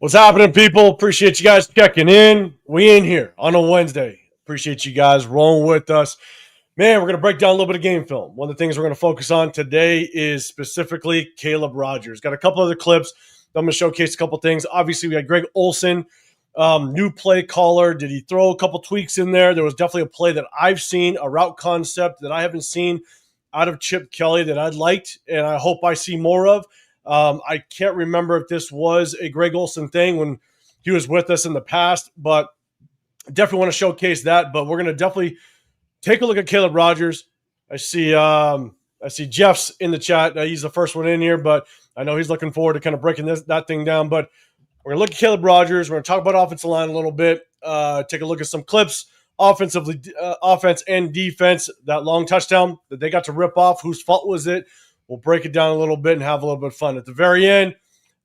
What's happening, people? Appreciate you guys checking in. We in here on a Wednesday. Appreciate you guys rolling with us. Man, we're going to break down a little bit of game film. One of the things we're going to focus on today is specifically Caleb Rogers. Got a couple other clips. I'm going to showcase a couple things. Obviously, we had Greg Olson, new play caller. Did he throw a couple tweaks in there? There was definitely a play that I've seen, a route concept that I haven't seen out of Chip Kelly that I'd liked, and I hope I see more of. I can't remember if this was a Greg Olson thing when he was with us in the past, but definitely want to showcase that. But we're going to definitely take a look at Caleb Rogers. I see Jeff's in the chat. He's the first one in here, but I know he's looking forward to kind of breaking that thing down. But we're going to look at Caleb Rogers. We're going to talk about offensive line a little bit, take a look at some clips, offense and defense, that long touchdown that they got to rip off. Whose fault was it? We'll break it down a little bit and have a little bit of fun. At the very end,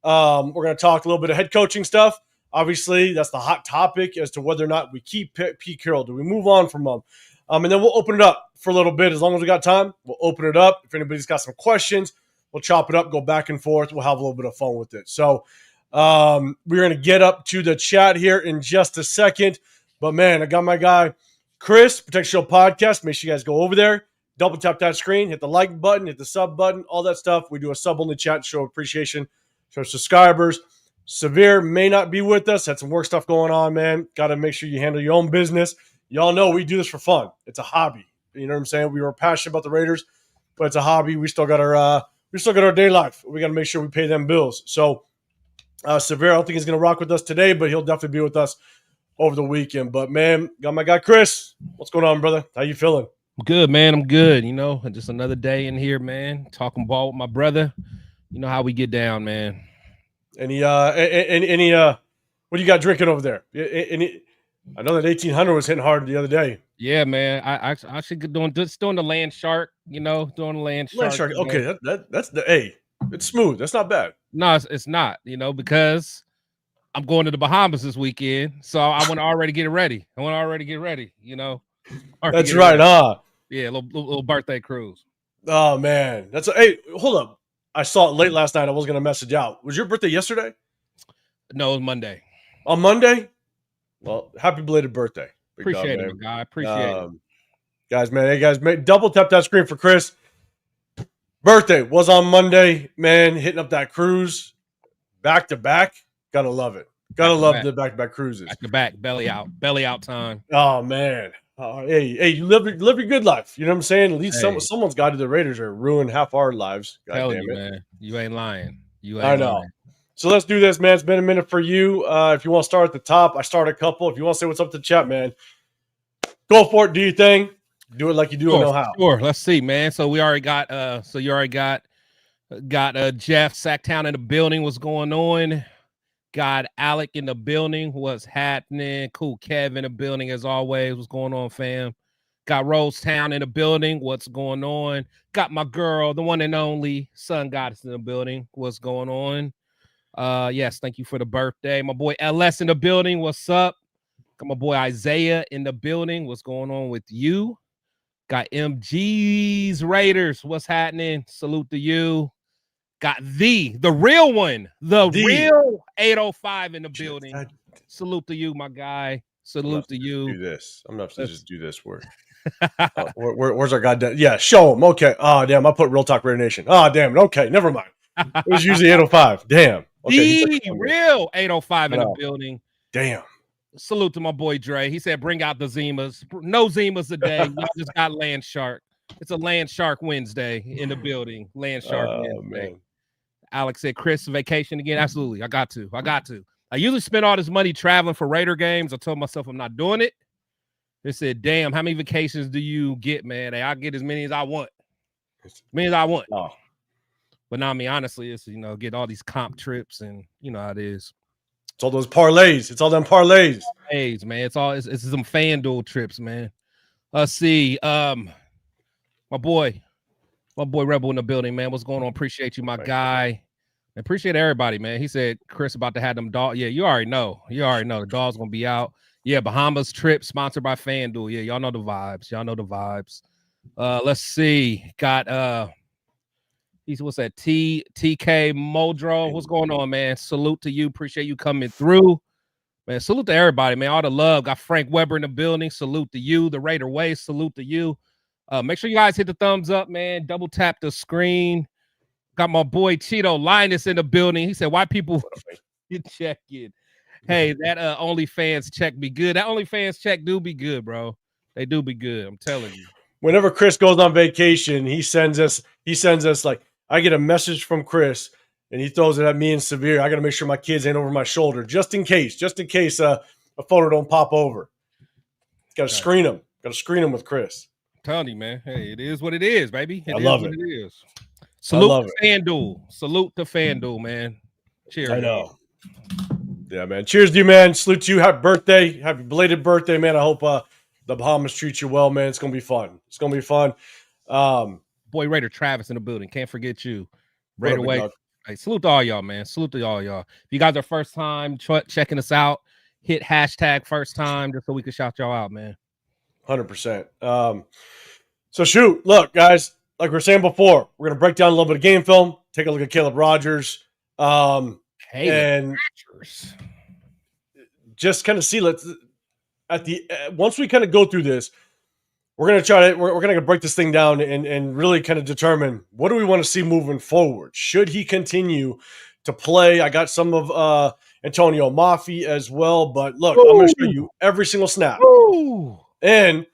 we're going to talk a little bit of head coaching stuff. Obviously, that's the hot topic as to whether or not we keep Pete Carroll. Do we move on from him? And then we'll open it up for a little bit. As long as we got time, we'll open it up. If anybody's got some questions, we'll chop it up, go back and forth. We'll have a little bit of fun with it. So we're going to get up to the chat here in just a second. But, man, I got my guy, Chris, Protect Show Podcast. Make sure you guys go over there. Double tap that screen, hit the like button, hit the sub button, all that stuff. We do a sub-only chat, show appreciation to our subscribers. Severe may not be with us. Had some work stuff going on, man. Got to make sure you handle your own business. Y'all know we do this for fun. It's a hobby. You know what I'm saying? We were passionate about the Raiders, but it's a hobby. We still got our day life. We got to make sure we pay them bills. So Severe, I don't think he's going to rock with us today, but he'll definitely be with us over the weekend. But, man, got my guy Chris. What's going on, brother? How you feeling? I'm good, man. I'm good. You know, just another day in here, man. Talking ball with my brother. You know how we get down, man. Any what do you got drinking over there? I know that 1800 was hitting hard the other day. Yeah, man. I actually doing the land shark. You know, doing the land shark. Okay, that's the A. It's smooth. That's not bad. No, it's not. You know, because I'm going to the Bahamas this weekend, so I want to already get ready. You know. That's right, huh? Yeah, little birthday cruise. Oh man, hey, hold up. I saw it late last night. I was gonna message out. Was your birthday yesterday? No, it was Monday. On Monday? Well, happy belated birthday. Appreciate it, guy. Appreciate it. Guys, man. Hey guys, double tap that screen for Chris. Birthday was on Monday, man. Hitting up that cruise back to back. Gotta love it. Gotta love the back-to-back cruises. Back to back, belly out time. Oh man. Hey, you live your good life. You know what I'm saying? At least someone's got to the Raiders or ruin half our lives. God Tell damn you, it. Man. You ain't lying. I know. Lying. So let's do this, man. It's been a minute for you. If you want to start at the top, I start a couple. If you want to say what's up to the chat, man, go for it. Do your thing. Do it like you do and know how. Sure. Let's see, man. So we already got you already got Jeff Sacktown in the building. What's going on? Got Alec in the building. What's happening? Cool. Kev in the building as always. What's going on, fam? Got Rosetown in the building. What's going on? Got my girl, the one and only Sun Goddess in the building. What's going on? Yes, thank you for the birthday. My boy LS in the building. What's up? Got my boy Isaiah in the building. What's going on with you? Got MG's Raiders. What's happening? Salute to you. Got the real one, the real 805 in the building. Salute to you, my guy. Salute to you. Do this. I'm not supposed to just do this work. Where's our goddamn? Yeah, show him. Okay. Oh, damn. I put Real Talk Raider Nation. Oh, damn. Okay. Never mind. It was usually 805. Damn. Okay, the real 805 in the building. Damn. Salute to my boy Dre. He said, bring out the Zimas. No Zimas today. Y'all just got Land Shark. It's a Land Shark Wednesday in the building. Land Shark Wednesday. Man. Alex said, Chris, vacation again. Absolutely. I got to. I usually spend all this money traveling for Raider games. I told myself I'm not doing it. They said, damn, how many vacations do you get, man? Hey, I get as many as I want. Oh. But now, I mean, honestly, it's, you know, get all these comp trips and you know how it is. It's all those parlays. It's all them parlays. Parlays, man. It's some FanDuel trips, man. Let's see. My boy Rebel in the building, man. What's going on? Appreciate you, my guy. Appreciate everybody, man. He said Chris about to have them dogs. Yeah, you already know. The dog's gonna be out. Yeah, Bahamas trip sponsored by FanDuel. Yeah, y'all know the vibes. Let's see. Got He's what's that? TK Muldrow. What's going on, man? Salute to you. Appreciate you coming through. Man, salute to everybody, man. All the love. Got Frank Weber in the building. Salute to you. The Raider Way. Salute to you. Make sure you guys hit the thumbs up, man. Double tap the screen. Got my boy Cheeto Linus in the building. He said, why people check in? Hey, that OnlyFans check be good. That OnlyFans check do be good, bro. They do be good. I'm telling you. Whenever Chris goes on vacation, he sends us like, I get a message from Chris and he throws it at me and Severe. I got to make sure my kids ain't over my shoulder just in case a photo don't pop over. Got to screen them. Got to screen them with Chris. I'm telling you, man. Hey, it is what it is, baby. I love it. It is. Salute to FanDuel. Salute to FanDuel, man. Cheers. I know. Yeah, man. Cheers to you, man. Salute to you. Happy birthday. Happy belated birthday, man. I hope the Bahamas treat you well, man. It's going to be fun. It's going to be fun. Boy, Raider Travis in the building. Can't forget you. Raider Way. Hey, salute to all y'all, man. Salute to all y'all. If you guys are first time checking us out, hit hashtag first time just so we can shout y'all out, man. 100%. So shoot, look, guys, like we were saying before, we're going to break down a little bit of game film, take a look at Caleb Rogers, and just kind of see, once we kind of go through this, we're going to we're going to break this thing down and really kind of determine what do we want to see moving forward. Should he continue to play? I got some of Antonio Maffi as well, but look, I'm going to show you every single snap. And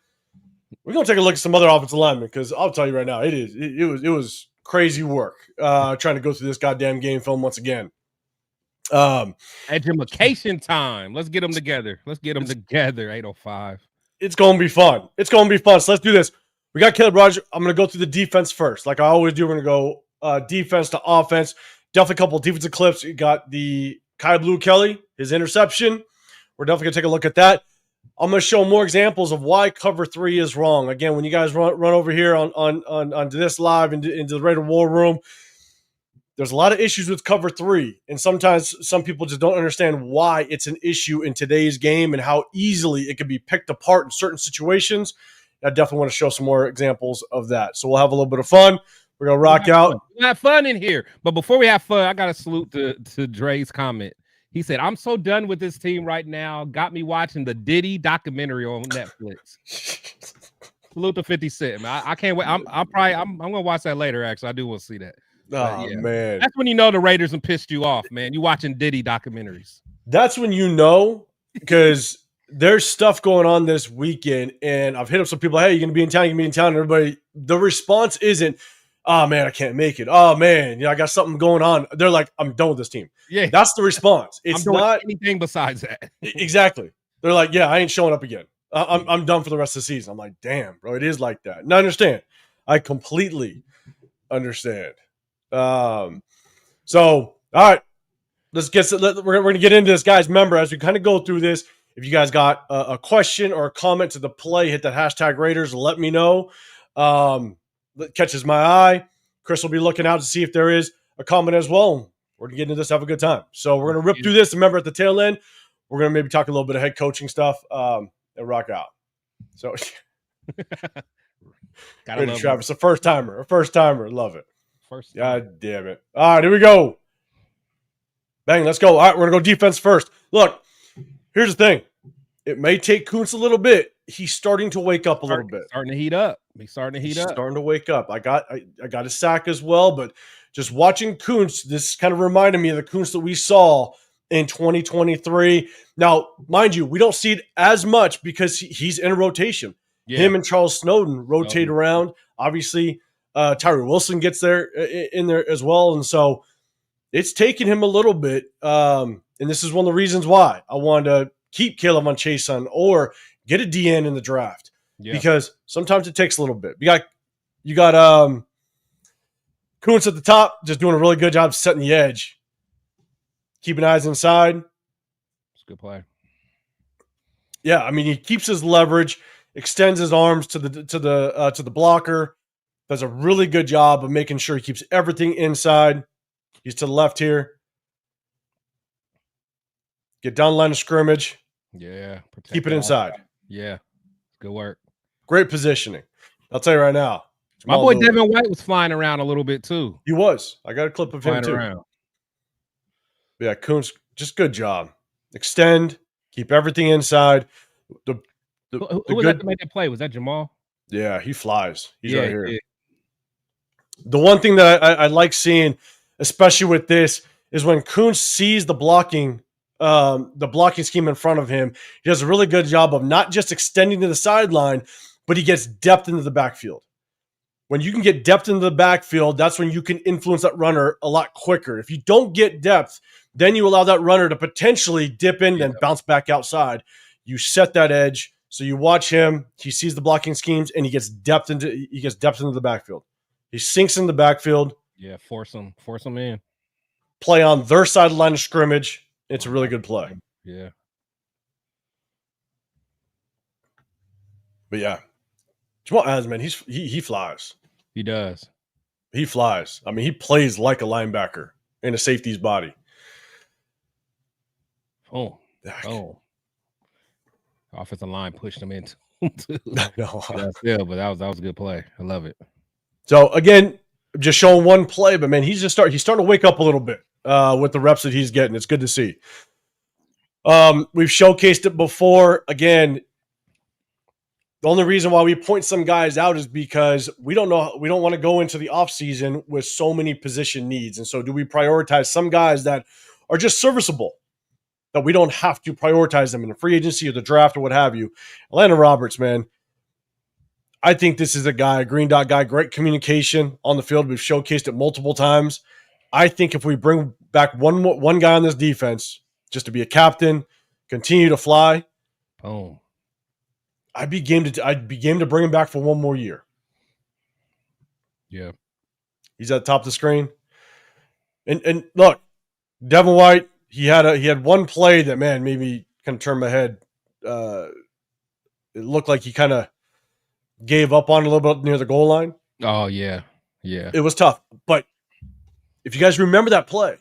we're going to take a look at some other offensive linemen because I'll tell you right now, it was crazy work trying to go through this goddamn game film once again. Education time. Let's get them together. 805. It's going to be fun. So let's do this. We got Caleb Rogers. I'm going to go through the defense first. Like I always do, we're going to go defense to offense. Definitely a couple of defensive clips. You got the Kai Blue Kelly, his interception. We're definitely going to take a look at that. I'm going to show more examples of why cover 3 is wrong. Again, when you guys run over here on this live into the Raider War Room, there's a lot of issues with cover 3. And sometimes some people just don't understand why it's an issue in today's game and how easily it can be picked apart in certain situations. I definitely want to show some more examples of that. So we'll have a little bit of fun. We're going to rock out. We have fun in here. But before we have fun, I got to salute to Dre's comment. He said, I'm so done with this team right now. Got me watching the Diddy documentary on Netflix. Salute to 50 Cent, man. I can't wait. I'm going to watch that later, actually. I do want to see that. Oh, yeah. Man. That's when you know the Raiders have pissed you off, man. You watching Diddy documentaries. That's when you know, because there's stuff going on this weekend, and I've hit up some people, hey, you're going to be in town, and everybody, the response isn't, oh, man, I can't make it. Oh, man, I got something going on. They're like, I'm done with this team. Yeah. That's the response. It's not anything besides that. Exactly. They're like, yeah, I ain't showing up again. I'm done for the rest of the season. I'm like, damn, bro, it is like that. And I understand. I completely understand. So, all right, we're going to get into this, guys. Remember, as we kind of go through this, if you guys got a question or a comment to the play, hit that hashtag Raiders. Let me know. That catches my eye. Chris will be looking out to see if there is a comment as well. We're going to get into this, have a good time. So we're going to rip through this. Remember, at the tail end, we're going to maybe talk a little bit of head coaching stuff and rock out. So, Travis, a first timer. Love it. God damn it. All right, here we go. Bang, let's go. All right, we're going to go defense first. Look, here's the thing. It may take Kuntz a little bit. He's starting to wake up a little bit. Starting to heat up. He's starting to wake up. I got a sack as well, but just watching Kuntz, this kind of reminded me of the Kuntz that we saw in 2023. Now, mind you, we don't see it as much because he's in a rotation. Yeah. Him and Charles Snowden rotate around. Obviously, Tyree Wilson gets there in there as well. And so it's taken him a little bit. And this is one of the reasons why I wanted to keep Caleb on Chason or get a DN in the draft. Yeah. Because sometimes it takes a little bit. You got Kuntz at the top, just doing a really good job setting the edge. Keeping eyes inside. It's a good play. Yeah, I mean, he keeps his leverage, extends his arms to the blocker. Does a really good job of making sure he keeps everything inside. He's to the left here. Get down the line of scrimmage. Yeah. Keep it inside. Yeah. Good work. Great positioning. I'll tell you right now. My boy Devin White was flying around a little bit too. He was. I got a clip of him too. Around. Yeah, Kuntz, just good job. Extend, keep everything inside. Who was that to make that play? Was that Jamal? Yeah, he flies. He's right here. Yeah. The one thing that I like seeing, especially with this, is when Kuntz sees the blocking scheme in front of him, he does a really good job of not just extending to the sideline, but he gets depth into the backfield. When you can get depth into the backfield, that's when you can influence that runner a lot quicker. If you don't get depth, then you allow that runner to potentially dip in and bounce back outside. You set that edge. So you watch him, he sees the blocking schemes, and he gets depth into the backfield. He sinks in the backfield. Yeah, force him in. Play on their side of the line of scrimmage. It's a really good play. Yeah. But yeah, Jamal Adams, man, he flies. He does. He flies. I mean, he plays like a linebacker in a safety's body. Oh. Offensive line pushed him into. No. Yeah, but that was a good play. I love it. So again, just showing one play, but man, he's starting to wake up a little bit with the reps that he's getting. It's good to see. We've showcased it before. Again, the only reason why we point some guys out is because we don't want to go into the offseason with so many position needs. And so do we prioritize some guys that are just serviceable, that we don't have to prioritize them in the free agency or the draft or what have you? Landon Roberts, man, I think this is a green dot guy, great communication on the field. We've showcased it multiple times. I think if we bring back one guy on this defense just to be a captain, continue to fly, I'd be game to bring him back for one more year. Yeah. He's at the top of the screen. And look, Devin White, he had one play that, man, maybe kind of turned my head. It looked like he kind of gave up on a little bit near the goal line. Oh, yeah. Yeah. It was tough. But if you guys remember that play,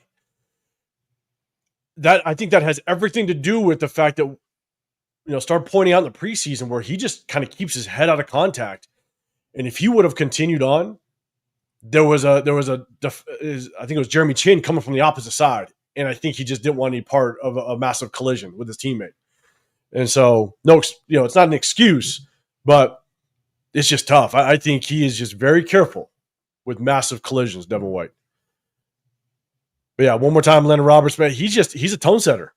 I think that has everything to do with the fact that, start pointing out in the preseason where he just kind of keeps his head out of contact. And if he would have continued on, I think it was Jeremy Chin coming from the opposite side. And I think he just didn't want any part of a massive collision with his teammate. And so, it's not an excuse, but it's just tough. I think he is just very careful with massive collisions, Devin White. But yeah, one more time, Landon Roberts, man, he's a tone setter.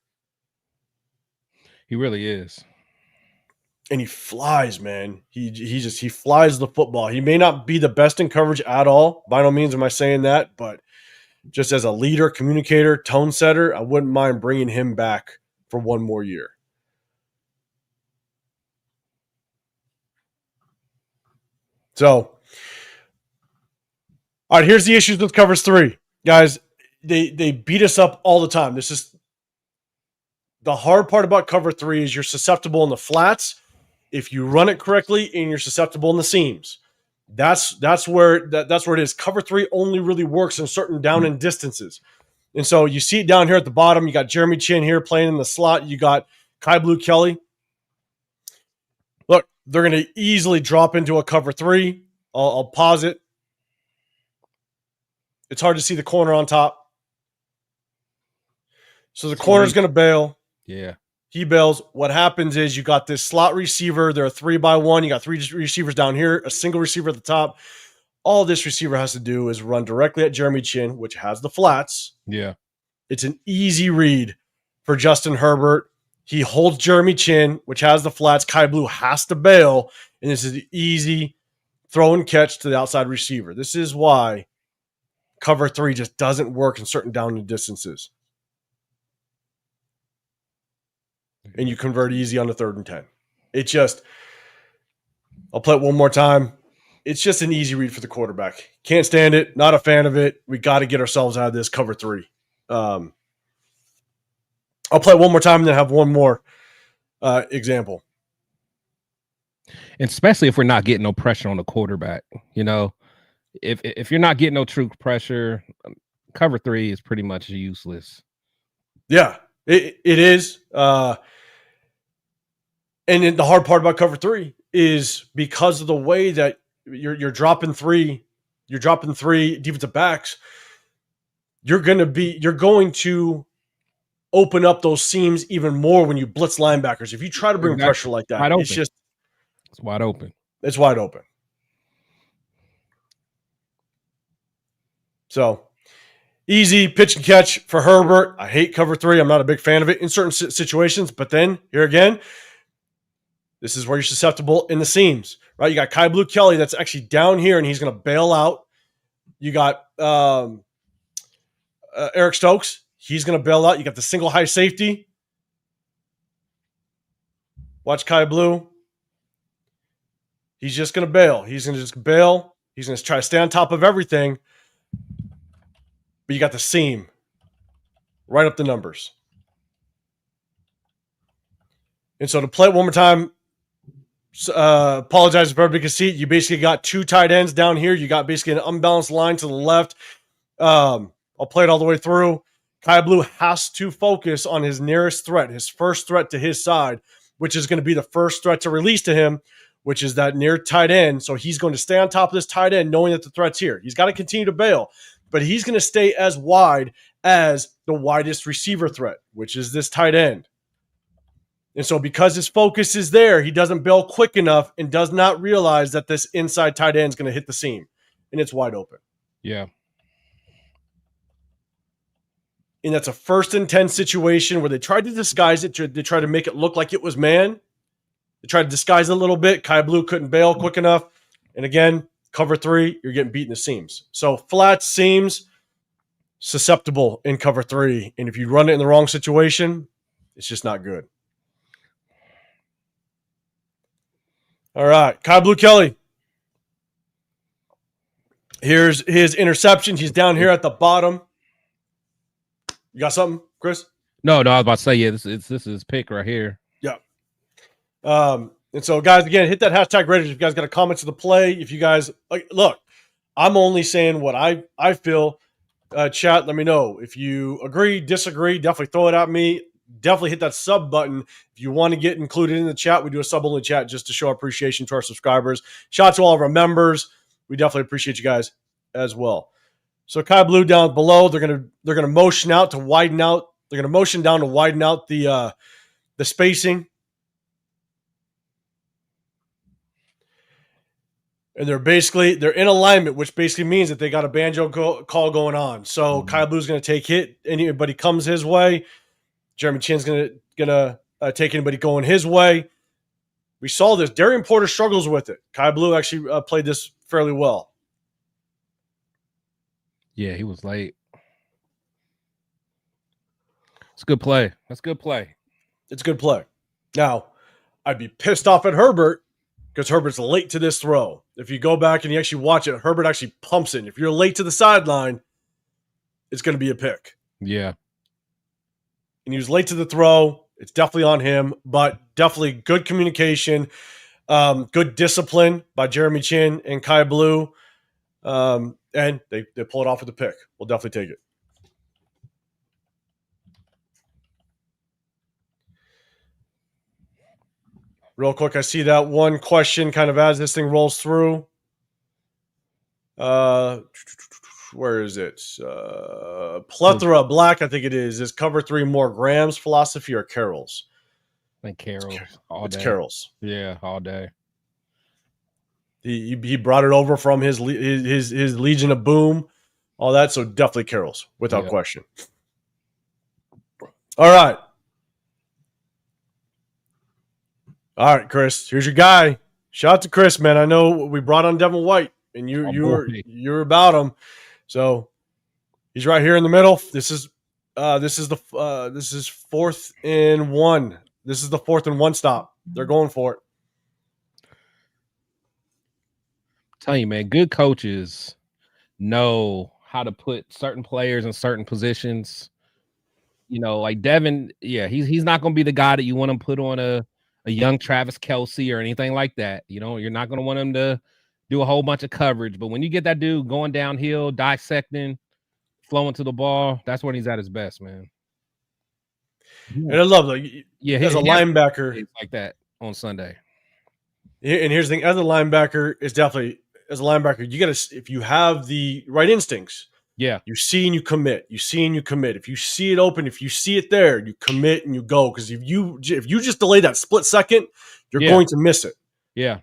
He really is. And he flies, man. He flies the football. He may not be the best in coverage at all. By no means am I saying that, but just as a leader, communicator, tone setter, I wouldn't mind bringing him back for one more year. So, all right, here's the issues with covers 3. Guys, they beat us up all the time. This is the hard part about cover 3 is you're susceptible in the flats if you run it correctly, and you're susceptible in the seams. That's where it is. Cover 3 only really works in certain down and distances. And so you see it down here at the bottom. You got Jeremy Chin here playing in the slot. You got Kai Blue Kelly. Look, they're going to easily drop into a cover 3. I'll pause it. It's hard to see the corner on top. So the corner's going to bail. Yeah. He bails. What happens is you got this slot receiver. They're a 3x1. You got 3 receivers down here, a single receiver at the top. All this receiver has to do is run directly at Jeremy Chin, which has the flats. Yeah. It's an easy read for Justin Herbert. He holds Jeremy Chin, which has the flats. Kai Blue has to bail, and this is an easy throw and catch to the outside receiver. This is why cover 3 just doesn't work in certain down and distances. And you convert easy on the 3rd and 10. I'll play it one more time. It's just an easy read for the quarterback. Can't stand it. Not a fan of it. We got to get ourselves out of this cover 3. I'll play it one more time and then have one more example. And especially if we're not getting no pressure on the quarterback. If you're not getting no true pressure, cover 3 is pretty much useless. Yeah, it is. And then the hard part about cover 3 is because of the way that you're dropping three defensive backs, you're going to open up those seams even more when you blitz linebackers. If you try to bring pressure like that, it's wide open. It's wide open. So easy pitch and catch for Herbert. I hate cover 3. I'm not a big fan of it in certain situations, but then here again, this is where you're susceptible in the seams, right? You got Kai Blue Kelly that's actually down here, and he's going to bail out. You got Eric Stokes. He's going to bail out. You got the single high safety. Watch Kai Blue. He's just going to bail. He's going to just bail. He's going to try to stay on top of everything. But you got the seam right up the numbers. And so to play it one more time, apologize for everybody can see it. You basically got 2 tight ends down here. You got basically an unbalanced line to the left. I'll play it all the way through. Kai Blue has to focus on his nearest threat, his first threat to his side, which is going to be the first threat to release to him, which is that near tight end. So he's going to stay on top of this tight end knowing that the threat's here. He's got to continue to bail, but he's going to stay as wide as the widest receiver threat, which is this tight end. And so because his focus is there, he doesn't bail quick enough and does not realize that this inside tight end is going to hit the seam, and it's wide open. Yeah. And that's a 1st and 10 situation where they tried to disguise it. They tried to make it look like it was man. They tried to disguise it a little bit. Kai Blue couldn't bail quick enough. And again, cover 3, you're getting beat in the seams. So flat seams, susceptible in cover 3. And if you run it in the wrong situation, it's just not good. All right, Kai Blue Kelly. Here's his interception. He's down here at the bottom. You got something, Chris? No, I was about to say, yeah, this is his pick right here. Yeah. And so, guys, again, hit that hashtag Raiders if you guys got a comment to the play. If you guys look, I'm only saying what I feel. Chat, let me know if you agree, disagree. Definitely throw it at me. Definitely hit that sub button if you want to get included in the chat. We do a sub only chat just to show appreciation to our subscribers. Shout out to all of our members. We definitely appreciate you guys as well. So Kai Blue down below, they're gonna motion out to widen out. They're gonna motion down to widen out the spacing, and they're in alignment, which basically means that they got a banjo call going on. So Kai Blue's gonna take hit. Anybody comes his way, Jeremy Chin's gonna take anybody going his way. We saw this. Darian Porter struggles with it. Kai Blue actually played this fairly well. Yeah, he was late. It's a good play. That's a good play. It's a good play. Now, I'd be pissed off at Herbert because Herbert's late to this throw. If you go back and you actually watch it, Herbert actually pumps it. If you're late to the sideline, it's going to be a pick. Yeah. And he was late to the throw. It's definitely on him, but definitely good communication, good discipline by Jeremy Chin and Kai Blue. And they pull it off with the pick. We'll definitely take it. Real quick, I see that one question kind of as this thing rolls through. Where is it? Plethora Black, I think it is. Is cover 3 more Graham's philosophy or Carroll's? I think Carroll's all day. It's Carroll's. Yeah, all day. He brought it over from his Legion of Boom, all that. So definitely Carroll's without question. All right, Chris. Here's your guy. Shout out to Chris, man. I know we brought on Devin White, and you're about him. So he's right here in the middle. This is 4th and 1. This is the 4th and 1 stop. They're going for it. Tell you, man, good coaches know how to put certain players in certain positions. You know, like Devin, yeah, he's not going to be the guy that you want to put on a young Travis Kelce or anything like that. You know, you're not going to want him to do a whole bunch of coverage. But when you get that dude going downhill, dissecting, flowing to the ball, that's when he's at his best, man. And I love as a linebacker like that on Sunday. And here's the thing: as a linebacker, it's definitely as a linebacker, you got to, if you have the right instincts, Yeah. you see and you commit. You see and you commit. If you see it open, if you see it there, you commit and you go. Because if you just delay that split second, you're going to miss it. Yeah,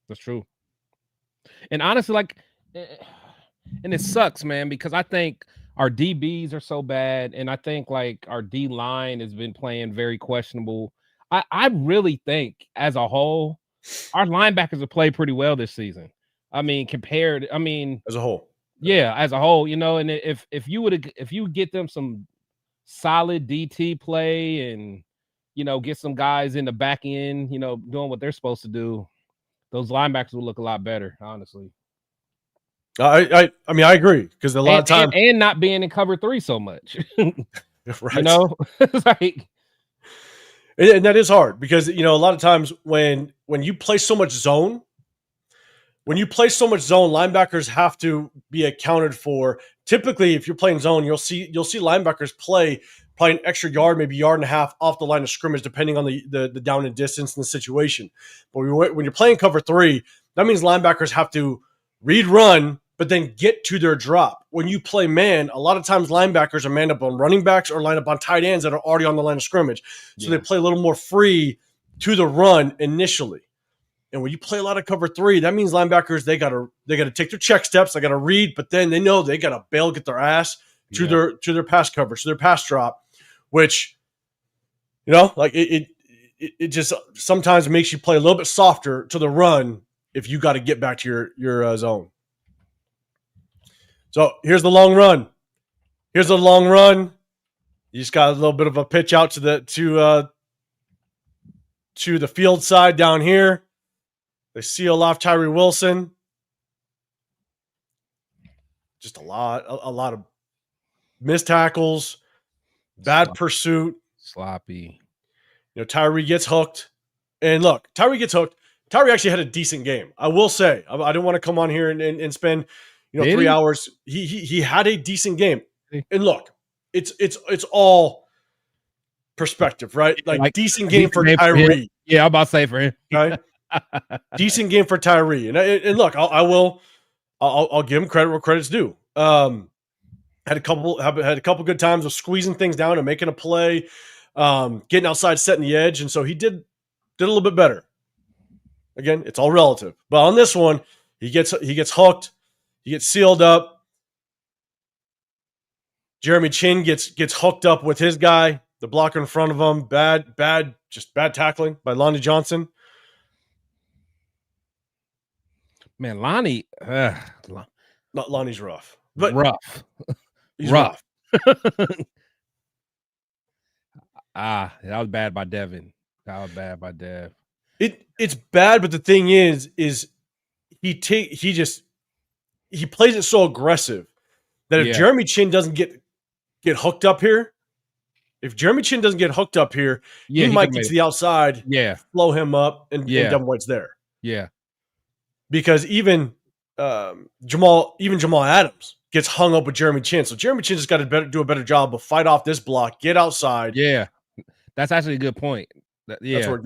that's true. And honestly, like, and it sucks, man, because I think our DBs are so bad, and I think like our D line has been playing very questionable. I really think as a whole, our linebackers have played pretty well this season. I mean, As a whole. Yeah, as a whole, you know, and if you get them some solid DT play and, you know, get some guys in the back end, you know, doing what they're supposed to do, those linebackers will look a lot better, honestly. I mean, I agree, because a lot of times and not being in cover 3 so much. right. You know, it's like, and that is hard, because, you know, a lot of times when you play so much zone, linebackers have to be accounted for. Typically, if you're playing zone, you'll see linebackers play probably an extra yard, maybe yard and a half off the line of scrimmage, depending on the down and distance and the situation. But when you're playing cover 3, that means linebackers have to read run, but then get to their drop. When you play man, a lot of times linebackers are manned up on running backs or line up on tight ends that are already on the line of scrimmage. So they play a little more free to the run initially. And when you play a lot of cover 3, that means linebackers, they gotta take their check steps, they gotta read, but then they know they gotta bail, get their ass to their pass coverage, to their pass drop, which, you know, like it just sometimes makes you play a little bit softer to the run if you got to get back to your zone. So here's the long run. You just got a little bit of a pitch out to the field side down here. They seal off Tyree Wilson. Just a lot of missed tackles, bad pursuit, sloppy. You know, Tyree gets hooked. And look, Tyree actually had a decent game. I will say, I didn't want to come on here and spend, you know, 3 hours. He had a decent game. And look, it's all perspective, right? Like decent game for Tyree. Yeah, I'm about to say for him. Right? Decent game for Tyree. And look, I'll give him credit where credit's due. Had a couple good times of squeezing things down and making a play, getting outside, setting the edge, and so he did a little bit better. Again, it's all relative. But on this one, he gets hooked, he gets sealed up. Jeremy Chin gets hooked up with his guy, the blocker in front of him. Bad tackling by Lonnie Johnson. Man, Lonnie, Lonnie's rough. But rough. He's rough. That was bad by Devin. It's bad, but the thing is he plays it so aggressive that if Jeremy Chin doesn't get hooked up here, he might get to the outside, flow him up, and Devin White's there. Yeah. Because even Jamal Adams gets hung up with Jeremy Chin. So Jeremy Chin just got to do a better job of fight off this block, get outside. Yeah. That's actually a good point. That's where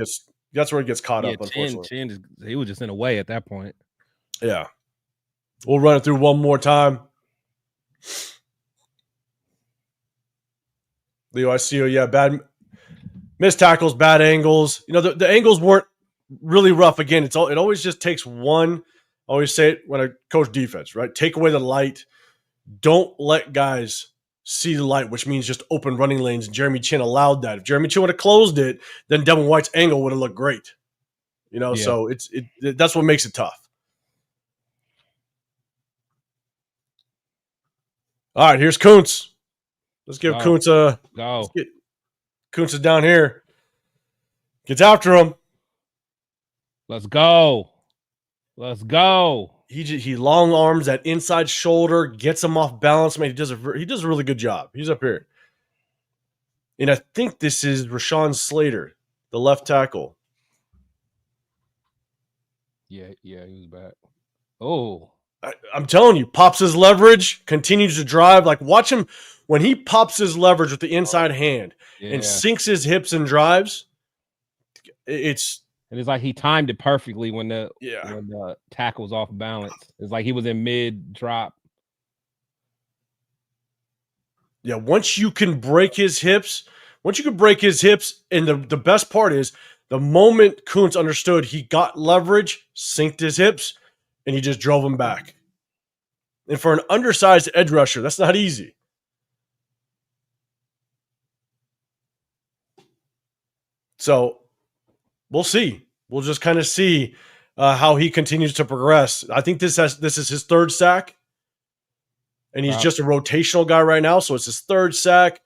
it gets caught up, unfortunately. Chin, he was just in a way at that point. Yeah. We'll run it through one more time. Leo, I see you. Yeah, bad missed tackles, bad angles. You know, the angles weren't really rough. Again, it always just takes one. I always say it when I coach defense, right? Take away the light. Don't let guys see the light, which means just open running lanes. And Jeremy Chin allowed that. If Jeremy Chin would have closed it, then Devin White's angle would have looked great. You know, so that's what makes it tough. All right, here's Kuntz. Let's give Kuntz a go. Kuntz is down here. Gets after him. Let's go. He long arms that inside shoulder, gets him off balance. Man, he does a really good job. He's up here. And I think this is Rashawn Slater, the left tackle. Yeah, he was back. Oh. I'm telling you, pops his leverage, continues to drive. Like, watch him when he pops his leverage with the inside hand and sinks his hips and drives. It's And it's like he timed it perfectly when the Yeah. tackle was off balance. It's like he was in mid drop. Yeah, once you can break his hips, and the best part is the moment Kuntz understood he got leverage, synced his hips, and he just drove him back. And for an undersized edge rusher, that's not easy. So we'll see. We'll just kind of see how he continues to progress. I think this is his third sack, and he's just a rotational guy right now. So it's his third sack.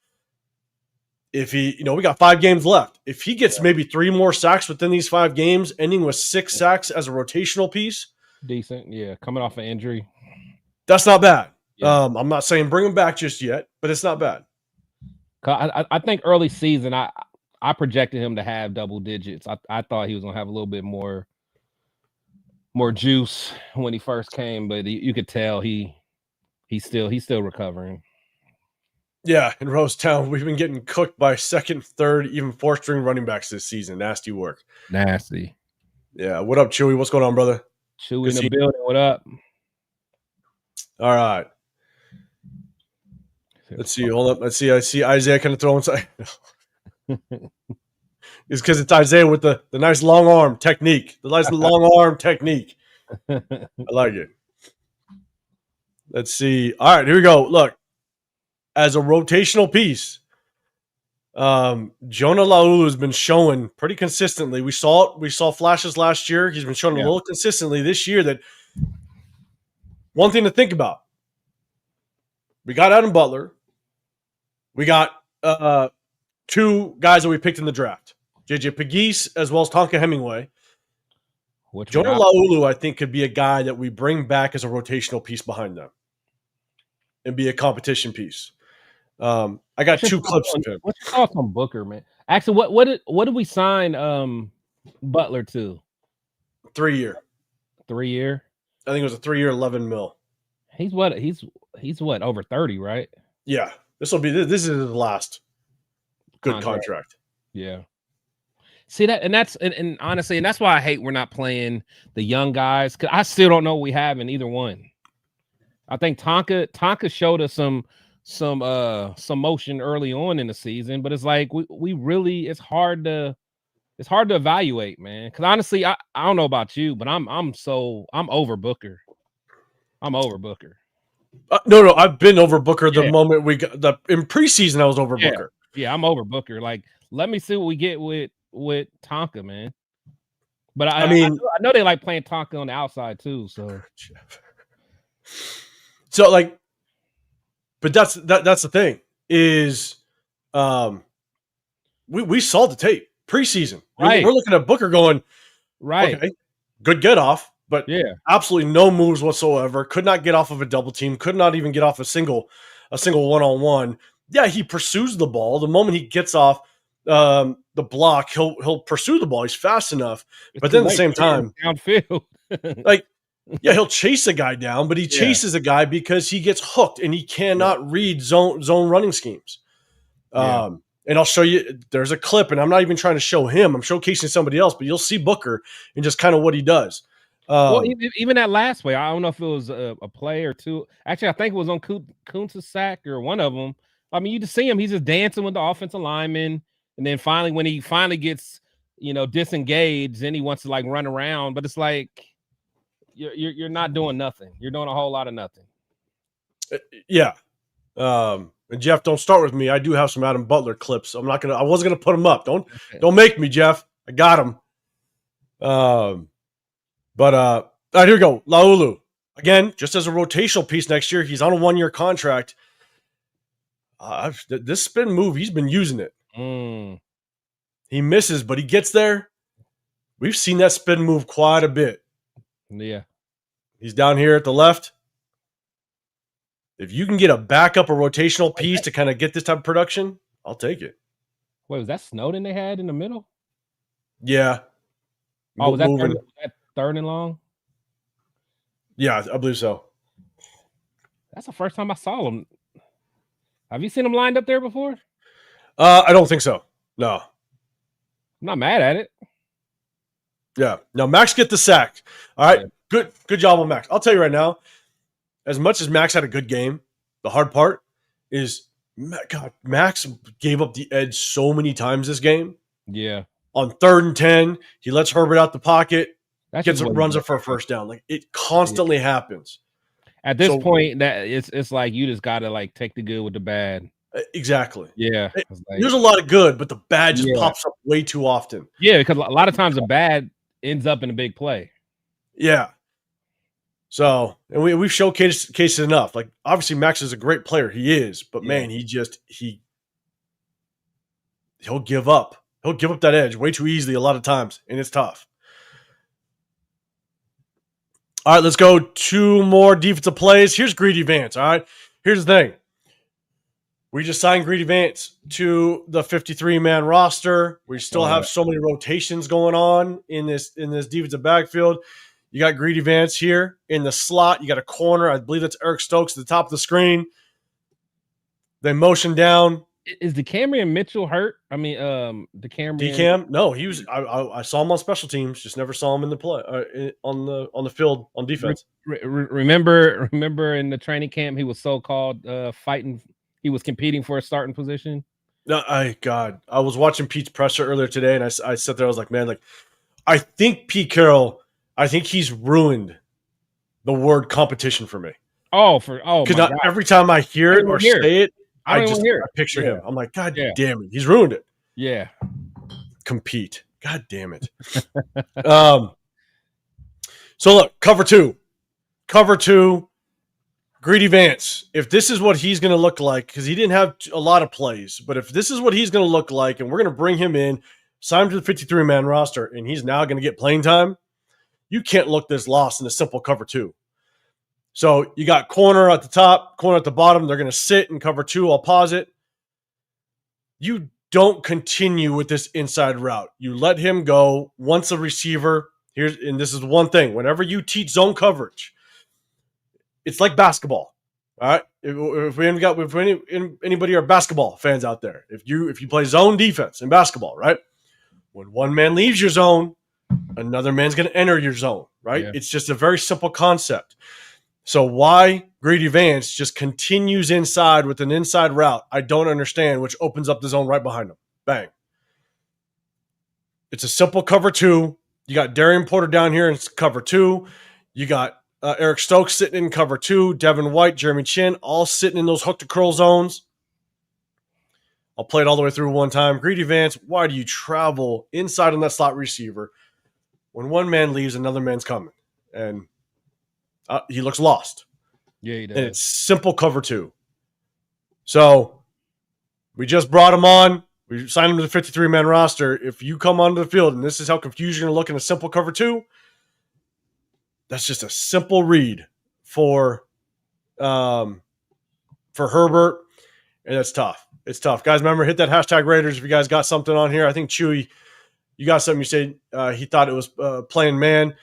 If he, we got 5 games left. If he gets maybe 3 more sacks within these 5 games, ending with 6 sacks as a rotational piece, decent. Yeah, coming off an injury, that's not bad. Yeah. I'm not saying bring him back just yet, but it's not bad. I think early season, I projected him to have double digits. I thought he was gonna have a little bit more juice when he first came, but you could tell he's still recovering. Yeah, in Rosetown, we've been getting cooked by second, third, even 4th string running backs this season. Nasty work. Nasty. Yeah. What up, Chewy? What's going on, brother? Chewy in the building. What up? All right. Let's see. Hold up. Let's see. I see Isaiah kind of throwing inside. It's because it's Isaiah with the nice long arm technique. The nice long arm technique. I like it. Let's see. All right, here we go. Look, as a rotational piece, Jonah Laulu has been showing pretty consistently. We saw flashes last year. He's been showing a little consistently this year. That one thing to think about. We got Adam Butler. We got 2 guys that we picked in the draft. JJ Pegues as well as Tonka Hemingway. Jonah Laulu, I think, could be a guy that we bring back as a rotational piece behind them and be a competition piece. I got 2 clips of him. What's your thoughts on Booker, man? Actually, what did we sign Butler to? 3-year. 3-year? I think it was a 3-year, $11 million. He's what, over 30, right? Yeah. This is his last good contract. Yeah. See that, and honestly, and that's why I hate we're not playing the young guys, because I still don't know what we have in either one. I think Tonka showed us some motion early on in the season, but it's like we really it's hard to evaluate, man. Because honestly, I don't know about you, but I'm over Booker. I'm over Booker. No, I've been over Booker the moment we got in preseason. I was over Booker. Yeah, I'm over Booker. Like, let me see what we get with Tonka, man. But I mean, I know they like playing Tonka on the outside too. So like, but that's the thing is, we saw the tape preseason. Right. We're looking at Booker going, right, okay, good get off, but absolutely no moves whatsoever. Could not get off of a double team. Could not even get off a single one-on-one. Yeah, he pursues the ball. The moment he gets off the block, he'll pursue the ball. He's fast enough, but then at the same time, downfield, like, yeah, he'll chase a guy down, but he chases a guy because he gets hooked and he cannot read zone running schemes. And I'll show you. There's a clip, and I'm not even trying to show him. I'm showcasing somebody else, but you'll see Booker and just kind of what he does. Well, even that last play, I don't know if it was a play or two. Actually, I think it was on Kuntz's sack or one of them. I mean, you just see him; he's just dancing with the offensive lineman, and then finally, when he gets disengaged, then he wants to like run around. But it's like you're not doing nothing. You're doing a whole lot of nothing. Yeah. And Jeff, don't start with me. I do have some Adam Butler clips. I wasn't gonna put them up. Don't make me, Jeff. I got them. But all right, here we go. Laulu. Again, just as a rotational piece next year, he's on a 1-year contract. This spin move, he's been using it. He misses, but he gets there. We've seen that spin move quite a bit. Yeah. He's down here at the left. If you can get a backup or rotational piece to kind of get this type of production, I'll take it. Wait, was that Snowden they had in the middle? Yeah. Oh, was that third and long? Yeah, I believe so. That's the first time I saw him. Have you seen him lined up there before? I don't think so. No. I'm not mad at it. Yeah. Now Max get the sack. All right. Yeah. Good job on Max. I'll tell you right now, as much as Max had a good game, the hard part is God, Max gave up the edge so many times this game. Yeah. On 3rd and 10, he lets Herbert out the pocket, runs it for a first down. Like it constantly happens. At this point, that it's like you just gotta like take the good with the bad. Exactly. Yeah. There's a lot of good, but the bad just pops up way too often. Yeah, because a lot of times the bad ends up in a big play. Yeah. So, and we've showcased it enough. Like, obviously, Max is a great player. He is, but man, he'll give up. He'll give up that edge way too easily a lot of times, and it's tough. All right, let's go 2 more defensive plays. Here's Greedy Vance. All right, here's the thing. We just signed Greedy Vance to the 53-man roster. We still have so many rotations going on in this defensive backfield. You got Greedy Vance here in the slot. You got a corner. I believe that's Eric Stokes at the top of the screen. They motion down. Is DeCamerion Mitchell hurt? I mean, DeCamerion. DCam? No, he was. I saw him on special teams. Just never saw him in the play on the field on defense. Remember in the training camp, he was so-called fighting. He was competing for a starting position. No, I was watching Pete's presser earlier today, and I sat there. I was like, man, like I think Pete Carroll. I think he's ruined the word competition for me. Because every time I hear it or say it, I picture him. I'm like, God damn it, he's ruined it. Yeah, compete. God damn it. So look, cover two, Greedy Vance. If this is what he's going to look like, because he didn't have a lot of plays, but if this is what he's going to look like, and we're going to bring him in, sign him to the 53-man roster, and he's now going to get playing time, you can't look this lost in a simple cover 2. So you got corner at the top, corner at the bottom. They're going to sit and cover 2. I'll pause it. You don't continue with this inside route. You let him go once a receiver. And this is one thing. Whenever you teach zone coverage, it's like basketball. All right. If anybody are basketball fans out there, if you play zone defense in basketball, right? When one man leaves your zone, another man's going to enter your zone, right? Yeah. It's just a very simple concept. So why Greedy Vance just continues inside with an inside route, I don't understand, which opens up the zone right behind him. Bang. It's a simple cover 2. You got Darian Porter down here in cover 2. You got Eric Stokes sitting in cover 2. Devin White, Jeremy Chin, all sitting in those hook to curl zones. I'll play it all the way through one time. Greedy Vance, why do you travel inside on that slot receiver? When one man leaves, another man's coming. And he looks lost. Yeah, he does. And it's simple cover 2. So we just brought him on. We signed him to the 53-man roster. If you come onto the field and this is how confused you're going to look in a simple cover 2, that's just a simple read for Herbert, and it's tough. It's tough. Guys, remember, hit that hashtag Raiders if you guys got something on here. I think Chewy, you got something. You said he thought it was playing man.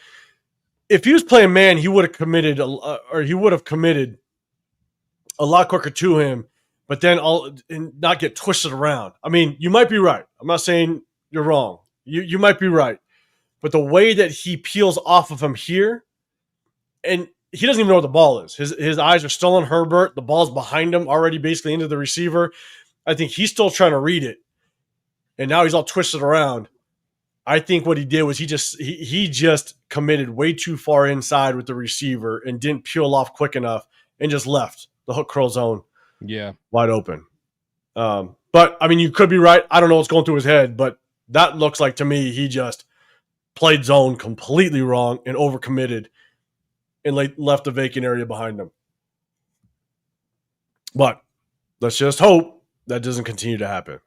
If he was playing man, he would have committed a lot quicker to him, but then and not get twisted around. I mean, you might be right. I'm not saying you're wrong. You might be right. But the way that he peels off of him here, and he doesn't even know what the ball is. His eyes are still on Herbert. The ball's behind him, already basically into the receiver. I think he's still trying to read it. And now he's all twisted around. I think what he did was he just committed way too far inside with the receiver and didn't peel off quick enough and just left the hook curl zone wide open. But, I mean, you could be right. I don't know what's going through his head, but that looks like to me he just played zone completely wrong and overcommitted and left a vacant area behind him. But let's just hope that doesn't continue to happen.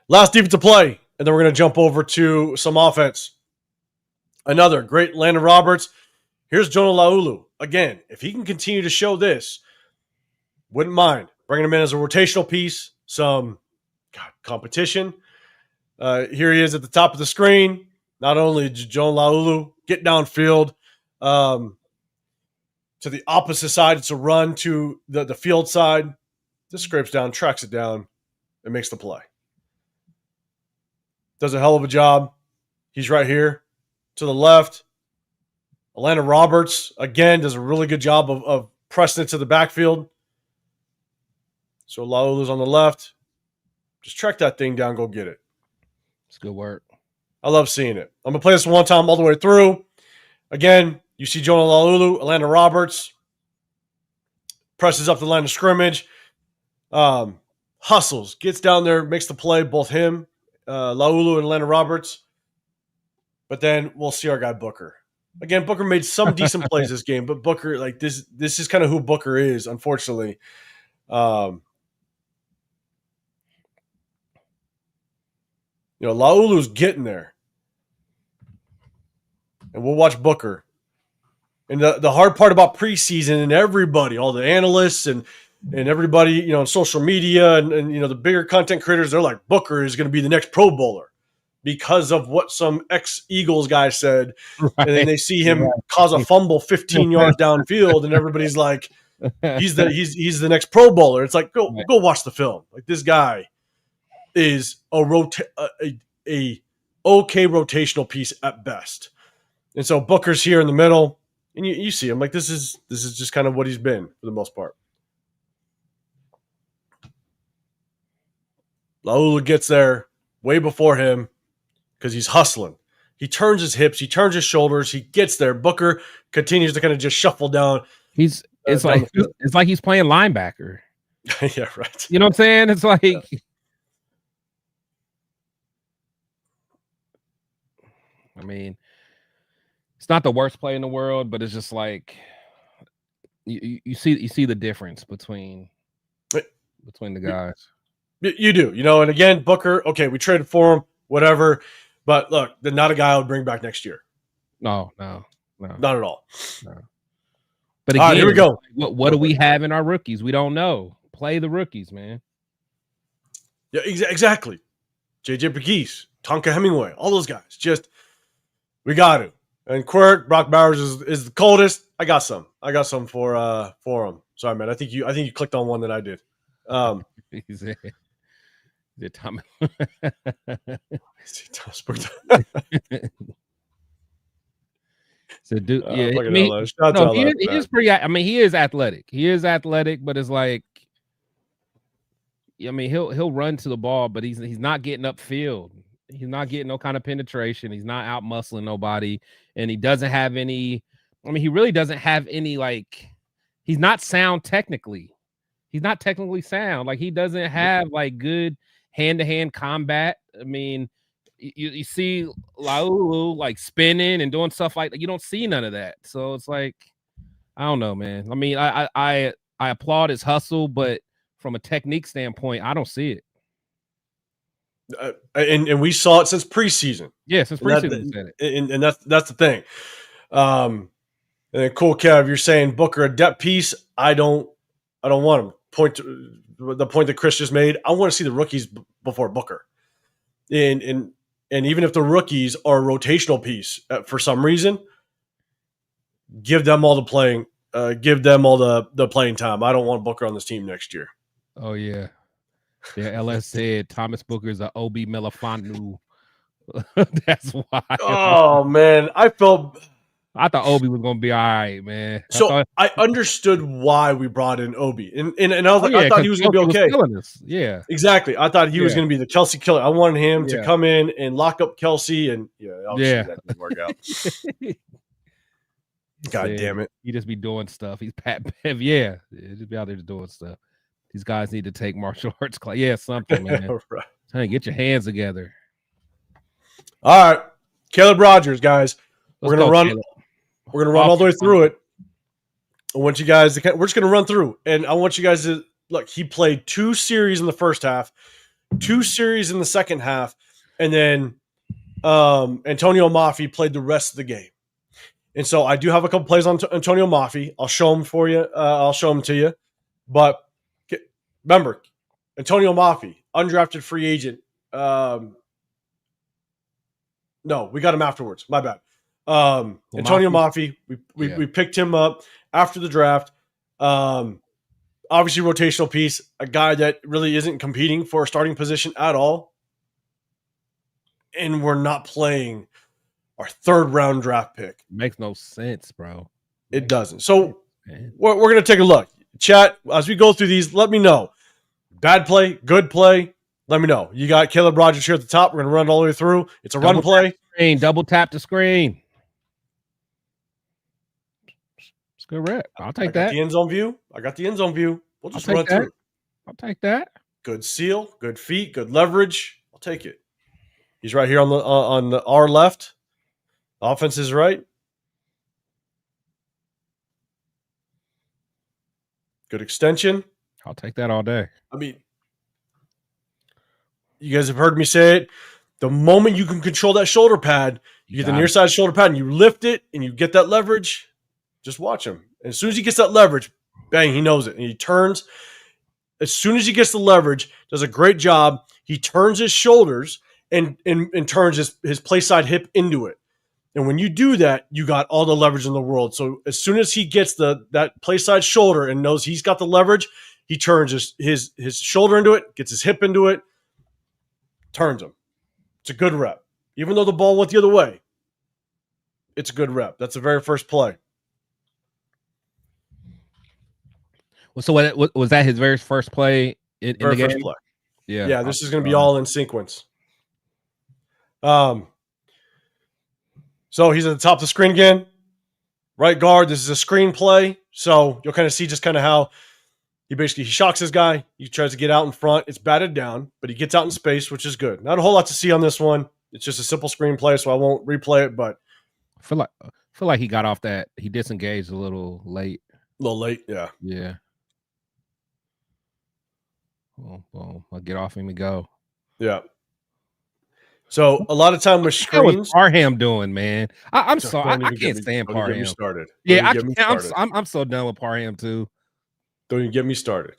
Last defensive play, and then we're going to jump over to some offense. Another great Landon Roberts. Here's Jonah Laulu. Again, if he can continue to show this, wouldn't mind bringing him in as a rotational piece, some competition. Here he is at the top of the screen. Not only did Jonah Laulu get downfield to the opposite side, it's a run to the field side. Just scrapes down, tracks it down, and makes the play. Does a hell of a job. He's right here. to the left. Atlanta Roberts, again, does a really good job of pressing it to the backfield. So Laulu's on the left. Just track that thing down, go get it. It's good work. I love seeing it. I'm going to play this one time all the way through. Again, you see Jonah Laulu, Atlanta Roberts, presses up the line of scrimmage, hustles, gets down there, makes the play, both him, Laulu and Atlanta Roberts. But then we'll see our guy Booker. Again, Booker made some decent plays this game, but Booker, like this is kind of who Booker is, unfortunately. Laulu's getting there. And we'll watch Booker. And the hard part about preseason and everybody, all the analysts and everybody, on social media and the bigger content creators, they're like, Booker is going to be the next Pro Bowler because of what some ex-Eagles guy said. Right. And then they see him cause a fumble 15 yards downfield, and everybody's like, he's the next Pro Bowler. It's like, go watch the film. Like, this guy is a okay rotational piece at best. And so Booker's here in the middle, and you see him. Like, this is just kind of what he's been for the most part. Laulu gets there way before him because he's hustling. He turns his hips, he turns his shoulders, he gets there. Booker continues to kind of just shuffle down. It's like he's playing linebacker. Yeah, right. You know what I'm saying? It's like I mean, it's not the worst play in the world, but it's just like you see the difference between the guys. You do, and again, Booker, okay, we traded for him, whatever. But look, they're not a guy I would bring back next year. No. Not at all. No. But again, all right, here we go. What do we have in our rookies? We don't know. Play the rookies, man. Yeah, exactly. JJ Pegues, Tonka Hemingway, all those guys. Just, we got to. And Quirk, Brock Bowers is the coldest. I got some for him. Sorry, man. I think you clicked on one that I did. Is it Thomas? So, dude, yeah, he is pretty. I mean, he is athletic. He is athletic, but it's like, I mean, he'll run to the ball, but he's not getting upfield. He's not getting no kind of penetration. He's not out muscling nobody, and he doesn't have any. I mean, he really doesn't have any. Like, he's not sound technically. He's not technically sound. Like, he doesn't have like good hand-to-hand combat. I mean, you see Laulu like spinning and doing stuff like that. You don't see none of that. So it's like, I don't know, man. I mean, I applaud his hustle, but from a technique standpoint, I don't see it. And we saw it since preseason. Yeah, since preseason. And that's the thing. And then Cool Kev, you're saying Booker a depth piece. I don't want him. The point that Chris just made. I want to see the rookies before Booker. And even if the rookies are a rotational piece for some reason, give them all the playing. Give them all the playing time. I don't want Booker on this team next year. Oh yeah. LS said Thomas Booker is a OB Melifanu. That's why. Oh man, I thought Obi was gonna be all right, man. I understood why we brought in Obi, and I was like, I thought he was gonna be okay. Yeah, exactly. I thought he was gonna be the Kelsey killer. I wanted him to come in and lock up Kelsey, and obviously that didn't work out. God damn it! He just be doing stuff. He's Pat Bev. Yeah, just be out there just doing stuff. These guys need to take martial arts class. Yeah, something, man. Right. Hey, get your hands together. All right, Caleb Rogers, guys. We're gonna run all the way through it. I want you guys to. We're just gonna run through, and I want you guys to look. He played 2 series in the first half, 2 series in the second half, and then Antonio Mafi played the rest of the game. And so I do have a couple plays on Antonio Mafi. I'll show them for you. I'll show them to you. But remember, Antonio Mafi, undrafted free agent. No, we got him afterwards. My bad. Antonio Mafi, we picked him up after the draft. Obviously, rotational piece, a guy that really isn't competing for a starting position at all. And we're not playing our 3rd round draft pick. Makes no sense, bro. It doesn't. So we're going to take a look. Chat, as we go through these, let me know. Bad play, good play. Let me know. You got Caleb Rogers here at the top. We're going to run it all the way through. It's a run play. Double tap the screen. It's a good rep. I'll take that. The end zone view. I got the end zone view. We'll just run through. I'll take that. Good seal, good feet, good leverage. I'll take it. He's right here on the our left. Offense is right. Good extension. I'll take that all day. I mean, you guys have heard me say it. The moment you can control that shoulder pad, you get the near side shoulder pad and you lift it and you get that leverage, just watch him. And as soon as he gets that leverage, bang, he knows it. And he turns. As soon as he gets the leverage, does a great job. He turns his shoulders and turns his play side hip into it. And when you do that, you got all the leverage in the world. So as soon as he gets that play side shoulder and knows he's got the leverage, he turns his shoulder into it, gets his hip into it, turns him. It's a good rep. Even though the ball went the other way, it's a good rep. That's the very first play. Well, so what was that his very first play in the game? First play. Yeah. This is going to be all in sequence. So he's at the top of the screen again. Right guard. This is a screen play. So you'll kind of see just kind of how he shocks his guy. He tries to get out in front. It's batted down, but he gets out in space, which is good. Not a whole lot to see on this one. It's just a simple screen play, so I won't replay it, but I feel like he got off that. He disengaged a little late. A little late, yeah. Yeah. Well, I'll get off him and go. Yeah. So a lot of time with screens. What's Parham doing, man? I'm sorry, I can't stand Parham. Get me started. Yeah, I'm so done with Parham too. Don't even get me started.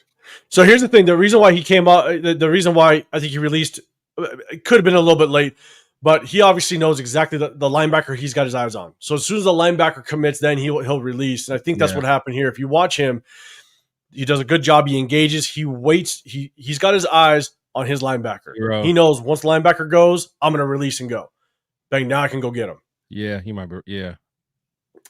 So here's the thing: the reason why he came out, the reason why I think he released, it could have been a little bit late, but he obviously knows exactly the linebacker he's got his eyes on. So as soon as the linebacker commits, then he'll release. And I think that's what happened here. If you watch him, he does a good job. He engages. He waits. He's got his eyes on his linebacker. Hero. He knows once the linebacker goes, I'm going to release and go. Bang, now I can go get him. Yeah, he might be. Yeah.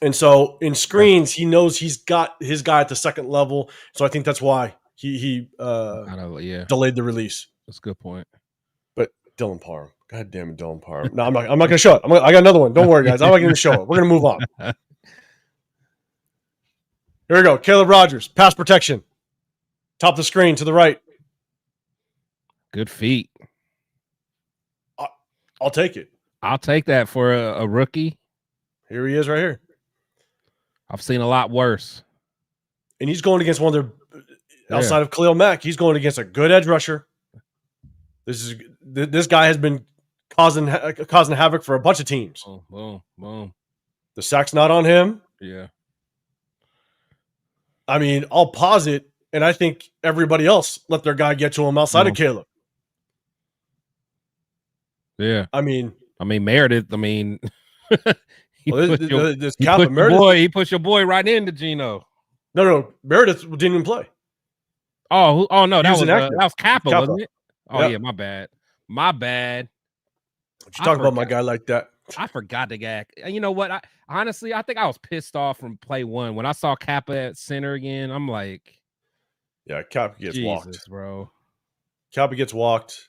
And so in screens, he knows he's got his guy at the second level. So I think that's why he delayed the release. That's a good point. But Dylan Parham. God damn it, Dylan Parham. No, I'm not going to show it. I got another one. Don't worry, guys. I'm not going to show it. We're going to move on. Here we go. Caleb Rogers, pass protection. Top of the screen to the right. Good feet. I'll take it. I'll take that for a rookie. Here he is right here. I've seen a lot worse. And he's going against one of their, outside of Khalil Mack, he's going against a good edge rusher. This guy has been causing havoc for a bunch of teams. Boom. The sack's not on him. Yeah. I mean, I'll pause it, and I think everybody else let their guy get to him outside of Caleb. Yeah. I mean Meredith. He pushed your boy right into Gino. No, Meredith didn't even play. Oh no, that was Kappa, wasn't it? Oh yeah, my bad. What you talking about my guy like that? I forgot the guy. You know what? I think I was pissed off from play one when I saw Kappa at center again. I'm like, yeah, Kappa gets walked, bro. Kappa gets walked.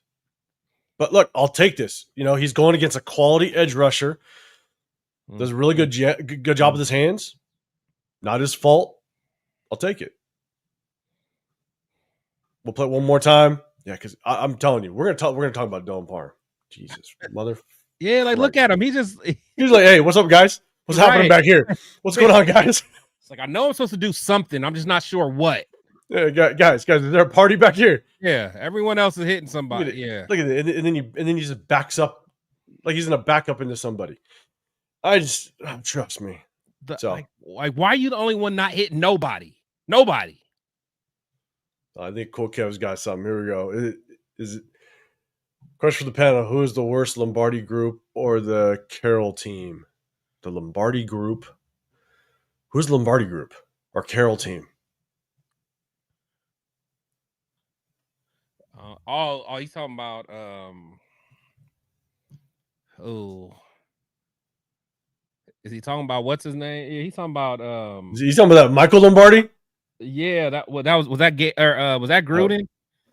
But look, I'll take this. You know, he's going against a quality edge rusher. Does a really good job with his hands. Not his fault. I'll take it. We'll play it one more time. Yeah, because I'm telling you, we're gonna talk about Dylan Parham. Jesus, mother. Yeah, like look at him. He's like, hey, what's up, guys? What's happening back here? What's going on, guys? It's like I know I'm supposed to do something. I'm just not sure what. Yeah, guys, is there a party back here? Yeah, everyone else is hitting somebody. Yeah, look at it, and then he just backs up like he's gonna back up into somebody. Trust me. Like, why are you the only one not hitting nobody? Nobody. I think Cool Kev's got something. Here we go. Is it question for the panel? Who is the worst Lombardi group or the Carroll team? The Lombardi group. Who's the Lombardi group or Carroll team? He's talking about Is he talking about what's his name? Yeah, he's talking about He's talking about that Michael Lombardi. Yeah, was that was that Gruden?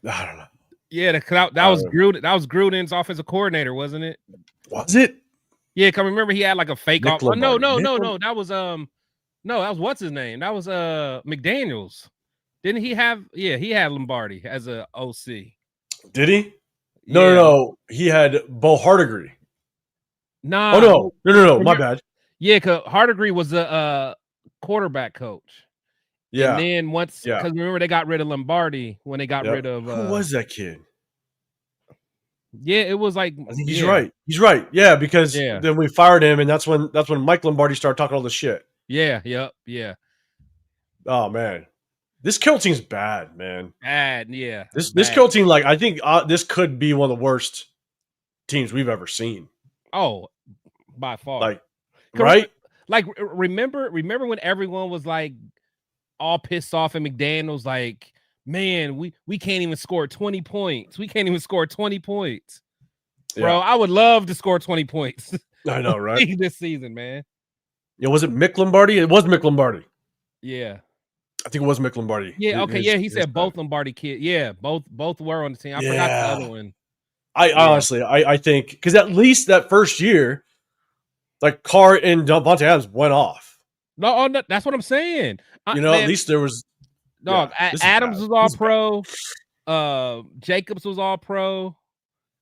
I don't know. Yeah, that was Gruden. That was Gruden's offensive coordinator, wasn't it? Was it? Yeah, cause remember he had like a fake off. Oh, no. That was no, that was what's his name? That was McDaniels. Didn't he have? Yeah, he had Lombardi as a OC. Did he? No. He had Bo Hardigree. Nah. Oh no. My bad. Yeah, cause Hardigree was a quarterback coach. Yeah. And then because remember they got rid of Lombardi when they got rid of who was that kid? Yeah, it was like I think he's right. He's right. Yeah, because then we fired him, and that's when Mike Lombardi started talking all this shit. Yeah. Yeah. Oh man, this kill team's bad, man. Bad. Yeah. This kill team, like I think this could be one of the worst teams we've ever seen. Oh, by far. Like, right? Like remember when everyone was like all pissed off at McDaniels, like, man, we can't even score 20 points. We can't even score 20 points. Bro, I would love to score 20 points. I know, right? This season, man. Yeah, was it Mick Lombardi? It was Mick Lombardi. Yeah. I think it was Mick Lombardi. Yeah, okay. He said both Lombardi kids. Yeah, both were on the team. I forgot the other one. Honestly, I think because at least that first year, like Carr and Davante Adams went off. No, that's what I'm saying. At least there was. Dog, Adams was all pro. Jacobs was all pro.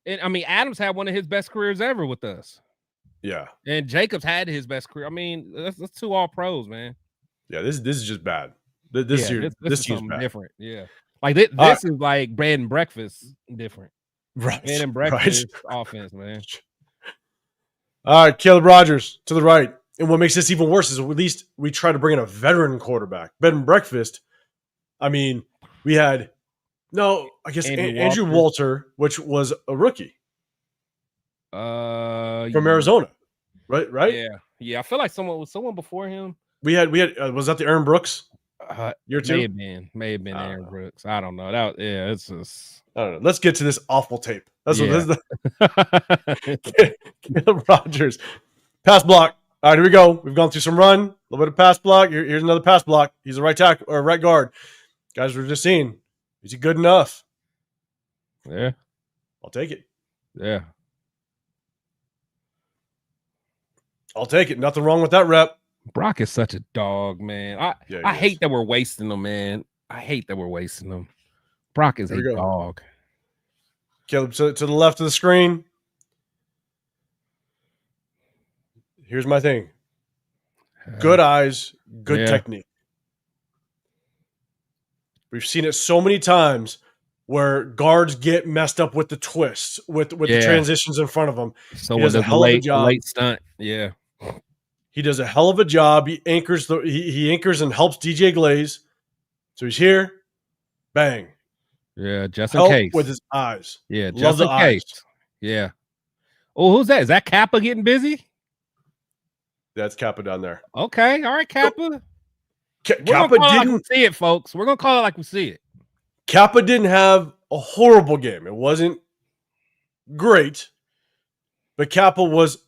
And I mean, Adams had one of his best careers ever with us. Yeah. And Jacobs had his best career. I mean, that's two all pros, man. Yeah, this is just bad. This year, this is something bad. Different. Yeah. Like this is like bread and breakfast different. Right. Bread and breakfast offense, man. All right, Caleb Rogers to the right. And what makes this even worse is at least we try to bring in a veteran quarterback. Bed and breakfast. I mean, we had Andrew Walter, which was a rookie. From Arizona. Right? Yeah. I feel like someone before him. We had was that the Aaron Brooks? Year two? May have been Aaron Brooks. I don't know. It's just I don't know. Let's get to this awful tape. That's what this is. Caleb Rogers. Pass block. All right, here we go. We've gone through some run, a little bit of pass block. Here's another pass block. He's a right tackle or right guard. Guys, we're just seeing. Is he good enough? Yeah. I'll take it. Yeah. I'll take it. Nothing wrong with that rep. Brock is such a dog, man. I hate that we're wasting them, man. I hate that we're wasting them. Brock is a dog. Caleb, to the left of the screen. Here's my thing. Good eyes, good technique. We've seen it so many times where guards get messed up with the twists, with the transitions in front of them. So he does a hell of a job. Late stunt. Yeah. He does a hell of a job. He anchors he anchors and helps DJ Glaze. So he's here. Bang. Yeah, just in case. With his eyes. Yeah, just in case. Yeah. Oh, who's that? Is that Kappa getting busy? That's Kappa down there. Okay. All right, Kappa. Kappa didn't see it, folks. We're gonna call it like we see it. Kappa didn't have a horrible game. It wasn't great, but Kappa was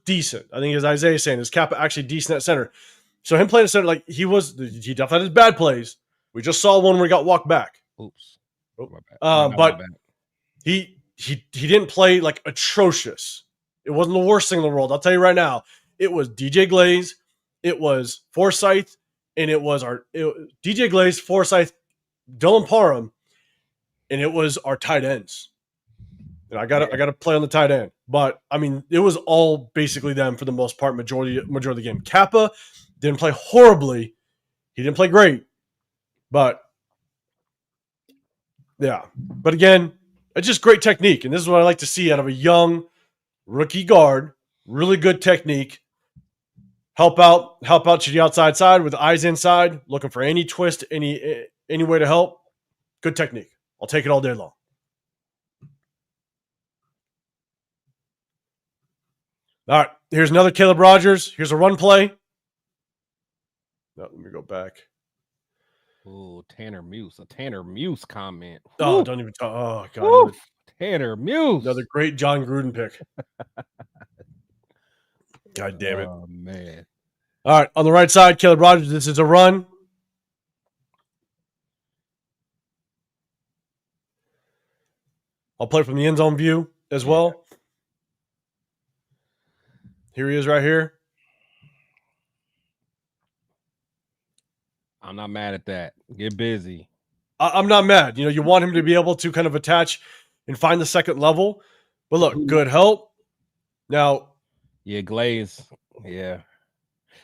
decent. I think as Isaiah is saying, is Kappa actually decent at center? So him playing at center, like he definitely had his bad plays. We just saw one where he got walked back. Oops. Oh, my bad. He didn't play like atrocious. It wasn't the worst thing in the world. I'll tell you right now. It was DJ Glaze, it was Forsyth, and it was DJ Glaze, Forsyth, Dylan Parham, and it was our tight ends. And I got to play on the tight end. But I mean, it was all basically them for the most part, majority of the game. Kappa didn't play horribly. He didn't play great. But yeah. But again, it's just great technique. And this is what I like to see out of a young rookie guard. Really good technique. Help out to the outside side with eyes inside, looking for any twist, any way to help. Good technique. I'll take it all day long. All right, here's another Caleb Rogers. Here's a run play. No, let me go back. Oh, Tanner Muse. A Tanner Muse comment. Oh, Ooh. Don't even talk. Oh, God. Tanner Muse. Another great John Gruden pick. God damn it. Oh, man. All right, on the right side, Caleb Rogers, this is a run. I'll play from the end zone view as well. Here he is right here. I'm not mad at that. Get busy. I'm not mad. You know, you want him to be able to kind of attach and find the second level. But look, good help. Now. Yeah, Glaze. Yeah.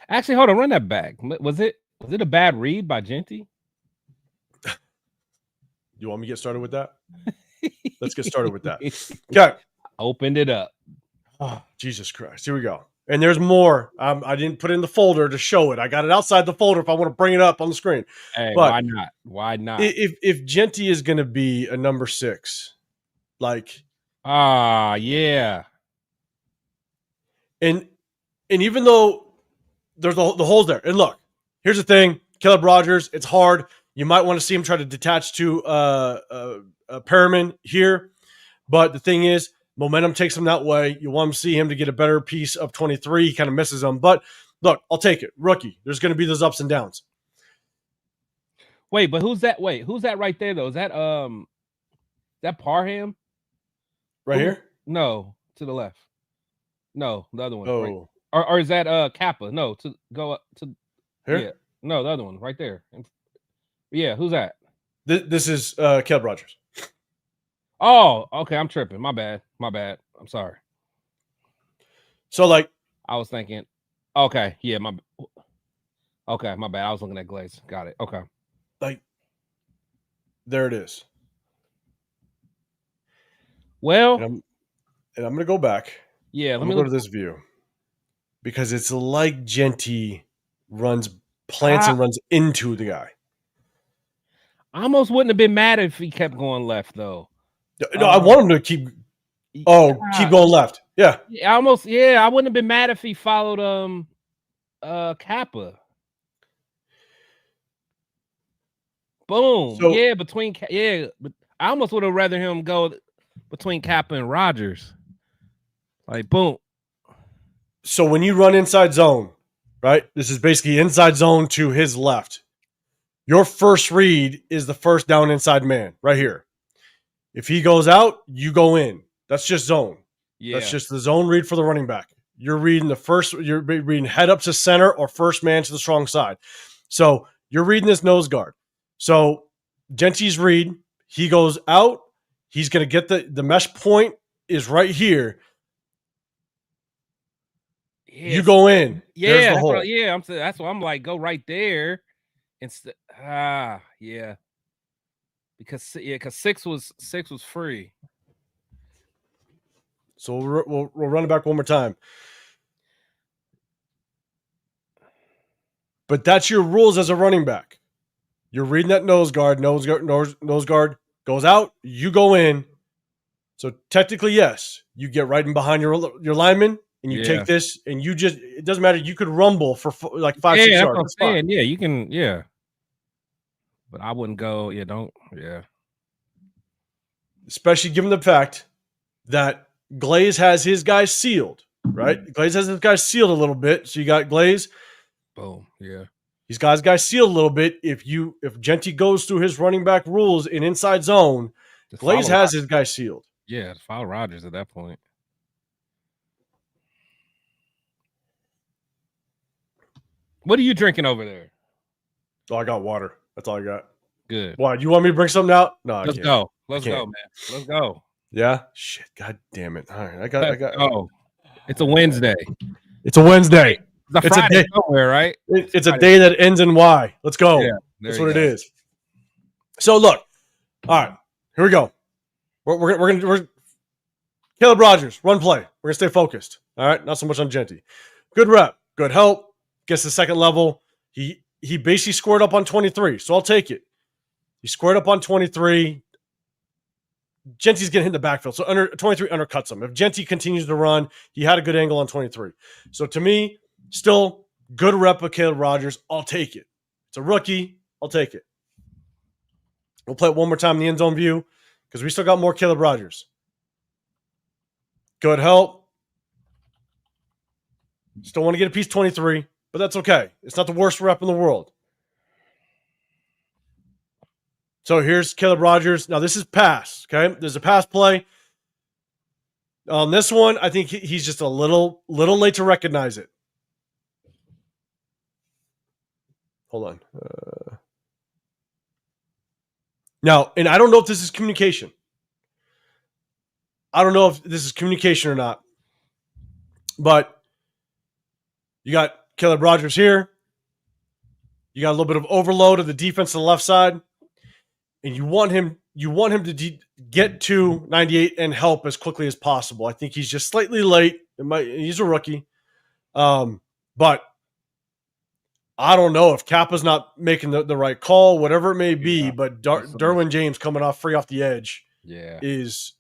Actually, hold on. Run that back. Was it a bad read by Genty? You want me to get started with that? Let's get started with that. Okay. Opened it up. Oh, Jesus Christ. Here we go. And there's more. I didn't put it in the folder to show it. I got it outside the folder if I want to bring it up on the screen. Hey, but why not? Why not? If Genty is going to be a number 6, like. Yeah. And even though there's the holes there. And look, here's the thing. Caleb Rogers, it's hard. You might want to see him try to detach to Perriman here. But the thing is, momentum takes him that way. You want to see him to get a better piece of 23. He kind of misses him. But look, I'll take it. Rookie. There's going to be those ups and downs. Wait, but who's that? Wait, who's that right there, though? Is that Parham? Right here? No, to the left. No, the other one. Oh. Right. Or is that Kappa? No, to go up to here? Yeah. No, the other one right there. Yeah, who's that? This is Caleb Rogers. Oh, okay. I'm tripping. My bad. I'm sorry. So, like, I was thinking, okay, yeah, my bad. I was looking at Glaze. Got it. Okay. Like, there it is. Well, and I'm going to go back. Yeah, let me go to this view because it's like Genty plants and runs into the guy. I almost wouldn't have been mad if he kept going left, though. No, I want him to keep going left. Yeah. I wouldn't have been mad if he followed Kappa. Boom. So, but I almost would have rather him go between Kappa and Rogers. Like, boom. So when you run inside zone, right? This is basically inside zone to his left. Your first read is the first down inside man right here. If he goes out, you go in. That's just zone. Yeah. That's just the zone read for the running back. You're reading you're reading head up to center or first man to the strong side. So you're reading this nose guard. So Genty's read, he goes out. He's going to get the mesh point is right here. Yes. You go in. Yeah, that's why I'm like, go right there. Instead, yeah. Because 6 was free. So we'll run it back one more time. But that's your rules as a running back. You're reading that nose guard goes out, you go in. So technically, yes, you get right in behind your lineman and you take this and it doesn't matter. You could rumble for like 5-6 yards. That's fine. Yeah, you can, But I wouldn't go, Especially given the fact that Glaze has his guys sealed, right? Glaze has his guys sealed a little bit. So you got Glaze. Boom. Yeah. He's got his guys sealed a little bit. If Genty goes through his running back rules in inside zone, Glaze has his guys sealed. Yeah, follow Rogers at that point. What are you drinking over there? Oh, I got water. That's all I got. Good. Why? Do you want me to bring something out? No, Let's go. Let's go, man. Let's go. Yeah? Shit. God damn it. All right. I got. Oh, it's a Wednesday. It's a Wednesday. It's a day somewhere, right? It's a day that ends in Y. Let's go. Yeah, that's what it is. So look. All right. Here we go. We're Caleb Rogers, run play. We're gonna stay focused. All right. Not so much on Genty. Good rep. Good help. Gets the second level. He basically scored up on 23. So I'll take it. He squared up on 23. Genty's getting hit in the backfield. So 23 undercuts him. If Genty continues to run, he had a good angle on 23. So to me, still good rep of Caleb Rogers. I'll take it. It's a rookie. I'll take it. We'll play it one more time in the end zone view because we still got more Caleb Rogers. Good help. Still want to get a piece 23, but that's okay. It's not the worst rep in the world. So here's Caleb Rogers. Now this is pass. Okay, there's a pass play. On this one, I think he's just a little late to recognize it. Hold on. Now, and I don't know if this is communication. I don't know if this is communication or not. But you got Caleb Rogers here. You got a little bit of overload of the defense on the left side, and you want him to get to 98 and help as quickly as possible. I think he's just slightly late. He's a rookie, but I don't know if Kappa's not making the right call, whatever it may be. Yeah. But Derwin James coming off free off the edge, is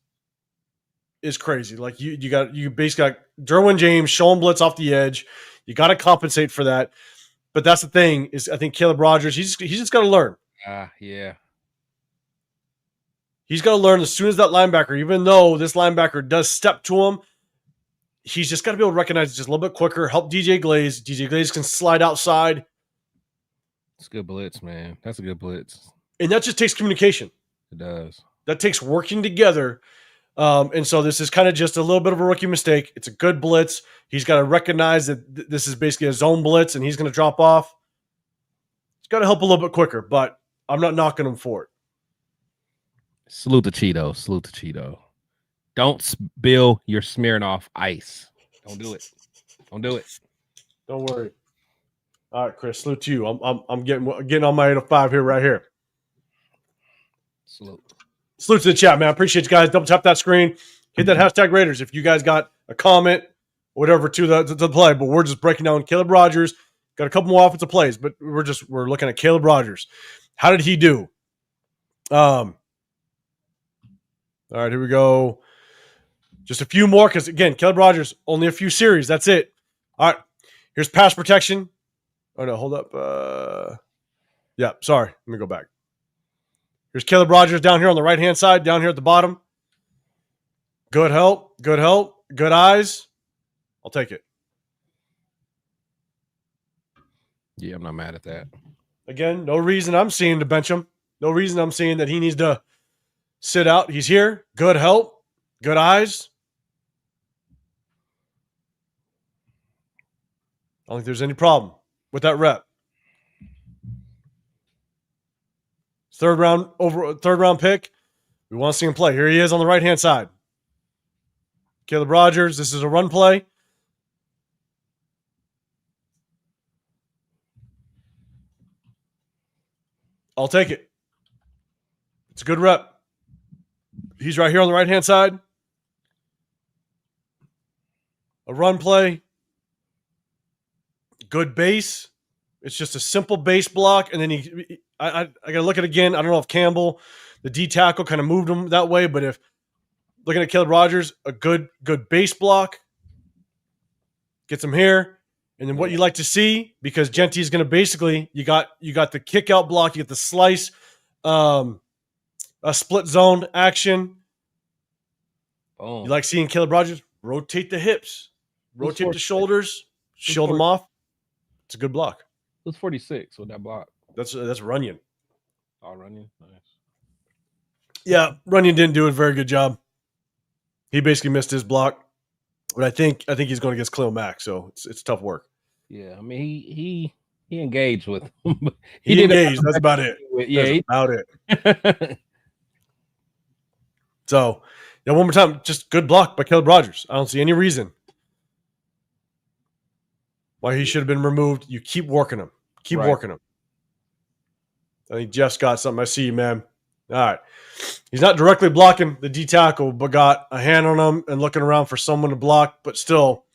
crazy. Like you basically got Derwin James showing blitz off the edge. You got to compensate for that. But that's the thing is, I think Caleb Rogers, he's just got to learn. He's got to learn as soon as that linebacker, even though this linebacker does step to him, he's just got to be able to recognize it just a little bit quicker, help DJ Glaze. DJ Glaze can slide outside. It's a good blitz, man. That's a good blitz. And that just takes communication. It does. That takes working together. And so this is kind of just a little bit of a rookie mistake. It's a good blitz. He's got to recognize that this is basically a zone blitz and he's going to drop off. He's got to help a little bit quicker, but I'm not knocking him for it. Salute the Cheeto. Salute the Cheeto. Don't spill your Smirnoff ice. Don't do it. Don't do it. Don't worry. All right, Chris, salute to you. I'm getting on my 805 here, right here. Salute to the chat, man. I appreciate you guys. Double tap that screen. Hit that hashtag Raiders if you guys got a comment, whatever to the play. But we're just breaking down Caleb Rogers. Got a couple more offensive plays, but we're looking at Caleb Rogers. How did he do? All right, here we go. Just a few more because, again, Caleb Rogers, only a few series. That's it. All right, here's pass protection. Oh, no, hold up. Yeah, sorry. Let me go back. Here's Caleb Rogers down here on the right-hand side, down here at the bottom. Good help. Good help. Good eyes. I'll take it. Yeah, I'm not mad at that. Again, no reason I'm seeing to bench him. No reason I'm seeing that he needs to sit out. He's here. Good help. Good eyes. I don't think there's any problem with that rep. Third round pick. We want to see him play. Here he is on the right-hand side. Caleb Rogers. This is a run play. I'll take it. It's a good rep. He's right here on the right-hand side. A run play. Good base. It's just a simple base block. And then I got to look at it again. I don't know if Campbell, the D tackle, kind of moved him that way. But if looking at Caleb Rogers, a good base block gets him here. And then what you like to see, because Genty is going to basically, you got the kick out block, you get the slice, a split zone action. Oh. You like seeing Caleb Rogers rotate the hips, rotate the shoulders, shield them off. It's a good block. It was 46 with that block. That's Runyon. Oh, Runyon, nice. Yeah, Runyon didn't do a very good job. He basically missed his block. But I think he's going against Khalil Mack, so it's tough work. Yeah, I mean he engaged with him. he engaged. That's about it. Yeah, about it. So, yeah, one more time, just good block by Caleb Rogers. I don't see any reason why he should have been removed. You keep working him. Keep working him. I think Jeff's got something. I see you, man. All right. He's not directly blocking the D tackle, but got a hand on him and looking around for someone to block. But still,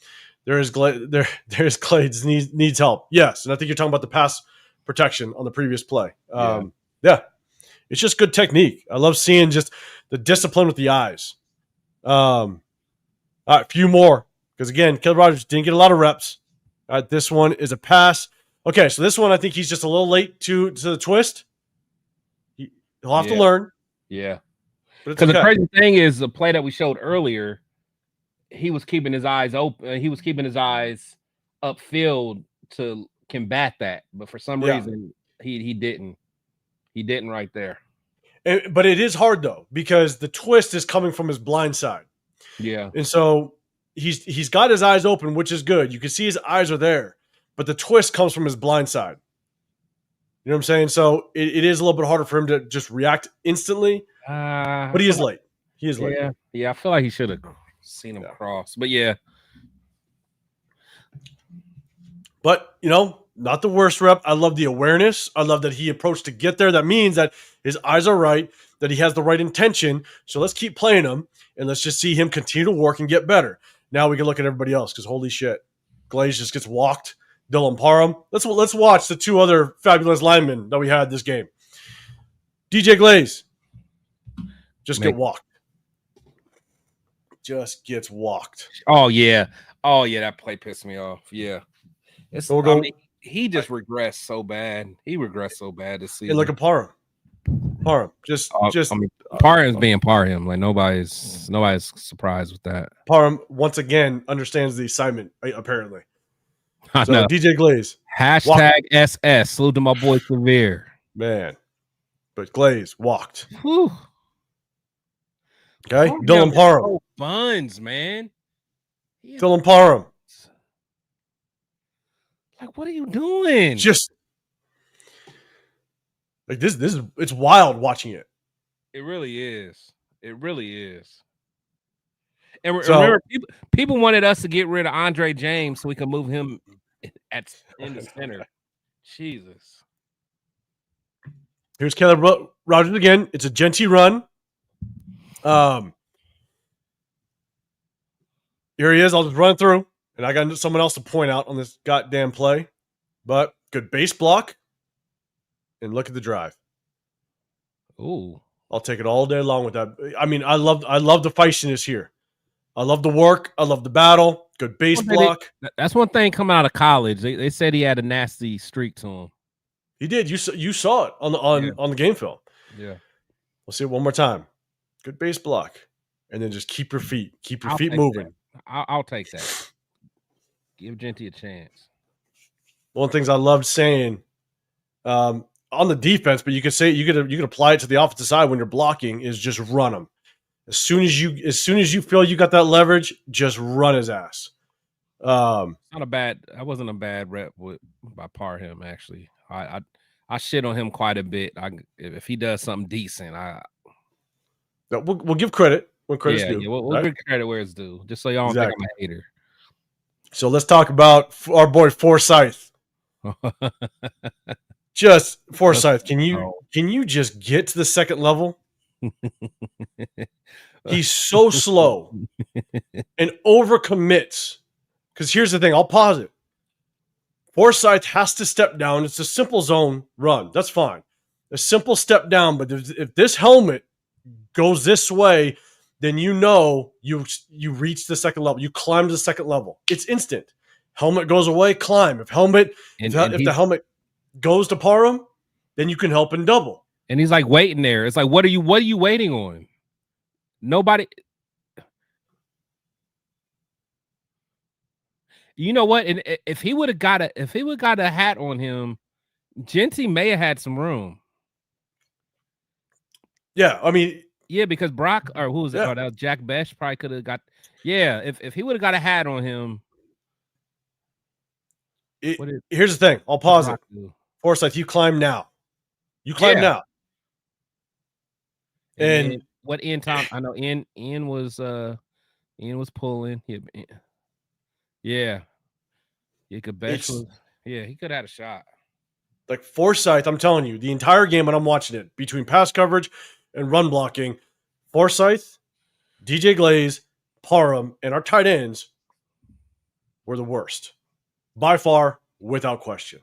there's Glades needs help. Yes, and I think you're talking about the pass protection on the previous play. Yeah, it's just good technique. I love seeing just the discipline with the eyes. All right, a few more because again, Caleb Rogers didn't get a lot of reps. All right, this one is a pass. Okay, so this one I think he's just a little late to the twist. He'll have to learn. Yeah. Because the crazy thing is the play that we showed earlier, he was keeping his eyes open. He was keeping his eyes upfield to combat that, but for some reason he didn't. He didn't right there. But it is hard though, because the twist is coming from his blind side. Yeah. And so he's got his eyes open, which is good. You can see his eyes are there, but the twist comes from his blind side. You know what I'm saying? So it is a little bit harder for him to just react instantly. But he is late. He is late. Yeah. I feel like he should have seen him cross. But yeah. But, not the worst rep. I love the awareness. I love that he approached to get there. That means that his eyes are right, that he has the right intention. So let's keep playing him, and let's just see him continue to work and get better. Now we can look at everybody else, because holy shit, Glaze just gets walked. Dylan Parham. Let's watch the two other fabulous linemen that we had this game. DJ Glaze just get walked. Just gets walked. Oh yeah. That play pissed me off. Yeah. He just regressed so bad. He regressed so bad this season. Hey, look at Parham. Parham's being Parham. Like nobody's surprised with that. Parham once again understands the assignment, apparently. I know. DJ Glaze. #SS. Salute to my boy Severe. Man. But Glaze walked. Whew. Okay. Dylan Parham. Buns, man. Dylan Parham. Like, what are you doing? Just like this is it's wild watching it. It really is. It really is. And remember, people wanted us to get rid of Andre James so we can move him in the center. Jesus. Here's Caleb Rogers again. It's a Genty run. Here he is. I'll just run through, and I got someone else to point out on this goddamn play. But good base block, and look at the drive. Ooh, I'll take it all day long with that. I mean, I love the feistiness here. I love the work. I love the battle. Good base block. That's one thing coming out of college. They said he had a nasty streak to him. He did. You saw it on the game film. Yeah. We'll see it one more time. Good base block, and then just keep your feet moving. I'll take that. Give Genty a chance. One of the things I loved saying on the defense, but you could apply it to the offensive side when you're blocking, is just run them. As soon as you feel you got that leverage, just run his ass. That wasn't a bad rep by Parham, actually. I shit on him quite a bit. If he does something decent, we'll give credit when credit's due. Yeah, we'll give credit where it's due, just so y'all don't think I'm a hater. So let's talk about our boy Forsyth. Just Forsyth, can you just get to the second level? He's so slow and overcommits. Because here's the thing, I'll pause it. Forsyth has to step down. It's a simple zone run. That's fine. A simple step down, but if this helmet goes this way, then you reach the second level. You climb to the second level. It's instant. Helmet goes away, climb. If the helmet goes to Parham, then you can help and double. And he's like waiting there. It's like, what are you waiting on? Nobody. You know what? And if he would have got a hat on him, Genty may have had some room. Yeah, I mean, yeah, because Brock, or who was it? Oh, that was Jack Besh. Probably could have got. Yeah, if he would have got a hat on him. Here's the thing. I'll pause it. Forsyth, you climb now. You climb now. And what Ian Tom? I know Ian was pulling. Yeah. He could Besh was. Yeah, he could have had a shot. Like Forsyth, I'm telling you, the entire game when I'm watching it, between pass coverage and run blocking, Forsyth, DJ Glaze, Parham, and our tight ends were the worst. By far, without question.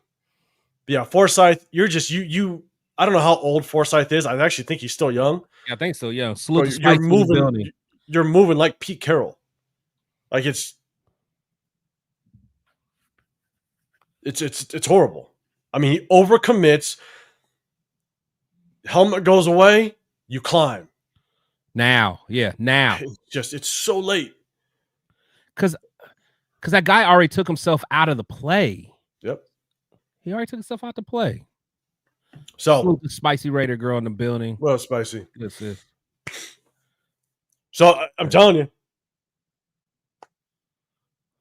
But yeah, Forsyth, you're just you. I don't know how old Forsyth is. I actually think he's still young. Yeah, I think so. Yeah, you're moving like Pete Carroll. Like it's horrible. I mean, he overcommits. Helmet goes away. You climb. Now. It's so late. Because Because that guy already took himself out of the play. Yep. He already took himself out the play. So salute the spicy Raider girl in the building. Well, spicy. Good sis. So I'm telling you,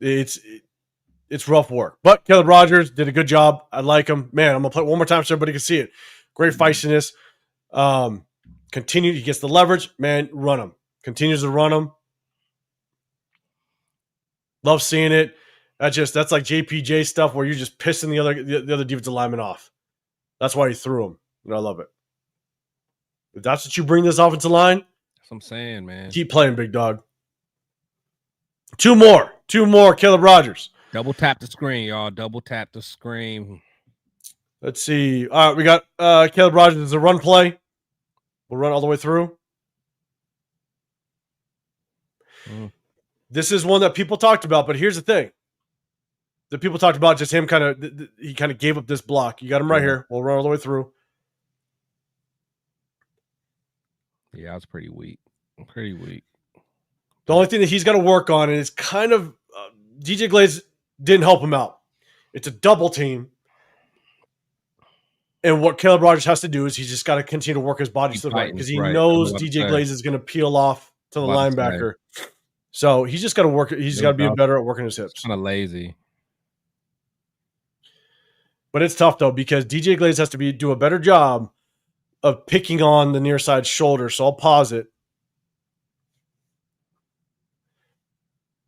it's rough work. But Caleb Rogers did a good job. I like him. Man, I'm gonna play it one more time so everybody can see it. Great feistiness. Continue. He gets the leverage. Man, run him. Continues to run him. Love seeing it. That's like JPJ stuff where you're just pissing the other defensive lineman off. That's why he threw him. And I love it. If that's what you bring this offensive line, that's what I'm saying, man. Keep playing, big dog. Two more. Caleb Rogers. Double tap the screen, y'all. Double tap the screen. Let's see. All right, we got Caleb Rogers as a run play. We'll run all the way through. This is one that people talked about, but here's the thing. The people talked about just him he kind of gave up this block. You got him right here. We'll run all the way through. Yeah, I was pretty weak. Pretty weak. The only thing that he's got to work on, and it's kind of DJ Glaze didn't help him out. It's a double team. And what Caleb Rogers has to do is he's just got to continue to work his body to the right because he knows DJ Glaze is going to peel off to the linebacker. So he's just got to work. He's got to be better at working his hips. Kind of lazy. But it's tough, though, because DJ Glaze has to do a better job of picking on the near side shoulder. So I'll pause it.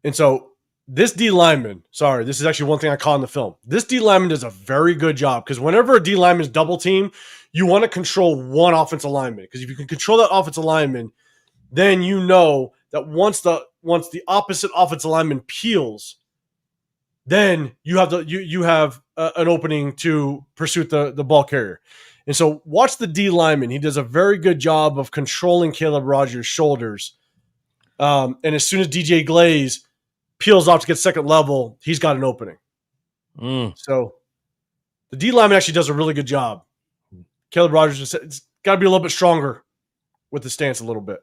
And so this D lineman, sorry, this is actually one thing I caught in the film. This D lineman does a very good job because whenever a D lineman is double team, you want to control one offensive lineman because if you can control that offensive lineman, then you know that once the opposite offensive lineman peels, then you have an opening to pursue the ball carrier. And so watch the D lineman. He does a very good job of controlling Caleb Rogers' shoulders. And as soon as DJ Glaze peels off to get second level, he's got an opening. So the D lineman actually does a really good job. Caleb Rogers it's got to be a little bit stronger with the stance a little bit.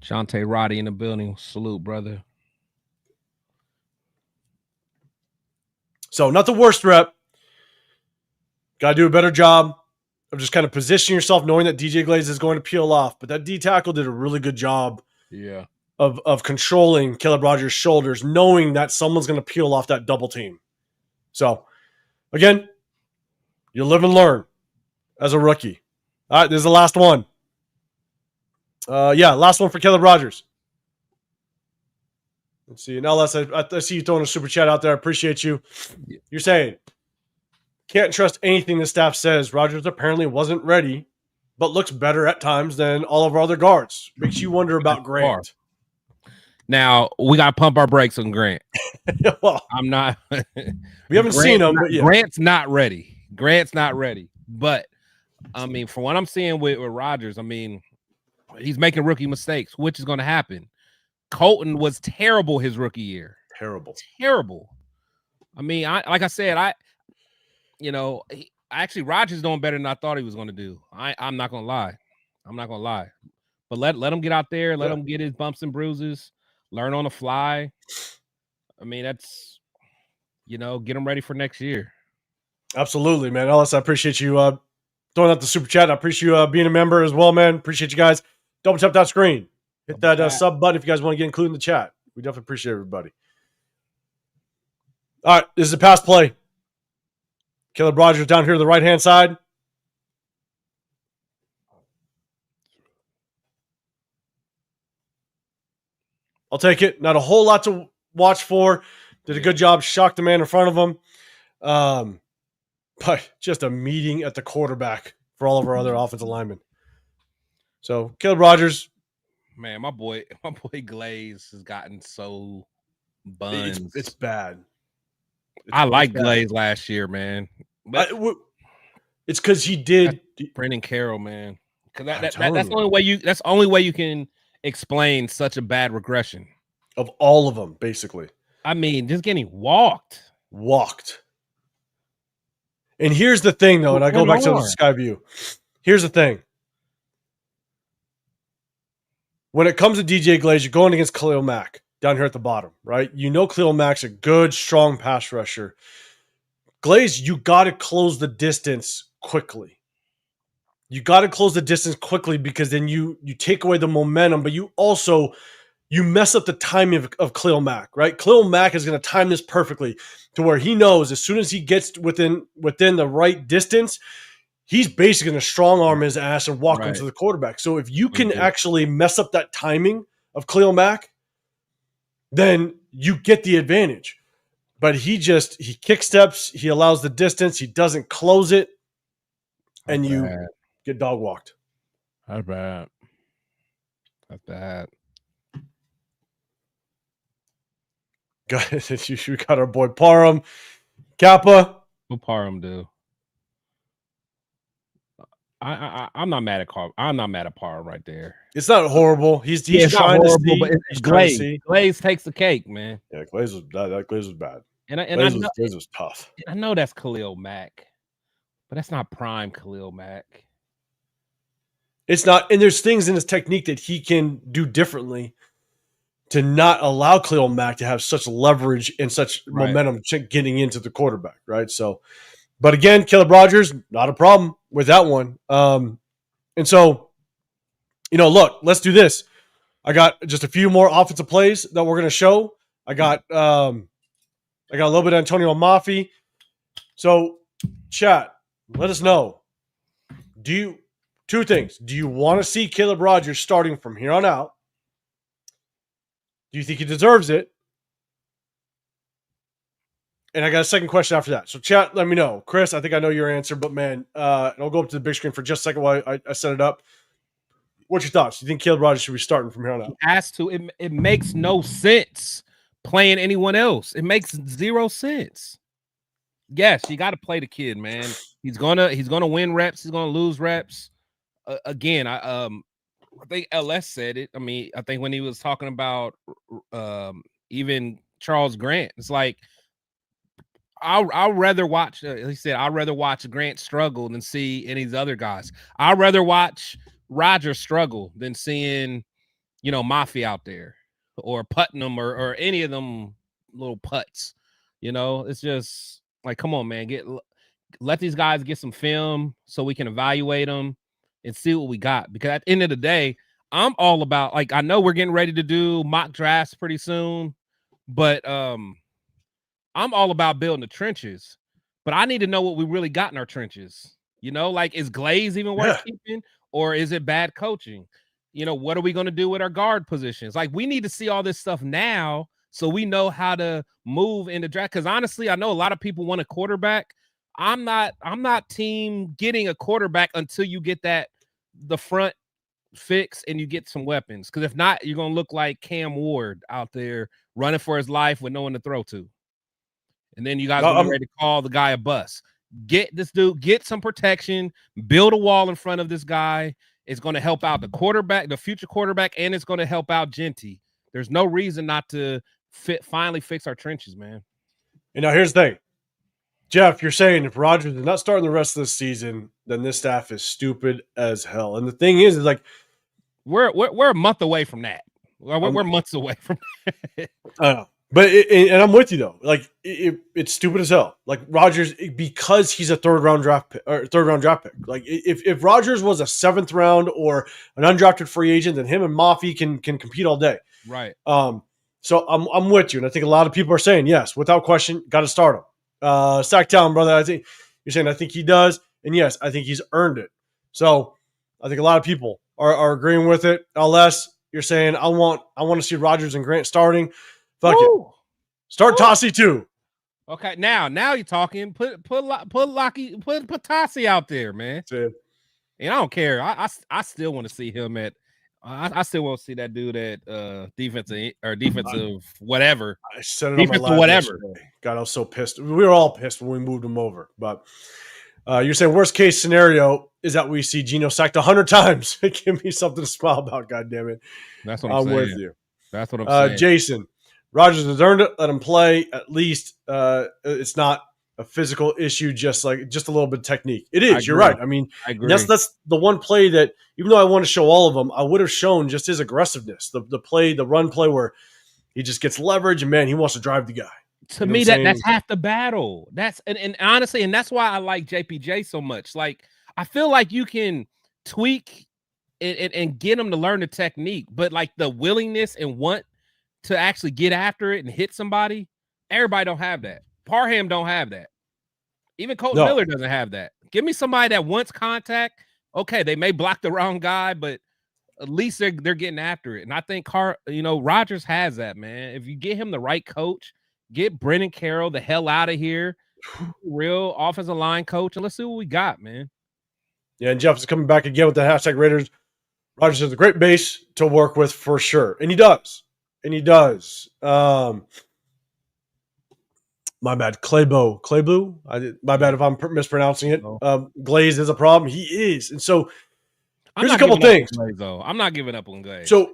Shantae Roddy in the building. Salute, brother. So not the worst rep. Got to do a better job of just kind of positioning yourself, knowing that DJ Glaze is going to peel off. But that D tackle did a really good job. Yeah. Of controlling Caleb Rogers' shoulders, knowing that someone's going to peel off that double team. So, again, you live and learn as a rookie. All right, this is the last one. Last one for Caleb Rogers. Let's see. Now, Les, I see you throwing a super chat out there. I appreciate you. You're saying, can't trust anything the staff says. Rogers apparently wasn't ready, but looks better at times than all of our other guards. Makes you wonder about Grant. Now, we got to pump our brakes on Grant. Well, I'm not. We haven't seen him, but yeah. Grant's not ready. But, I mean, from what I'm seeing with Rogers, I mean, he's making rookie mistakes, which is going to happen. Colton was terrible his rookie year. Terrible. I mean, actually, Rogers doing better than I thought he was going to do. I'm not going to lie. But let him get out there. Let him get his bumps and bruises. Learn on the fly. I mean, that's, get him ready for next year. Absolutely, man. Ellis, I appreciate you throwing out the super chat. I appreciate you being a member as well, man. Appreciate you guys. Double tap that screen. Hit that sub button if you guys want to get included in the chat. We definitely appreciate everybody. All right, this is a pass play. Caleb Rogers down here to the right-hand side. I'll take it. Not a whole lot to watch for. Did a good job. Shocked the man in front of him. But just a meeting at the quarterback for all of our other offensive linemen. So Caleb Rogers. Man, my boy Glaze has gotten so buns. It's bad. I liked Glaze last year, man. But it's because he did Brendan Carroll, man. Because that's the only way you can explain such a bad regression of all of them, basically. I mean, just getting walked. And here's the thing, though, and I go back to the sky view. Here's the thing. When it comes to DJ Glaze, you're going against Khalil Mack. down here at the bottom, right? You know Khalil Mack's a good, strong pass rusher. Glaze, you got to close the distance quickly. You got to close the distance quickly because then you take away the momentum, but you also you mess up the timing of Khalil Mack, right? Khalil Mack is going to time this perfectly to where he knows as soon as he gets within the right distance, he's basically going to strong arm his ass and walk him to the quarterback. So if you can actually mess up that timing of Khalil Mack, then you get the advantage. But he kick steps, he allows the distance, he doesn't close it, and you get dog walked. That's bad. That's bad. We got our boy Parham. Kappa. What Parham do? I'm not mad at Carl. I'm not mad at Parham right there. It's not horrible. He's trying to see. But it's Glaze. Glaze takes the cake, man. Yeah, Glaze was bad. Glaze was tough. I know that's Khalil Mack, but that's not prime Khalil Mack. It's not, and there's things in his technique that he can do differently to not allow Khalil Mack to have such leverage and such momentum getting into the quarterback, right? So, but again, Caleb Rogers, not a problem with that one. And so, look, let's do this. I got just a few more offensive plays that we're going to show. I got a little bit of Antonio Mafi. So, chat, let us know. Two things. Do you want to see Caleb Rogers starting from here on out? Do you think he deserves it? And I got a second question after that. So chat, let me know. Chris, I think I know your answer, but man, I'll go up to the big screen for just a second while I set it up. What's your thoughts? Do you think Caleb Rogers should be starting from here on out? He has to. It makes no sense playing anyone else. It makes zero sense. Yes, you got to play the kid, man. He's gonna win reps. He's gonna lose reps. Again, I think LS said it. I mean, I think when he was talking about even Charles Grant, it's like I'll rather watch. He said I'd rather watch Grant struggle than see any of these other guys. I'd rather watch Roger struggle than seeing Mafi out there or Putnam or any of them little putts. It's just like, come on, man, let these guys get some film so we can evaluate them and see what we got. Because at the end of the day, I'm all about, like, I know we're getting ready to do mock drafts pretty soon, but I'm all about building the trenches. But I need to know what we really got in our trenches. Like, is Glaze even worth keeping, or is it bad coaching? What are we going to do with our guard positions? Like, we need to see all this stuff now so we know how to move in the draft. Because honestly, I know a lot of people want a quarterback. I'm not team getting a quarterback until you get the front fix and you get some weapons. Because if not, you're gonna look like Cam Ward out there running for his life with no one to throw to. And then you guys are ready to call the guy a bust. Get this dude, get some protection, build a wall in front of this guy. It's going to help out the quarterback, the future quarterback, and it's going to help out Genty. There's no reason not to finally fix our trenches, man. Now here's the thing. Jeff, you're saying if Rodgers is not starting the rest of the season, then this staff is stupid as hell. And the thing is like we're a month away from that. We're months away from that. I know. But and I'm with you though. Like it's stupid as hell. Like Rodgers, because he's a third round draft pick. Like if Rodgers was a 7th round or an undrafted free agent, then him and Mafi can compete all day. Right. So I'm with you, and I think a lot of people are saying yes, without question, got to start him. Sacktown, brother. I think you're saying I think he does, and yes, I think he's earned it. So I think a lot of people are agreeing with it. Unless you're saying I want to see Rodgers and Grant starting. Fuck it. Start Tossie too. Okay, now you're talking. Put Tassi out there, man. And I don't care. I still want to see him at. I still want to see that dude at defensive whatever. I said it on my last whatever. Yesterday. God, I was so pissed. We were all pissed when we moved him over. But you're saying worst case scenario is that we see Geno sacked 100 times. Give me something to smile about. God damn it. That's what I'm saying. with you. That's what I'm saying. Jason. Rodgers has earned it. Let him play. At least it's not a physical issue, just a little bit of technique. It is. You're right. I mean, that's the one play that, even though I want to show all of them, I would have shown just his aggressiveness. The run play where He just gets leverage, and man, he wants to drive the guy. To me, that's half the battle. That's and honestly, and that's why I like JPJ so much. Like, I feel like you can tweak and get him to learn the technique, but like the willingness and want to actually get after it and hit somebody, everybody don't have that. Parham don't have that. Even Colton Miller doesn't have that. Give me somebody that wants contact. Okay, they may block the wrong guy, but at least they're getting after it. And I think Rodgers has that, man. If you get him the right coach, get Brennan Carroll the hell out of here, real offensive line coach, and let's see what we got, man. Yeah, and Jeff is coming back again with the hashtag Raiders. Rodgers has a great base to work with for sure, and he does. My bad, Claybo. My bad if I'm mispronouncing it. Glaze is a problem. He is, and so here's a couple things. I'm not giving up on Glaze. So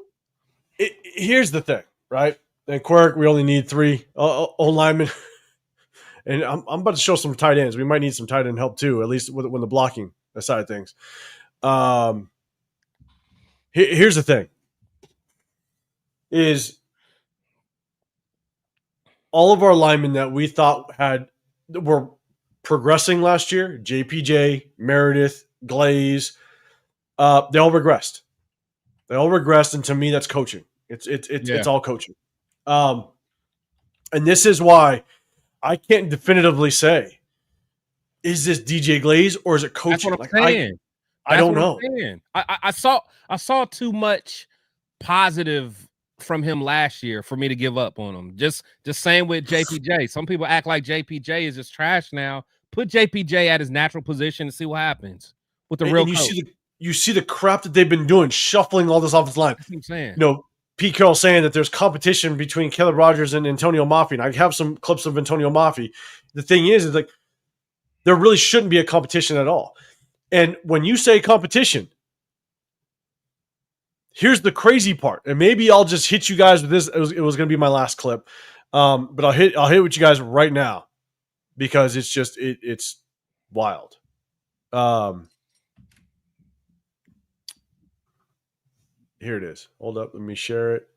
here's the thing, right? And Quirk, we only need 3 O-linemen, and I'm about to show some tight ends. We might need some tight end help too, at least when the blocking side of things. Here's the thing: is all of our linemen that we thought were progressing last year, JPJ, Meredith, Glaze, they all regressed. And to me, that's coaching. It's all coaching. And this is why I can't definitively say, is this DJ Glaze or is it coaching? That's what I'm saying. I don't know. I saw too much positive from him last year for me to give up on him. Just same with JPJ. Some people act like JPJ is just trash now. Put JPJ at his natural position and see what happens with the real coach. You see the crap that they've been doing, shuffling all this offensive line. That's what I'm saying. Petecarroll saying that there's competition between Caleb Rogers and Antonio Maffey. And I have some clips of Antonio Maffey. The thing is like there really shouldn't be a competition at all. And when you say competition, here's the crazy part. And maybe I'll just hit you guys with this. It was going to be my last clip. But I'll hit with you guys right now because it's just it's wild. Here it is. Hold up. Let me share it.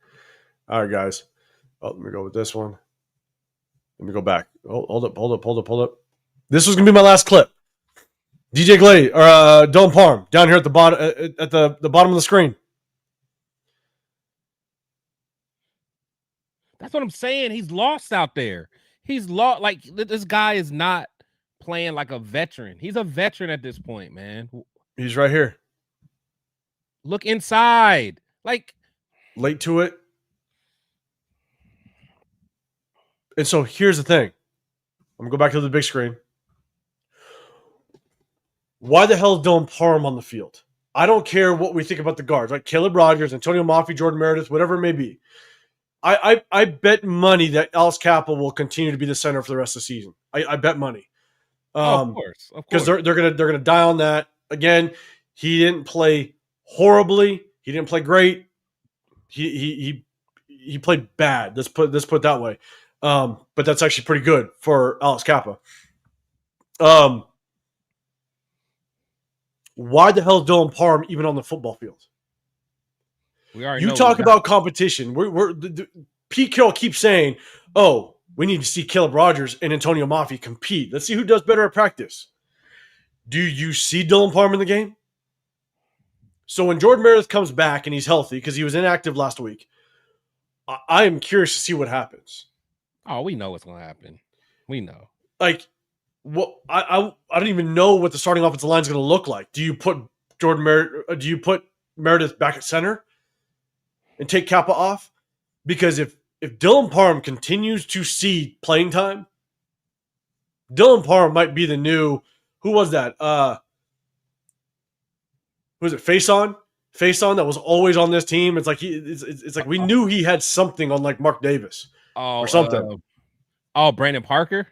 All right, guys. Oh, let me go with this one. Let me go back. Hold up. This was going to be my last clip. DJ Glade or Dylan Parham down here at the bottom at the bottom of the screen. That's what I'm saying. He's lost out there. He's lost. Like this guy is not playing like a veteran. He's a veteran at this point, man. He's right here. Look inside. Like late to it. And so here's the thing. I'm gonna go back to the big screen. Why the hell is Dylan Parham on the field? I don't care what we think about the guards, like Caleb Rogers, Antonio Maffey, Jordan Meredith, whatever it may be. I bet money that Alex Kappa will continue to be the center for the rest of the season. I bet money. Of course. Because they're gonna die on that. Again, he didn't play horribly. He didn't play great. He played bad. Let's put it that way. But that's actually pretty good for Alex Kappa. Why the hell is Dylan Parham even on the football field? You talk about competition. Pete Carroll keeps saying, "Oh, we need to see Caleb Rogers and Antonio Maffey compete. Let's see who does better at practice." Do you see Dylan Parham in the game? So when Jordan Meredith comes back and he's healthy because he was inactive last week, I am curious to see what happens. Oh, we know what's going to happen. We know. Like, what? I don't even know what the starting offensive line is going to look like. Do you put Meredith back at center and take Kappa off? Because if Dylan Parham continues to see playing time, Dylan Parham might be the new. Who was that? Who was it? Faison that was always on this team. It's like it's like we knew he had something on like Markdavis or something. Brandon Parker.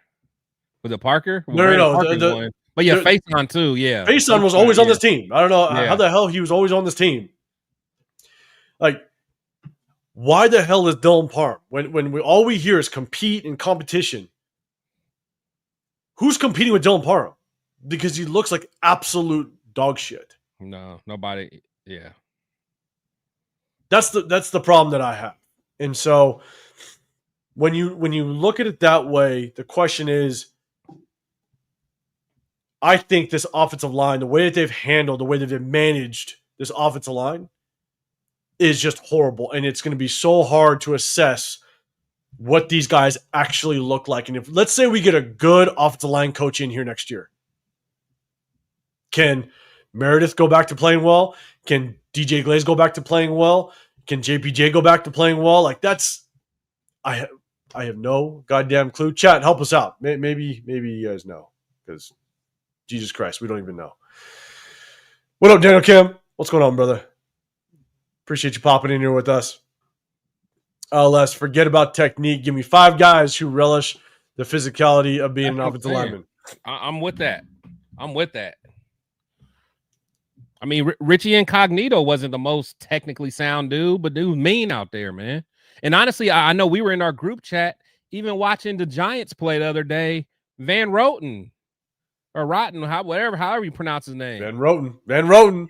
Was it Parker? No. But yeah, Faison too. Yeah, Faison was always on this team. I don't know how the hell he was always on this team. Like, why the hell is Dylan Parham when all we hear is compete and competition? Who's competing with Dylan Parham? Because he looks like absolute dog shit. No, nobody. Yeah, that's the problem that I have, and so when you look at it that way, the question is, I think this offensive line, the way that they've handled, the way that they've managed this offensive line is just horrible. And it's going to be so hard to assess what these guys actually look like. And if, let's say, we get a good offensive line coach in here next year, can Meredith go back to playing well? Can DJ Glaze go back to playing well? Can JPJ go back to playing well? Like, that's, I have no goddamn clue. Chat, help us out. Maybe you guys know, because Jesus Christ, we don't even know. What up, Daniel Kim? What's going on, brother? Appreciate you popping in here with us. Les, forget about technique. Give me 5 guys who relish the physicality of being an offensive lineman. I'm with that. I mean, Richie Incognito wasn't the most technically sound dude, but dude mean out there, man. And honestly, I know we were in our group chat, even watching the Giants play the other day. Van Roten or Rotten, however you pronounce his name. Van Roten.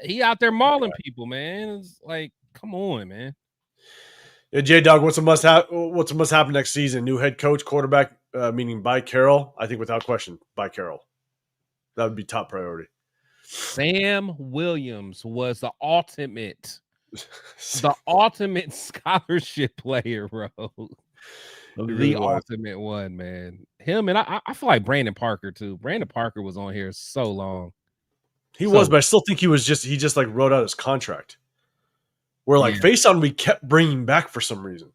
He out there mauling people, man. It's like, come on, man. Yeah, J-Dog, what's a must happen next season? New head coach, quarterback, meaning by Carroll. I think without question, by Carroll. That would be top priority. Sam Williams was the ultimate scholarship player, bro. The ultimate one, man. Him, and I feel like Brandon Parker too. Brandon Parker was on here so long. He was, but I still think he just like wrote out his contract. Where like face on, we kept bringing back for some reason.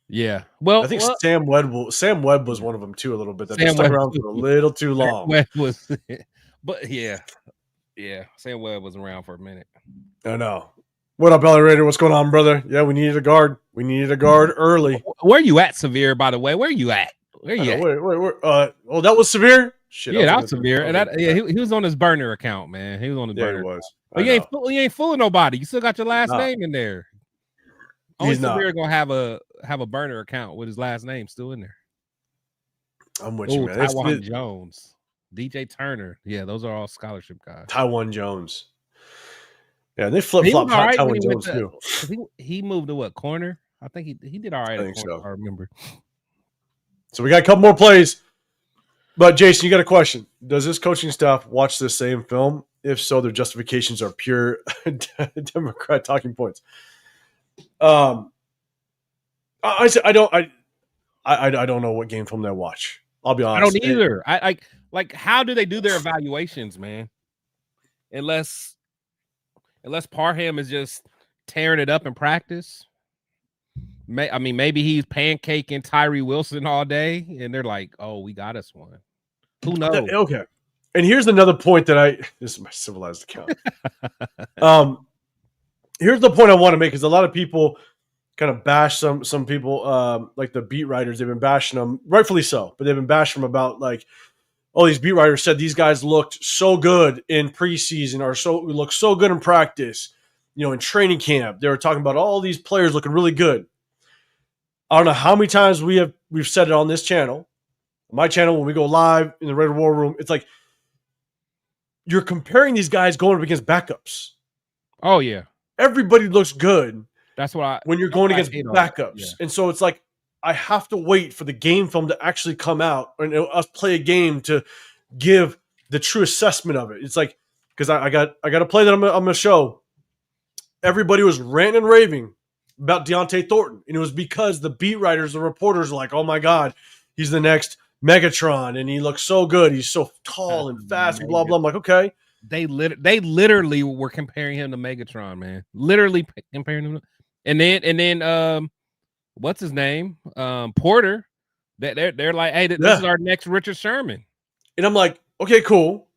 Yeah, well, I think Sam Webb was one of them too, a little bit. That stuck around for a little too long. Webb was, but yeah, Sam Webb was around for a minute. I know. What up, LA Raider? What's going on, brother? Yeah, we needed a guard. We needed a guard early. Where you at, Severe? By the way, where you at? Where you at? Oh, that was Severe. Shit, yeah, that was Severe. And he was on his burner account, man. He was on his burner. He was. But you ain't fooling nobody. You still got your last name in there. Only Severe gonna have a burner account with his last name still in there. I'm with you, man. Taiwan Jones, DJ Turner. Yeah, those are all scholarship guys. Taiwan Jones. Yeah, they flip-flop right Taiwan Jones too. He moved to what, corner? I think he did all right. I think so. I remember. So we got a couple more plays. But Jason, you got a question. Does this coaching staff watch this same film? If so, their justifications are pure Democrat talking points. I don't know what game film they watch. I'll be honest. I don't either. I like how do they do their evaluations, man? Unless Parham is just tearing it up in practice. Maybe he's pancaking Tyree Wilson all day, and they're like, "Oh, we got us one." Who knows? Okay. And here's another point that this is my civilized account. Here's the point I want to make, because a lot of people kind of bash some people, like the beat writers. They've been bashing them, rightfully so, but they've been bashing them about like, oh, these beat writers said these guys looked so good in preseason or looked so good in practice, in training camp. They were talking about all these players looking really good. I don't know how many times we've said it on this channel, my channel, when we go live in the Raider War Room. It's like you're comparing these guys going up against backups. Oh yeah, everybody looks good. That's what when you're going against backups, yeah. And so it's like I have to wait for the game film to actually come out and us play a game to give the true assessment of it. It's like, because I got a play that I'm gonna show. Everybody was ranting and raving about Deontay Thornton, and it was because the beat writers, the reporters, are like, "Oh my God, he's the next Megatron, and he looks so good. He's so tall and fast, and blah blah." I'm like, okay. They literally were comparing him to Megatron, man. Literally comparing him. And then what's his name? Porter. They're like, hey, this is our next Richard Sherman. And I'm like, okay, cool.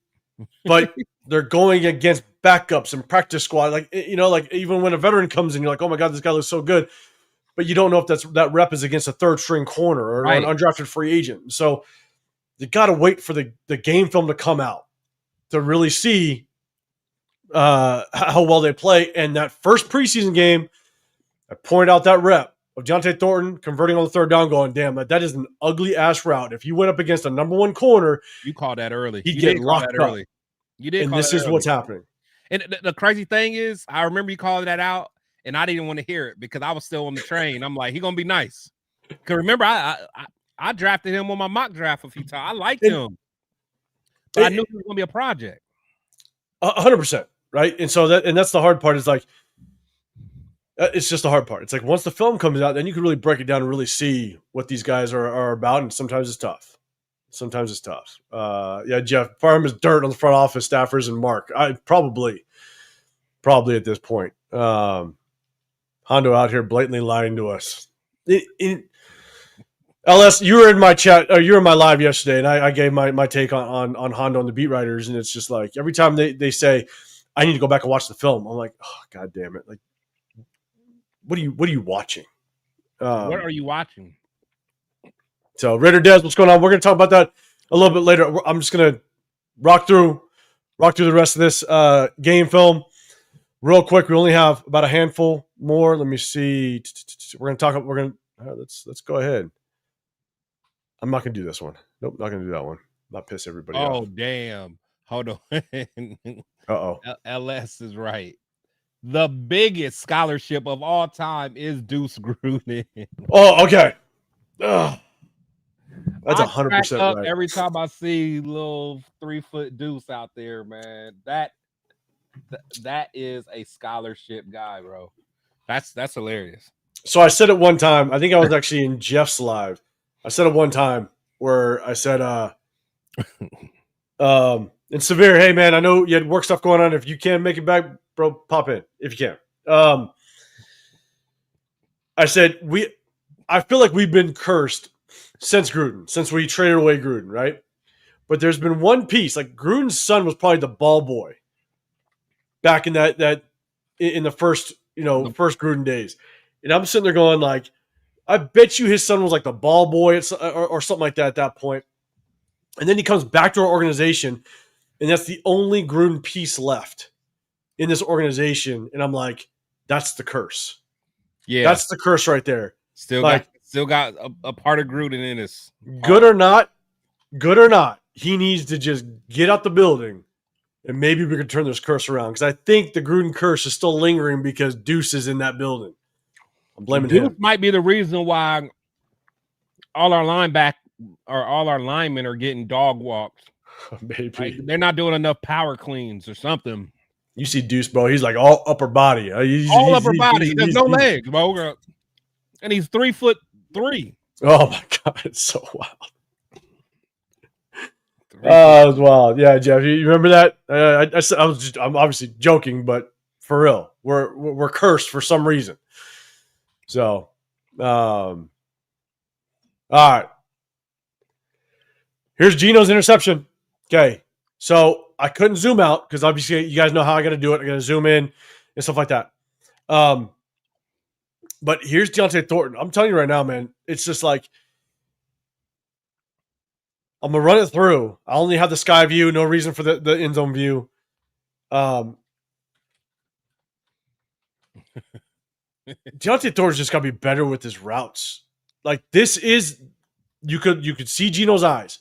But they're going against backups and practice squad. Like, like even when a veteran comes in, you're like, oh my God, this guy looks so good. But you don't know if that rep is against a third string corner or an undrafted free agent. So you got to wait for the game film to come out to really see how well they play. And that first preseason game, I pointed out that rep of Deontay Thornton converting on the third down, going, damn, that is an ugly ass route. If you went up against a number one corner, you called that early. He'd get locked up. Early. You did, and this is what's happening. And the crazy thing is, I remember you calling that out, and I didn't want to hear it because I was still on the train. I'm like, he's gonna be nice. Cause remember, I drafted him on my mock draft a few times. I liked him, but I knew he was gonna be a project. 100%, right? And so that's the hard part. Is like, it's just the hard part. It's like once the film comes out, then you can really break it down and really see what these guys are about. And sometimes it's tough. Yeah, Jeff, farm is dirt on the front office staffers and Mark. I probably at this point. Hondo out here blatantly lying to us. LS, you were in my chat, or you were in my live yesterday, and I gave my take on Hondo and the beat writers, and it's just like every time they say, I need to go back and watch the film, I'm like, oh, God damn it. Like, what are you watching? What are you watching? So, Raider Des, what's going on? We're going to talk about that a little bit later. I'm just going to rock through the rest of this game film real quick. We only have about a handful more. Let me see. We're going to talk. Let's go ahead. I'm not going to do this one. Nope, not going to do that one. Not piss everybody off. Oh, damn. Hold on. Uh-oh. LS is right. The biggest scholarship of all time is Deuce Gruden. Oh, okay. Ugh. That's 100% right. Every time I see little 3-foot Deuce out there, man, that is a scholarship guy, bro. That's hilarious. So I said it one time. I think I was actually in Jeff's live. I said it one time where I said, in Severe, hey man, I know you had work stuff going on. If you can't make it back, bro, pop in if you can. I said I feel like we've been cursed since we traded away Gruden, right? But there's been one piece, like Gruden's son was probably the ball boy back in that in the first Gruden days. And I'm sitting there going like, I bet you his son was like the ball boy or something like that at that point. And then he comes back to our organization, and that's the only Gruden piece left in this organization. And I'm like, that's the curse. Yeah. That's the curse right there. Still got a part of Gruden in us. Good or not, he needs to just get out the building, and maybe we can turn this curse around. Because I think the Gruden curse is still lingering because Deuce is in that building. I'm blaming him. Might be the reason why all our linemen are getting dog walks. Maybe like, they're not doing enough power cleans or something. You see Deuce, bro. He's like all upper body. Upper body. There's no legs, bro. And he's 3'3". Oh my God, it's so wild. Oh, it was wild. Yeah, Jeff, you remember that? I'm obviously joking, but for real, we're cursed for some reason. So, all right. Here's Geno's interception. Okay, so I couldn't zoom out because obviously you guys know how I got to do it. I got to zoom in and stuff like that. But here's Deontay Thornton. I'm telling you right now, man, it's just like I'm gonna run it through. I only have the sky view, no reason for the end zone view. Deontay Thornton's just gotta be better with his routes. Like this is you could see Geno's eyes.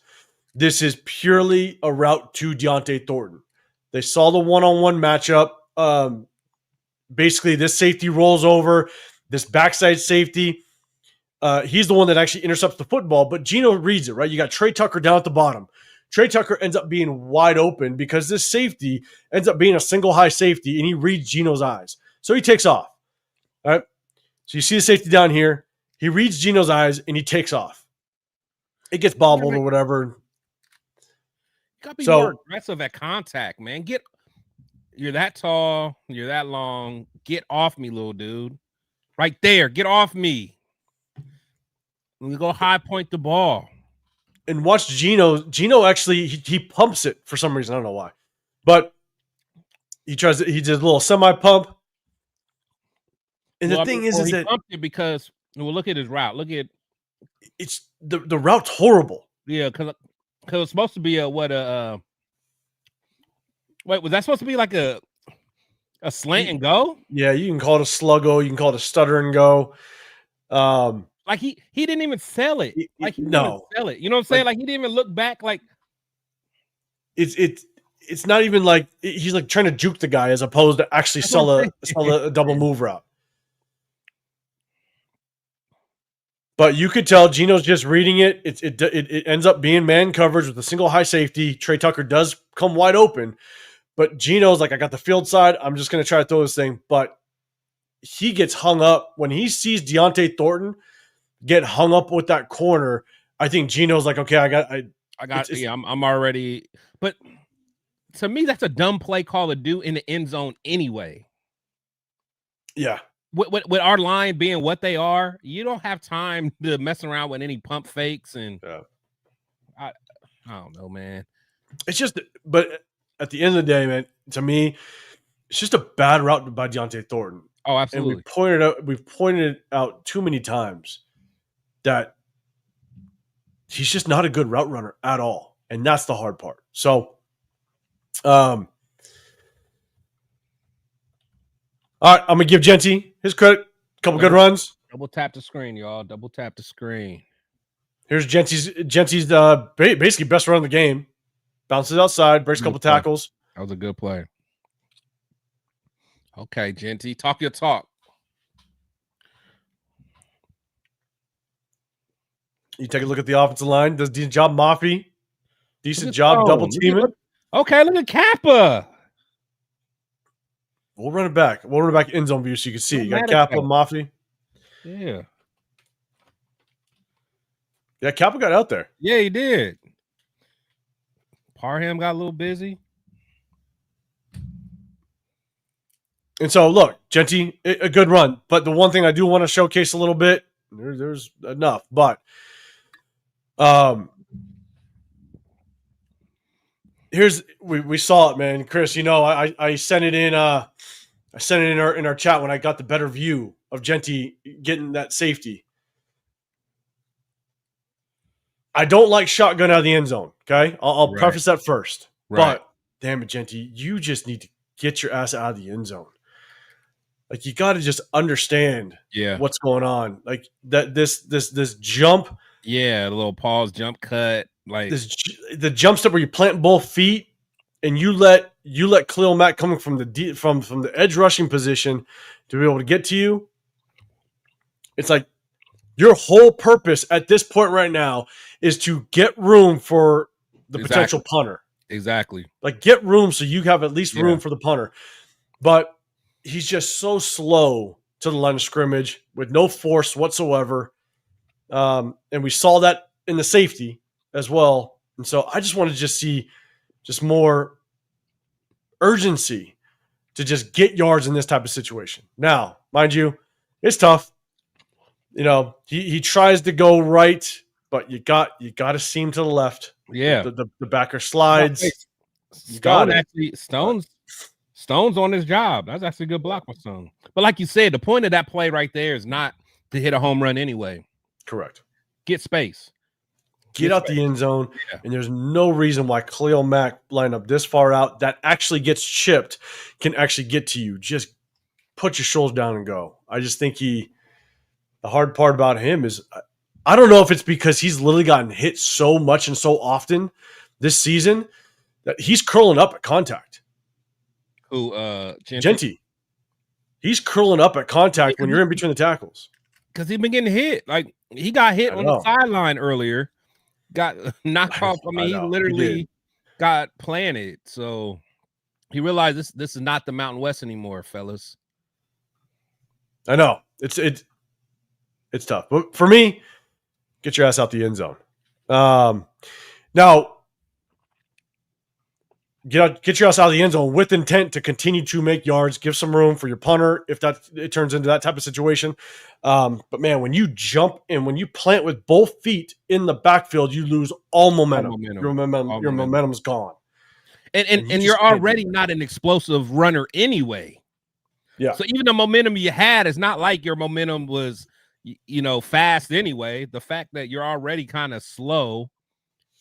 This is purely a route to Deontay Thornton. They saw the one-on-one matchup. Basically, this safety rolls over. This backside safety, he's the one that actually intercepts the football, but Geno reads it, right? You got Trey Tucker down at the bottom. Trey Tucker ends up being wide open because this safety ends up being a single high safety, and he reads Geno's eyes. So he takes off. All right? So you see the safety down here. He reads Geno's eyes, and he takes off. It gets bobbled or whatever. You got to be more aggressive at contact, man. You're that tall. You're that long. Get off me, little dude. Right there. Get off me. We go high point the ball. And watch Geno. Geno actually, he pumps it for some reason. I don't know why. But he does a little semi-pump. And the thing is that pumped it because look at his route. Look at it's the route's horrible. Yeah, because it's supposed to be wait, was that supposed to be like a slant and go? Yeah, you can call it a sluggo. You can call it a stutter and go. Like he didn't even sell it. Like he didn't even sell it. You know what I'm saying? Like he didn't even look back. Like it's not even like he's like trying to juke the guy as opposed to actually sell a double move route. But you could tell Geno's just reading it. It ends up being man coverage with a single high safety. Trey Tucker does come wide open, but Geno's like, I got the field side. I'm just going to try to throw this thing. But he gets hung up when he sees Deontay Thornton get hung up with that corner. I think Geno's like, okay, I'm already. But to me, that's a dumb play call to do in the end zone anyway. Yeah. With our line being what they are, you don't have time to mess around with any pump fakes. And I don't know, man. It's just, but at the end of the day, man, to me, it's just a bad route by Deontay Thornton. Oh, absolutely. And we've pointed it out too many times that he's just not a good route runner at all. And that's the hard part. So, all right, I'm going to give Genty his credit. A couple good runs. Double tap the screen, y'all. Double tap the screen. Here's Genty's basically best run of the game. Bounces outside, breaks a couple tackles. That was a good play. Okay, Genty, talk your talk. You take a look at the offensive line. Does decent job, Mafi. Decent job double teaming. Okay, look at Kappa. We'll run it back. We'll run it back end zone view so you can see. You got Kappa, Mafi. Yeah. Yeah, Kappa got out there. Yeah, he did. Parham got a little busy. And so, look, Genty, a good run. But the one thing I do want to showcase a little bit, there's enough, but we saw it, man. Chris, I sent it in in our chat when I got the better view of Genty getting that safety. I don't like shotgun out of the end zone, okay? I'll preface that first. Right. But damn it, Genty, you just need to get your ass out of the end zone. Like, you got to just understand what's going on. Like that this jump. Yeah, a little pause, jump cut. Like the jump step where you plant both feet and you let Khalil Mack coming from the edge rushing position to be able to get to you. It's like your whole purpose at this point right now is to get room for the potential punter. Exactly. Like, get room so you have at least room for the punter. But he's just so slow to the line of scrimmage with no force whatsoever. And we saw that in the safety as well. And so I just want to see more urgency to just get yards in this type of situation. Now, mind you, it's tough. He tries to go right, but you got to seam to the left. Yeah. The backer slides. Stone's on his job. That's actually a good block for Stone. But like you said, the point of that play right there is not to hit a home run anyway. Correct. Get space. Get out the end zone. Yeah. And there's no reason why Khalil Mack line up this far out that actually gets chipped can actually get to you. Just put your shoulders down and go. I just think the hard part about him is I don't know if it's because he's literally gotten hit so much and so often this season that he's curling up at contact. Who, Genty. He's curling up at contact when you're in between the tackles. Because he's been getting hit. Like, he got hit on the sideline earlier. Got knocked off. I mean, he literally got planted. So he realized this is not the Mountain West anymore, fellas. I know. It's tough. But for me, get your ass out the end zone. Now, get your ass out of the end zone with intent to continue to make yards. Give some room for your punter if it turns into that type of situation. But man, when you jump and when you plant with both feet in the backfield, you lose all momentum. Your momentum's gone. And you're already not an explosive runner anyway. Yeah. So even the momentum you had, it's not like your momentum was, fast anyway. The fact that you're already kind of slow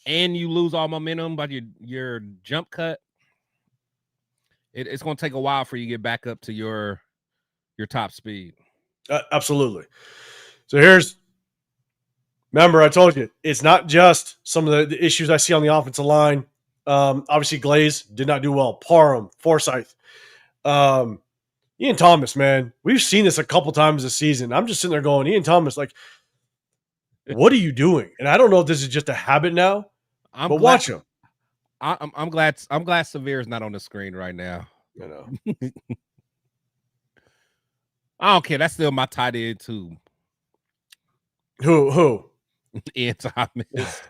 and you lose all momentum by your jump cut, it's going to take a while for you to get back up to your top speed. Absolutely. So remember, I told you, it's not just some of the issues I see on the offensive line. Obviously, Glaze did not do well. Parham, Forsyth. Ian Thomas, man, we've seen this a couple times this season. I'm just sitting there going, Ian Thomas, like, What are you doing? And I don't know if this is just a habit now, but watch him. I'm glad Severe is not on the screen right now. You know, I don't care. That's still my tight end too. Who? Ian Thomas.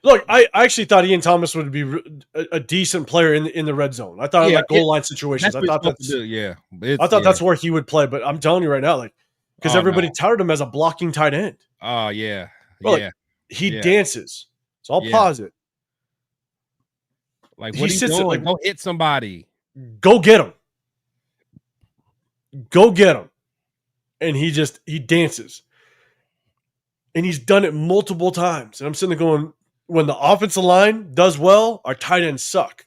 Look, I actually thought Ian Thomas would be a decent player in the red zone. I thought like goal line situations. I thought that's that's where he would play. But I'm telling you right now, like, because everybody touted him as a blocking tight end. Oh yeah, bro, like, he dances. So I'll pause it. Like, what are you doing? Like, go hit somebody. Go get him. Go get him. And he dances. And he's done it multiple times. And I'm sitting there going, when the offensive line does well, our tight ends suck.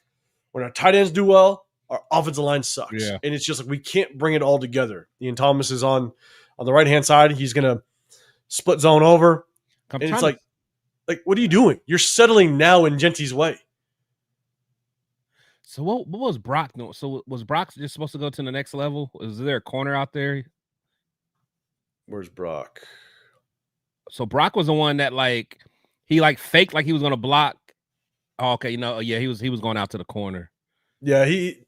When our tight ends do well, our offensive line sucks. Yeah. And it's just like we can't bring it all together. Ian Thomas is on the right-hand side. He's going to split zone over. And it's like, what are you doing? You're settling now in Genty's way. So what was Brock doing? So was Brock just supposed to go to the next level? Is there a corner out there? Where's Brock? So Brock was the one that he faked like he was gonna block. Oh, okay, he was going out to the corner. Yeah, they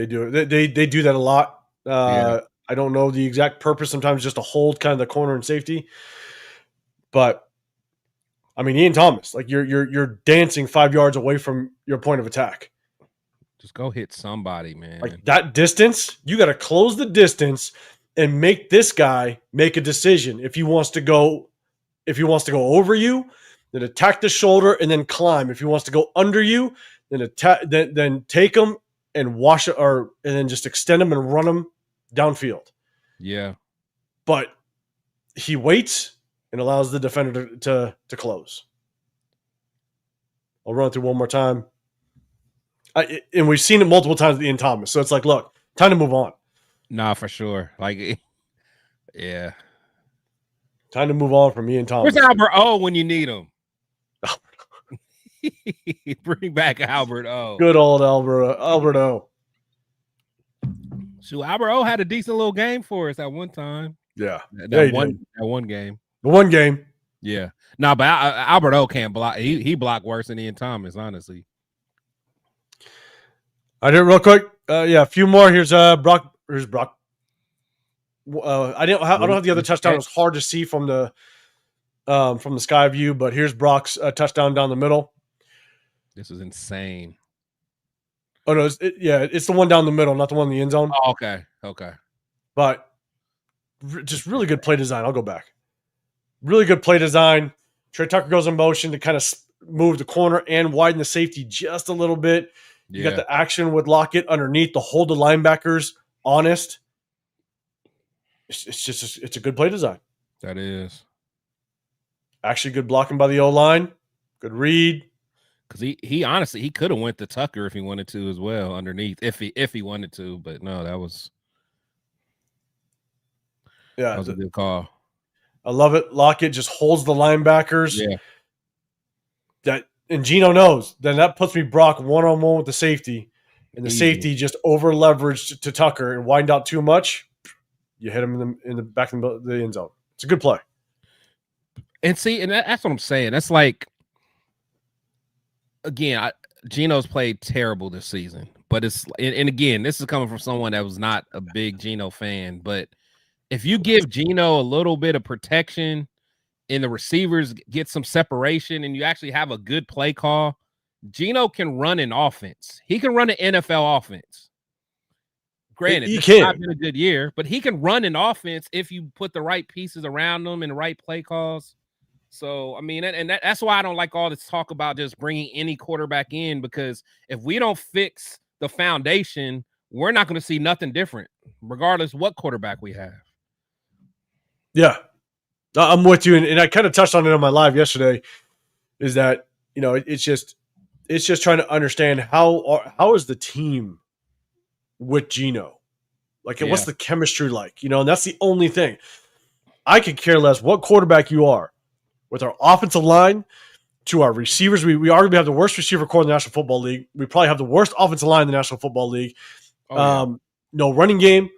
do it. They do that a lot. I don't know the exact purpose. Sometimes just to hold kind of the corner and safety. But I mean, Ian Thomas, like you're dancing 5 yards away from your point of attack. Just go hit somebody, man. Like that distance, you got to close the distance and make this guy make a decision. If he wants to go over you, then attack the shoulder and then climb. If he wants to go under you, then then take him and wash it, and then just extend him and run him downfield. Yeah, but he waits and allows the defender to close. I'll run through one more time. And we've seen it multiple times with Ian Thomas. So it's like, look, time to move on. Nah, for sure. Like, yeah. Time to move on from Ian Thomas. Where's Albert O when you need him? Bring back Albert O. Good old Albert O. So Albert O had a decent little game for us at one time. Yeah. That one game. The one game. Yeah. No, but Albert O can't block. He blocked worse than Ian Thomas, honestly. I did it real quick. A few more. Here's Brock. Here's Brock. I don't have the other touchdown. It was hard to see from the sky view, but here's Brock's touchdown down the middle. This is insane. Oh no, it's the one down the middle, not the one in the end zone. Oh, okay. But just really good play design. I'll go back. Really good play design. Trey Tucker goes in motion to kind of move the corner and widen the safety just a little bit. You got the action with Lockett underneath to hold the linebackers honest. It's a good play design. That is. Actually good blocking by the O-line. Good read. Because he honestly, he could have went to Tucker if he wanted to as well underneath, if he wanted to. But no, that was a good call. I love it. Lockett just holds the linebackers. Yeah. And Gino knows. Then that puts me Brock one-on-one with the safety. And the safety just over-leveraged to Tucker and widened out too much. You hit him in the back of the end zone. It's a good play. And see, and that's what I'm saying. That's like, again, Gino's played terrible this season. But and again, this is coming from someone that was not a big Gino fan. But if you give Gino a little bit of protection and the receivers get some separation and you actually have a good play call, Gino can run an offense. He can run an NFL offense. Granted, it's not been a good year, but he can run an offense if you put the right pieces around him and the right play calls. So, I mean, that's why I don't like all this talk about just bringing any quarterback in, because if we don't fix the foundation, we're not going to see nothing different, regardless what quarterback we have. Yeah, I'm with you. And I kind of touched on it on my live yesterday, is that, it's just trying to understand how is the team with Gino? Like, what's the chemistry like? And that's the only thing. I could care less what quarterback you are. With our offensive line to our receivers, we arguably have the worst receiver core in the National Football League. We probably have the worst offensive line in the National Football League. No running game,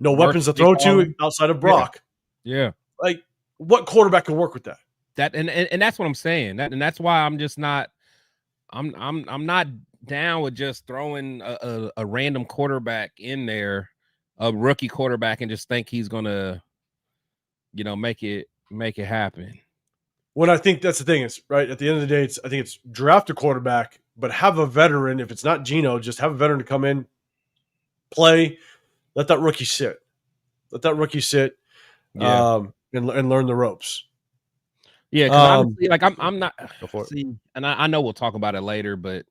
no weapons to throw to outside of Brock. Yeah. Like, what quarterback can work with that? And that's what I'm saying. And that's why I'm just not. I'm not down with just throwing a random quarterback in there, a rookie quarterback, and just think he's gonna, make it happen. When I think that's the thing is right at the end of the day, I think it's draft a quarterback, but have a veteran. If it's not Geno, just have a veteran to come in, play, let that rookie sit, and learn the ropes. Yeah, because honestly, like I'm not. See, and I know we'll talk about it later, but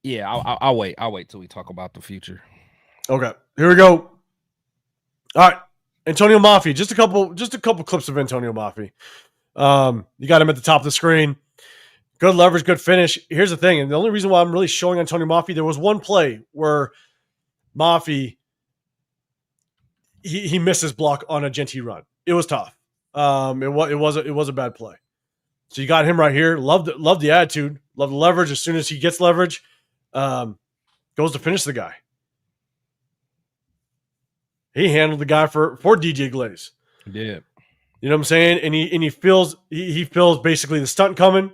yeah, I'll wait. I'll wait till we talk about the future. Okay, here we go. All right, Antonio Mafi. Just a couple clips of Antonio Mafi. You got him at the top of the screen. Good leverage, good finish. Here's the thing, and the only reason why I'm really showing Antonio Mafi, there was one play where Mafi he missed his block on a Genty run. It was tough. It was a bad play. So you got him right here. Love the attitude. Love the leverage. As soon as he gets leverage, goes to finish the guy. He handled the guy for DJ Glaze. He did. You know what I'm saying? And he feels basically the stunt coming.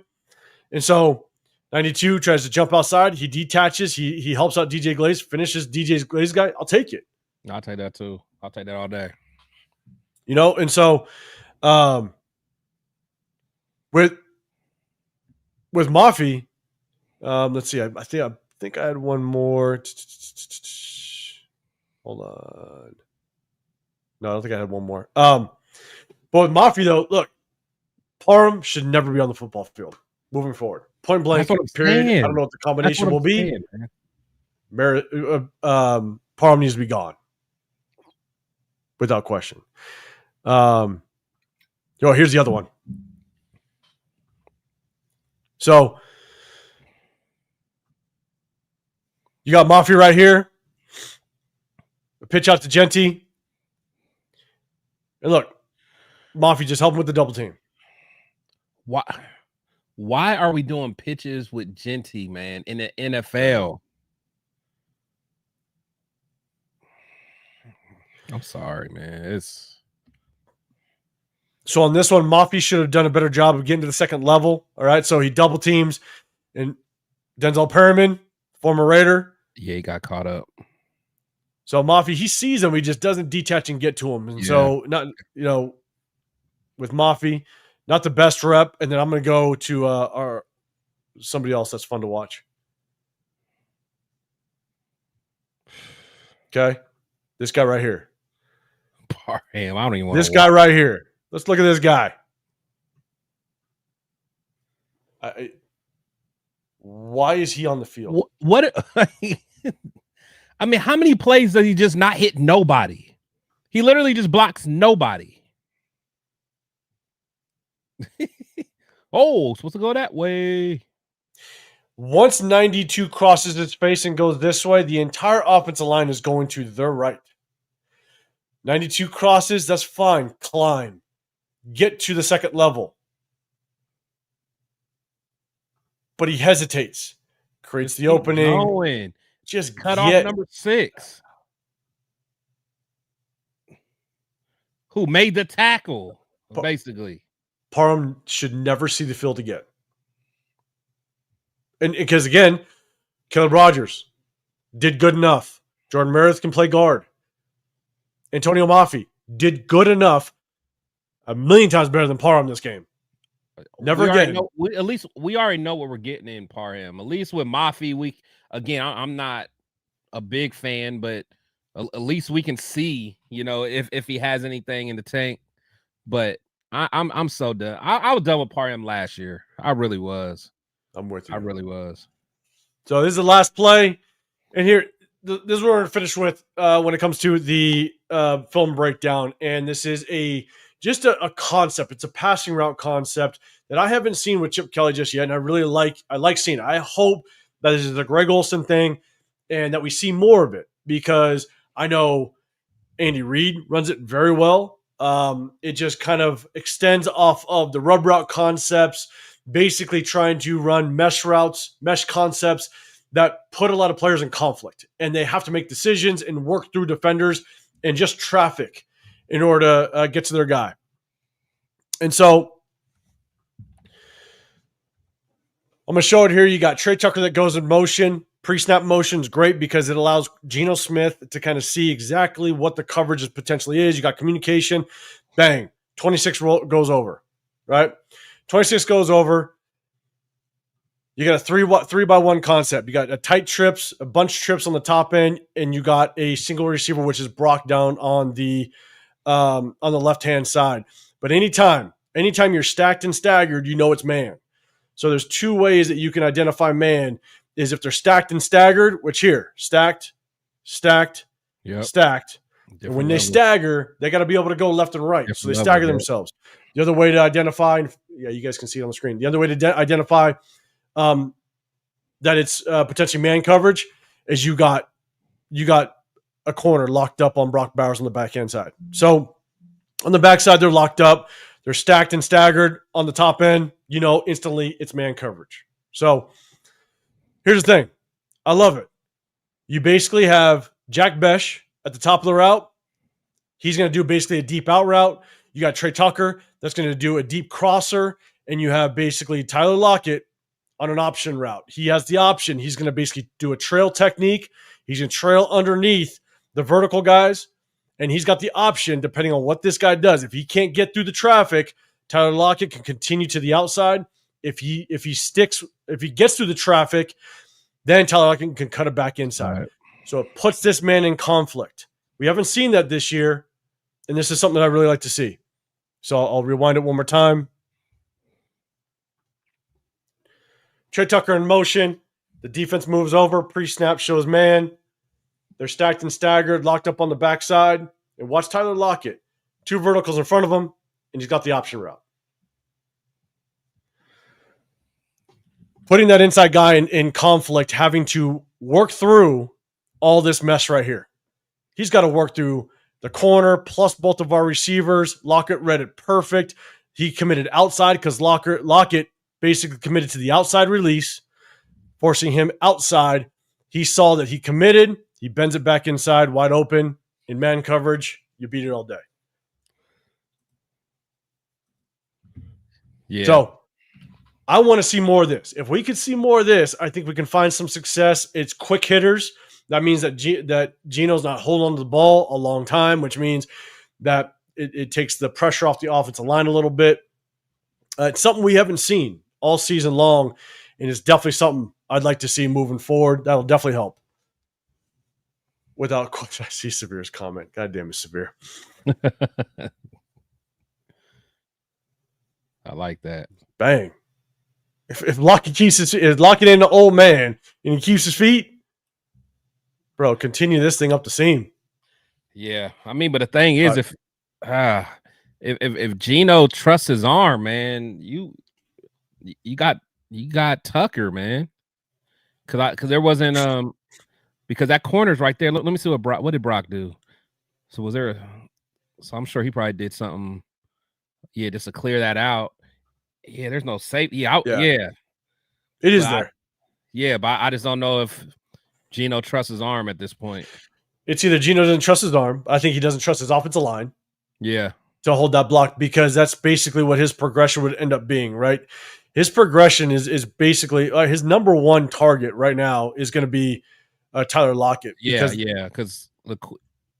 And so 92 tries to jump outside. He detaches. He helps out DJ Glaze, finishes DJ Glaze guy. I'll take it. I'll take that too. I'll take that all day. And so with Mafi, let's see. I think I had one more. Hold on. No, I don't think I had one more. But with Mafi though, look, Parham should never be on the football field moving forward. Point blank. Period. Saying. I don't know what the combination will be. Parham needs to be gone, without question. Here's the other one. So you got Mafi right here. A pitch out to Genty. And look, Mafi just helping with the double team. Why are we doing pitches with Genty, man, in the NFL? I'm sorry, man. So on this one, Mafi should have done a better job of getting to the second level. All right, so he double teams, and Denzel Perryman, former Raider. Yeah, he got caught up. So Mafi, he sees him, he just doesn't detach and get to him. And so not with Mafi, not the best rep. And then I'm going to go to somebody else that's fun to watch. Okay, this guy right here. Parham, I don't even want this guy right here. Let's look at this guy. Why is he on the field? What? I mean, how many plays does he just not hit nobody? He literally just blocks nobody. Supposed to go that way. Once 92 crosses his face and goes this way, the entire offensive line is going to the right. 92 crosses, that's fine. Climb. Get to the second level. But he hesitates. Creates the opening. Going. Just cut off number 6. Who made the tackle, basically. Parham should never see the field again. And because, again, Caleb Rogers did good enough. Jordan Meredith can play guard. Antonio Mafi did good enough. A million times better than Parham this game. Never again. At least we already know what we're getting in Parham. At least with Mafi, I'm not a big fan, but at least we can see, if he has anything in the tank. But I'm so done. I was done with Parham last year. I really was. I'm with you. I really was. So this is the last play, and here this is what we're going to finish with when it comes to the film breakdown. And this is just a concept. It's a passing route concept that I haven't seen with Chip Kelly just yet, and I like seeing it. I hope that this is a Greg Olsen thing, and that we see more of it, because I know Andy Reid runs it very well. It just kind of extends off of the rub route concepts, basically trying to run mesh routes, mesh concepts that put a lot of players in conflict, and they have to make decisions and work through defenders and just traffic. in order to get to their guy. And so I'm going to show it here. You got Trey Tucker that goes in motion. Pre-snap motion is great because it allows Geno Smith to kind of see exactly what the coverage potentially is. You got communication. Bang. 26 goes over, right? 26 goes over. You got a 3-by-1 concept. You got a tight trips, a bunch of trips on the top end, and you got a single receiver, which is Brock down on the left-hand side. But anytime you're stacked and staggered, you know it's man. So there's two ways that you can identify man is if they're stacked and staggered, which here, stacked, stacked, stacked. Different and when they level. stagger, they got to be able to go left and right. So they stagger themselves. The other way to identify, you guys can see it on the screen. The other way to identify that it's potentially man coverage is you got a corner locked up on Brock Bowers on the backhand side. So on the backside, they're locked up. They're stacked and staggered on the top end. You know, instantly it's man coverage. So here's the thing. I love it. You basically have Jack Besh at the top of the route. He's going to do basically a deep out route. You got Trey Tucker that's going to do a deep crosser. And you have basically Tyler Lockett on an option route. He has the option. He's going to basically do a trail technique. He's going to trail underneath the vertical guys. And he's got the option, depending on what this guy does. If he can't get through the traffic, Tyler Lockett can continue to the outside. If he gets through the traffic, then Tyler Lockett can cut it back inside. Right. So it puts this man in conflict. We haven't seen that this year, and this is something that I really like to see. So I'll rewind it one more time. Trey Tucker in motion. The defense moves over. Pre-snap shows man. They're stacked and staggered, locked up on the backside. And watch Tyler Lockett. 2 verticals in front of him, and he's got the option route. Putting that inside guy in conflict, having to work through all this mess right here. He's got to work through the corner plus both of our receivers. Lockett read it perfect. He committed outside because Lockett basically committed to the outside release, forcing him outside. He saw that he committed. He bends it back inside, wide open, in man coverage. You beat it all day. Yeah. So I want to see more of this. If we could see more of this, I think we can find some success. It's quick hitters. That means that Geno's not holding on to the ball a long time, which means that it takes the pressure off the offensive line a little bit. It's something we haven't seen all season long, and it's definitely something I'd like to see moving forward. That'll definitely help. Without question, I see Severe's comment. God damn it, Severe. I like that. Bang. If Lockett is locking in the old man and he keeps his feet, bro, continue this thing up the seam. Yeah, I mean, but the thing is, if Geno trusts his arm, man, you got Tucker, man, because there wasn't because that corner's right there. Let me see what did Brock do? So was there? So I'm sure he probably did something. Yeah, just to clear that out. Yeah, there's no safety. Yeah. It is there. But I just don't know if Geno trusts his arm at this point. It's either Geno doesn't trust his arm. I think he doesn't trust his offensive line. Yeah. To hold that block, because that's basically what his progression would end up being, right? His progression is basically his number one target right now is going to be Tyler Lockett. Because you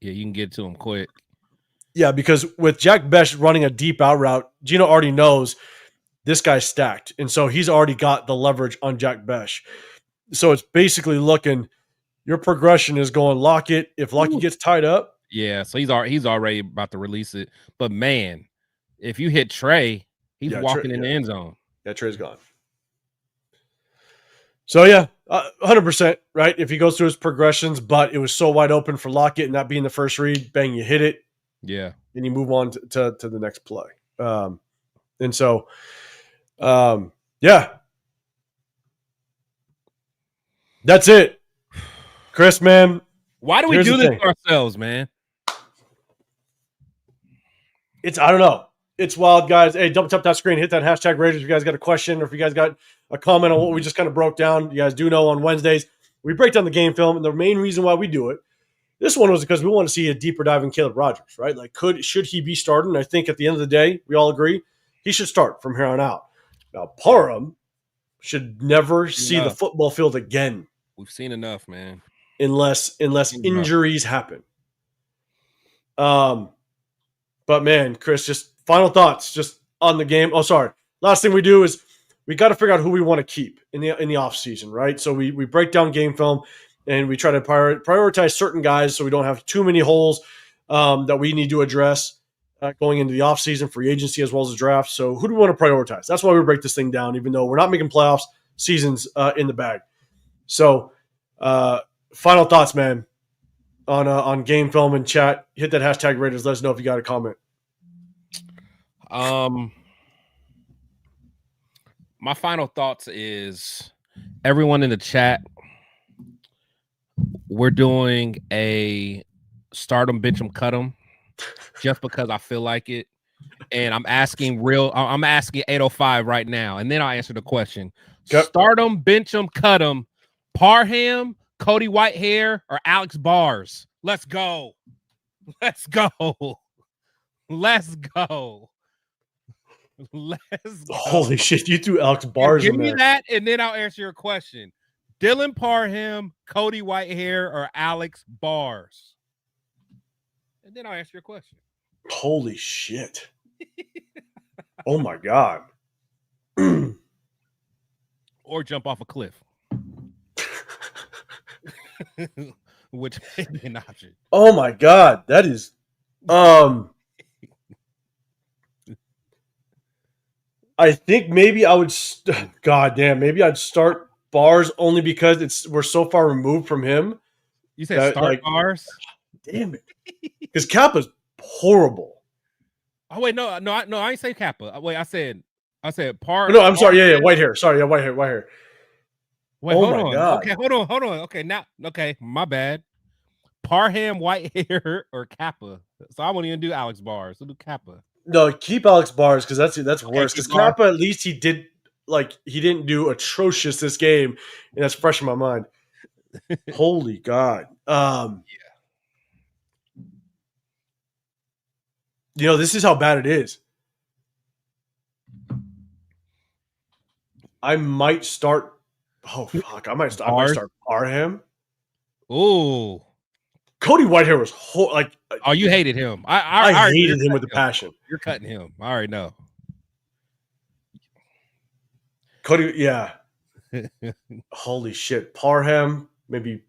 can get to him quick. Yeah, because with Jack Besh running a deep out route, Geno already knows this guy's stacked. And so he's already got the leverage on Jack Besh. So it's basically looking, your progression is going Lockett. If Lockett gets tied up. Yeah, so he's already about to release it. But, man, if you hit Trey, he's walking in the end zone. Yeah, Trey's gone. So, 100%, right? If he goes through his progressions, but it was so wide open for Lockett and that being the first read, bang, you hit it. Yeah. And you move on to the next play. And so, that's it. Chris, man. Why do we do this to ourselves, man? I don't know. It's wild, guys. Hey, double tap that screen. Hit that hashtag Raiders if you guys got a question or if you guys got a comment on what we just kind of broke down. You guys do know on Wednesdays, we break down the game film. And the main reason why we do it This one was because we want to see a deeper dive in Caleb Rogers, right? Like, should he be starting? I think at the end of the day, we all agree he should start from here on out. Now, Parham should never see the football field again. We've seen enough, man. Unless injuries happen. But man, Chris, just final thoughts just on the game. Oh, sorry. Last thing we do is we got to figure out who we want to keep in the off season, right? So we break down game film and we try to prioritize certain guys so we don't have too many holes that we need to address going into the off season, free agency, as well as the draft. So who do we want to prioritize? That's why we break this thing down, even though we're not making playoffs, seasons in the bag. So final thoughts, man, on game film and chat. Hit that hashtag Raiders. Let us know if you got a comment. My final thoughts is everyone in the chat. We're doing a start 'em, bench 'em, cut 'em, just because I feel like it. And I'm asking 805 right now, and then I'll answer the question. Yep. Start 'em, bench 'em, cut 'em. Parham, Cody Whitehair, or Alex Bars. Let's go. Let's go. Let's go. Let's go. Holy shit, you threw Alex Bars in there. Give me that, and then I'll answer your question. Dylan Parham, Cody Whitehair, or Alex Bars? And then I'll answer your question. Holy shit. Oh my God. Or jump off a cliff. Which may be an option. Oh my God. That is I think maybe I would maybe I'd start Bars only because we're so far removed from him. You said start Bars? Damn it. Because Kappa's horrible. Oh wait, no, I ain't say Kappa. Wait, I said Par. No, I'm sorry. Yeah, Whitehair. Sorry, yeah, Whitehair. Wait, hold on. God. Okay, hold on. Okay, my bad. Parham, Whitehair, or Kappa. So I won't even do Alex Bars. I'll do Kappa. No, keep Alex Bars because that's worse. Because Kappa, at least he didn't do atrocious this game, and that's fresh in my mind. Holy God. Yeah. You know, this is how bad it is. I might start. Oh fuck! I might start Parham. Ooh. Cody Whitehair was oh, you hated him. I hated him with a passion. You're cutting him. I already know. Cody, yeah. Holy shit. Parham, maybe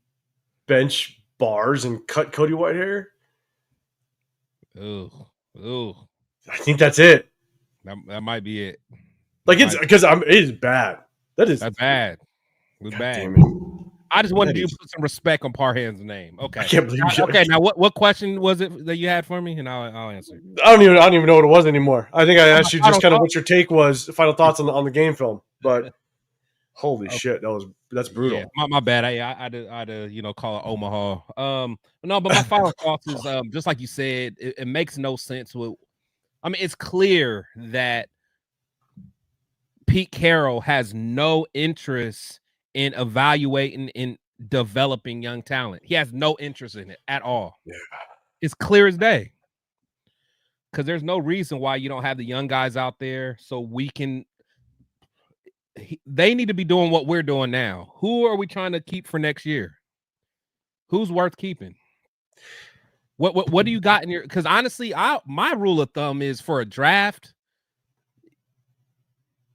bench Bars and cut Cody Whitehair. Ooh. I think that's it. That might be it. Like it is bad. That's bad. It's God bad. Damn it. I just wanted you to put some respect on Parham's name. Okay. I can't believe you. Okay, now what question was it that you had for me? And I'll answer. I don't even know what it was anymore. I think I asked you just kind of what your take was, final thoughts on the game film. But holy shit, that's brutal. Yeah, my bad. I had to call it Omaha. No, but my final thoughts is just like you said, it makes no sense. It's clear that Pete Carroll has no interest in evaluating and developing young talent. He has no interest in it at all. Yeah. It's clear as day. Because there's no reason why you don't have the young guys out there so we can. They need to be doing what we're doing now. Who are we trying to keep for next year? Who's worth keeping? What do you got in your? Because honestly, my rule of thumb is for a draft,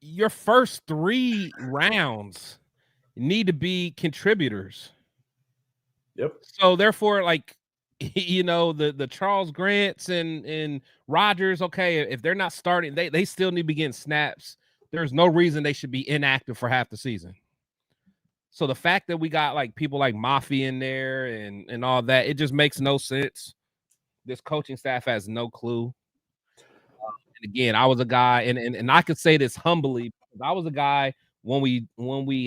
your first 3 rounds need to be contributors. Yep. So therefore, the Charles Grants and Rodgers, okay, if they're not starting, they still need to be getting snaps. There's no reason they should be inactive for half the season. So the fact that we got people like Mafi in there and all that, it just makes no sense. This coaching staff has no clue. And again, I was a guy, and I could say this humbly, because I was a guy when we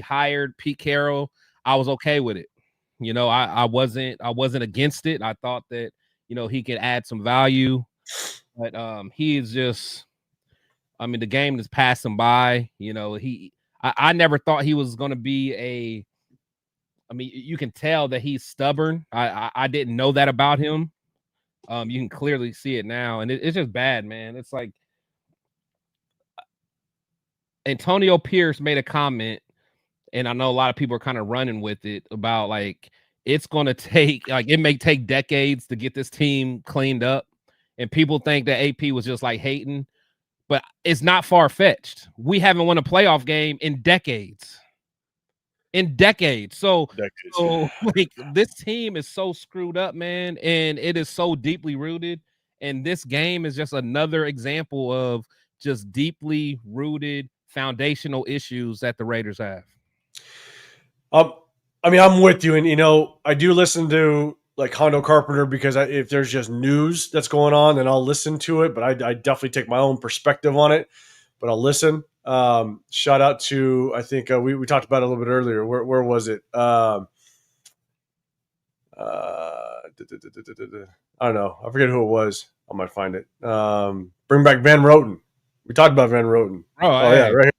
hired Pete Carroll, I was okay with it. I wasn't against it. I thought that he could add some value, but he is just. The game is passing by. I never thought he was going to be I mean, you can tell that he's stubborn. I didn't know that about him. You can clearly see it now, and it's just bad, man. It's like Antonio Pierce made a comment, and I know a lot of people are kind of running with it about like it's going to take it may take decades to get this team cleaned up, and people think that AP was just like hating, but it's not far fetched. We haven't won a playoff game in decades. So like this team is so screwed up, man, and it is so deeply rooted. And this game is just another example of just deeply rooted foundational issues that the Raiders have. I mean, I'm with you, and you know, I do listen to like Hondo Carpenter because if there's just news that's going on, then I'll listen to it. But I definitely take my own perspective on it. But I'll listen. Shout out to, I think we talked about it a little bit earlier. Where was it? I don't know. I forget who it was. I might find it. Bring back Van Roten. We talked about Van Roten. Oh yeah, right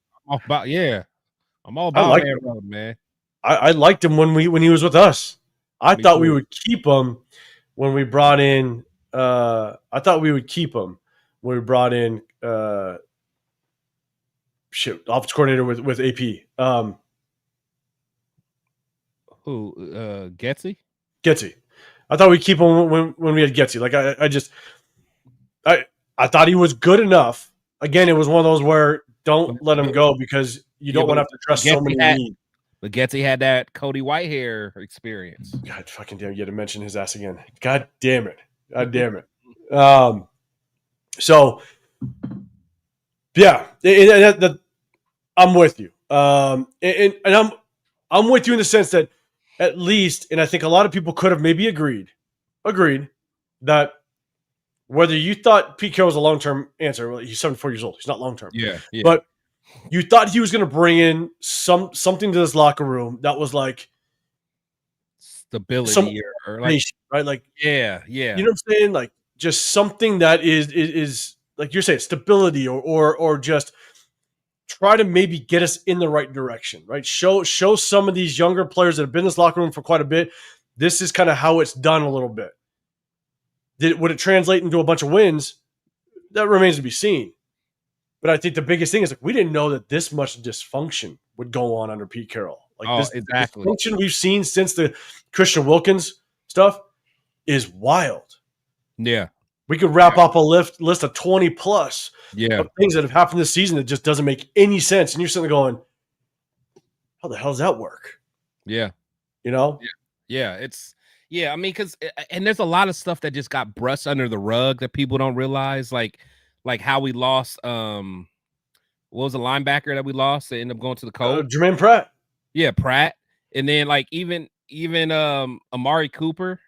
here. I'm all about Van Roten, man. I liked him when he was with us. I thought we would keep him when we brought in. Office coordinator with AP. Who? Getsy? Getsy. I thought we'd keep him when we had Getsy. Like I thought he was good enough. Again, it was one of those where don't let him go because you don't want to have to trust so many needs. But Getsy had that Cody Whitehair experience. God fucking damn, you had to mention his ass again. God damn it. So yeah, I'm with you. And I'm with you in the sense that at least, and I think a lot of people could have maybe agreed that whether you thought Pete Carroll was a long-term answer, well, he's 74 years old. He's not long-term. Yeah. But you thought he was going to bring in something to this locker room that was like stability or like, right? Like, yeah. You know what I'm saying? Like just something that is like you're saying, stability or just try to maybe get us in the right direction, right? Show some of these younger players that have been in this locker room for quite a bit. This is kind of how it's done a little bit. Would it translate into a bunch of wins? That remains to be seen. But I think the biggest thing is like we didn't know that this much dysfunction would go on under Pete Carroll. Like this dysfunction we've seen since the Christian Wilkins stuff is wild. Yeah. We could wrap up a list of 20 plus of things that have happened this season that just doesn't make any sense. And you're sitting there going, how the hell does that work? Yeah. You know? Yeah. I mean, and there's a lot of stuff that just got brushed under the rug that people don't realize. Like how we lost, what was the linebacker that we lost that ended up going to the Colts? Jermaine Pratt. Yeah, Pratt. And then like even Amari Cooper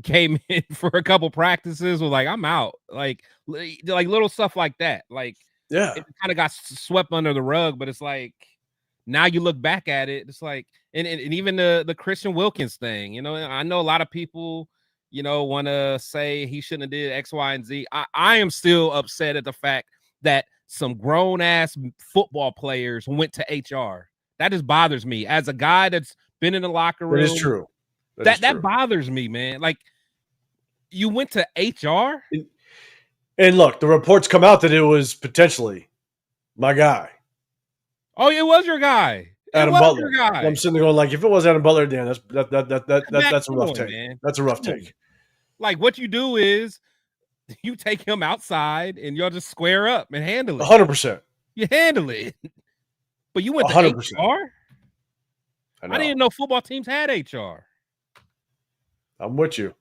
came in for a couple practices, was like, I'm out. Like little stuff like that. Like, yeah, it kind of got swept under the rug, but it's like now you look back at it, it's like, and even the Christian Wilkins thing, you know, I know a lot of people, you know, want to say he shouldn't have did X, Y, and Z. I am still upset at the fact that some grown ass football players went to HR. That just bothers me as a guy that's been in the locker room. It is true. That bothers me, man. Like you went to HR, and look, the reports come out that it was potentially my guy. Oh, it was your guy, Adam Butler. I'm sitting there going, like, if it was Adam Butler, Dan, that's a rough take. Man. That's a rough take. Like what you do is you take him outside and you'll just square up and handle it. 100%. You handle it, but you went to 100%. HR. I didn't even know football teams had HR. I'm with you.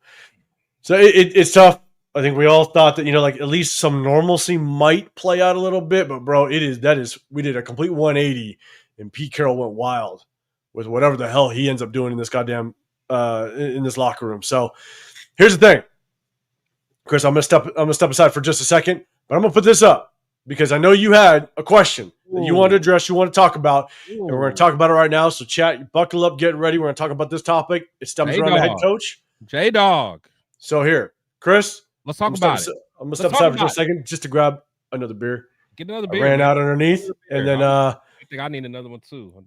So it's tough. I think we all thought that, you know, like at least some normalcy might play out a little bit, but bro, we did a complete 180 and Pete Carroll went wild with whatever the hell he ends up doing in this goddamn in this locker room. So here's the thing, Chris, I'm gonna step aside for just a second, but I'm gonna put this up because I know you had a question that you wanted to address, you want to talk about, and we're gonna talk about it right now. So chat, buckle up, get ready. We're gonna talk about this topic. It stems around the head coach. J-Dog. So here, Chris, let's talk about it. I'm gonna step aside for just a second just to grab another beer. Get another beer. I ran out underneath, and then I think I need another one too.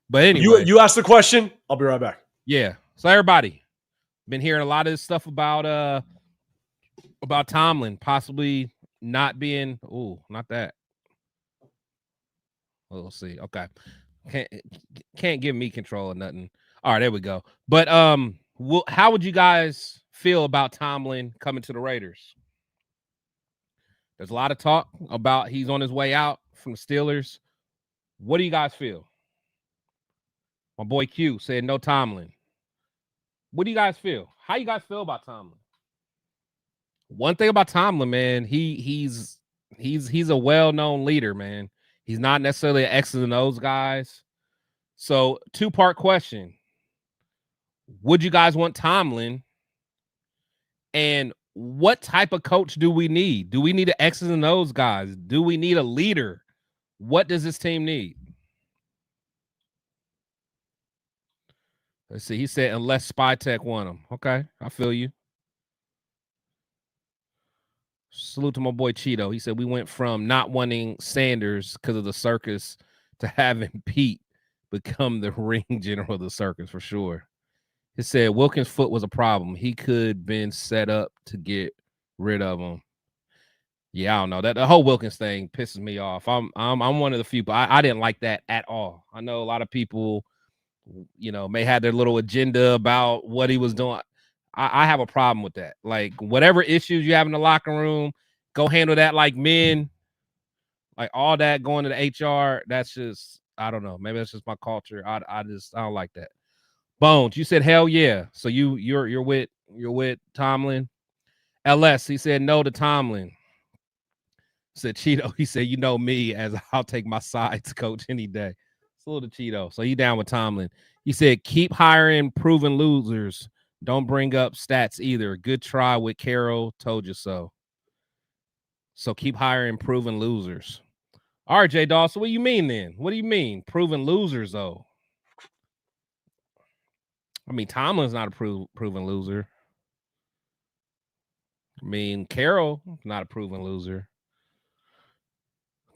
But anyway, you asked the question. I'll be right back. Yeah. So everybody been hearing a lot of this stuff about Tomlin possibly not being. Oh, not that. We'll see. Okay. Can't give me control of nothing. All right, there we go. But how would you guys feel about Tomlin coming to the Raiders? There's a lot of talk about he's on his way out from the Steelers. What do you guys feel? My boy Q said no Tomlin. What do you guys feel? How you guys feel about Tomlin? One thing about Tomlin, man, he's a well-known leader, man. He's not necessarily an X's and O's guys. So, two-part question. Would you guys want Tomlin? And what type of coach do we need? Do we need an X's and O's guys? Do we need a leader? What does this team need? Let's see. He said, unless SpyTech won him. Okay, I feel you. Salute to my boy Cheeto. He said we went from not wanting Sanders because of the circus to having Pete become the ring general of the circus for sure. He said Wilkins' foot was a problem. He could been set up to get rid of him. Yeah, I don't know. That the whole Wilkins thing pisses me off. I'm one of the few, but I didn't like that at all. I know a lot of people, may have their little agenda about what he was doing. I have a problem with that. Like, whatever issues you have in the locker room, go handle that like men. Like, all that going to the HR, that's just, I don't know. Maybe that's just my culture. I don't like that. Bones, you said hell yeah. So you're with Tomlin. LS, he said no to Tomlin. Said Cheeto, he said, you know me, as I'll take my sides coach any day. Salute to Cheeto. So you down with Tomlin. He said, keep hiring proven losers. Don't bring up stats either. Good try with Carroll. Told you so. So keep hiring proven losers. All right, J Dawson, what do you mean then? What do you mean? Proven losers, though. I mean, Tomlin's not a proven loser. I mean, Carroll, not a proven loser.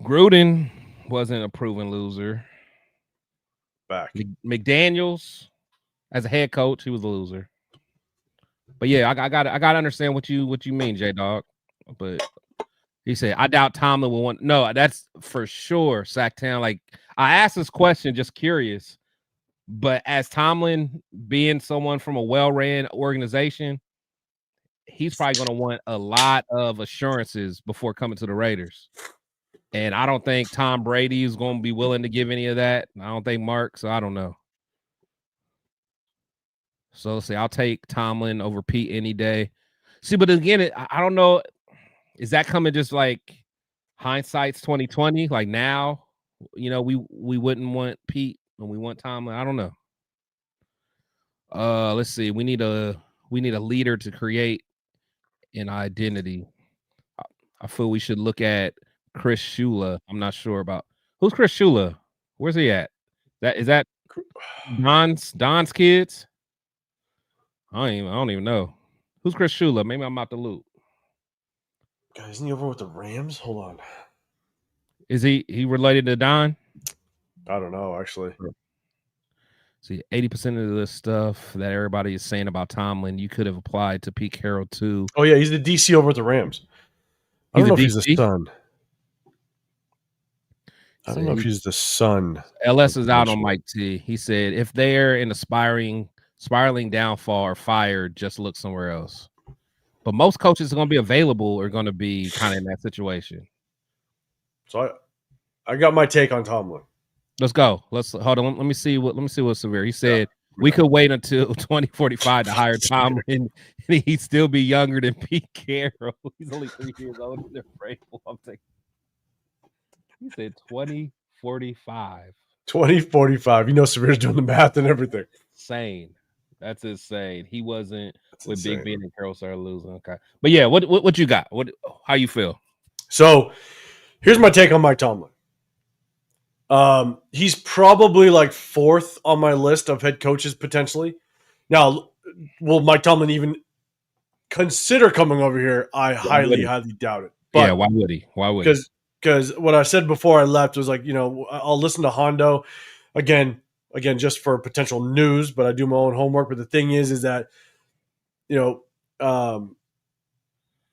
Gruden wasn't a proven loser. Back. McDaniels, as a head coach, he was a loser. But yeah, I got to understand what you mean, J Dog. But he said, I doubt Tomlin will want. No, that's for sure, Sacktown. Like, I asked this question just curious, but as Tomlin being someone from a well-ran organization, he's probably going to want a lot of assurances before coming to the Raiders. And I don't think Tom Brady is going to be willing to give any of that. I don't think Mark, so I don't know. So let's see, I'll take Tomlin over Pete any day. See, but again, I don't know. Is that coming just like hindsight's 2020? Like now, we wouldn't want Pete and we want Tomlin. I don't know. Let's see. We need a leader to create an identity. I feel we should look at Chris Shula. I'm not sure about who's Chris Shula. Where's he at? Is that Don's kids? I don't even know. Who's Chris Shula? Maybe I'm out the loop. God, isn't he over with the Rams? Hold on. Is he related to Don? I don't know, actually. See, 80% of the stuff that everybody is saying about Tomlin, you could have applied to Pete Carroll too. Oh yeah, he's the DC over at the Rams. I don't know if he's the son. I don't know if he's the son. LS is out on Mike T. He said if they're in a spiraling downfall or fired, just look somewhere else. But most coaches are going to be available or going to be kind of in that situation. So I got my take on Tomlin. Let's go. Hold on. Let me see what Severe. He said we could wait until 2045 to hire Tomlin, and he'd still be younger than Pete Carroll. He's only 3 years older than Vrabel. I'm taking. He said 2045. 2045. Severe's doing the math and everything. Insane. That's insane. He wasn't with Big Ben and Carroll started losing. Okay. But yeah, what you got? How you feel? So here's my take on Mike Tomlin. He's probably like 4th on my list of head coaches potentially. Now, will Mike Tomlin even consider coming over here? I highly doubt it. But yeah, why would he? Because what I said before I left was like, I'll listen to Hondo. Again, again, just for potential news, but I do my own homework. But the thing is that,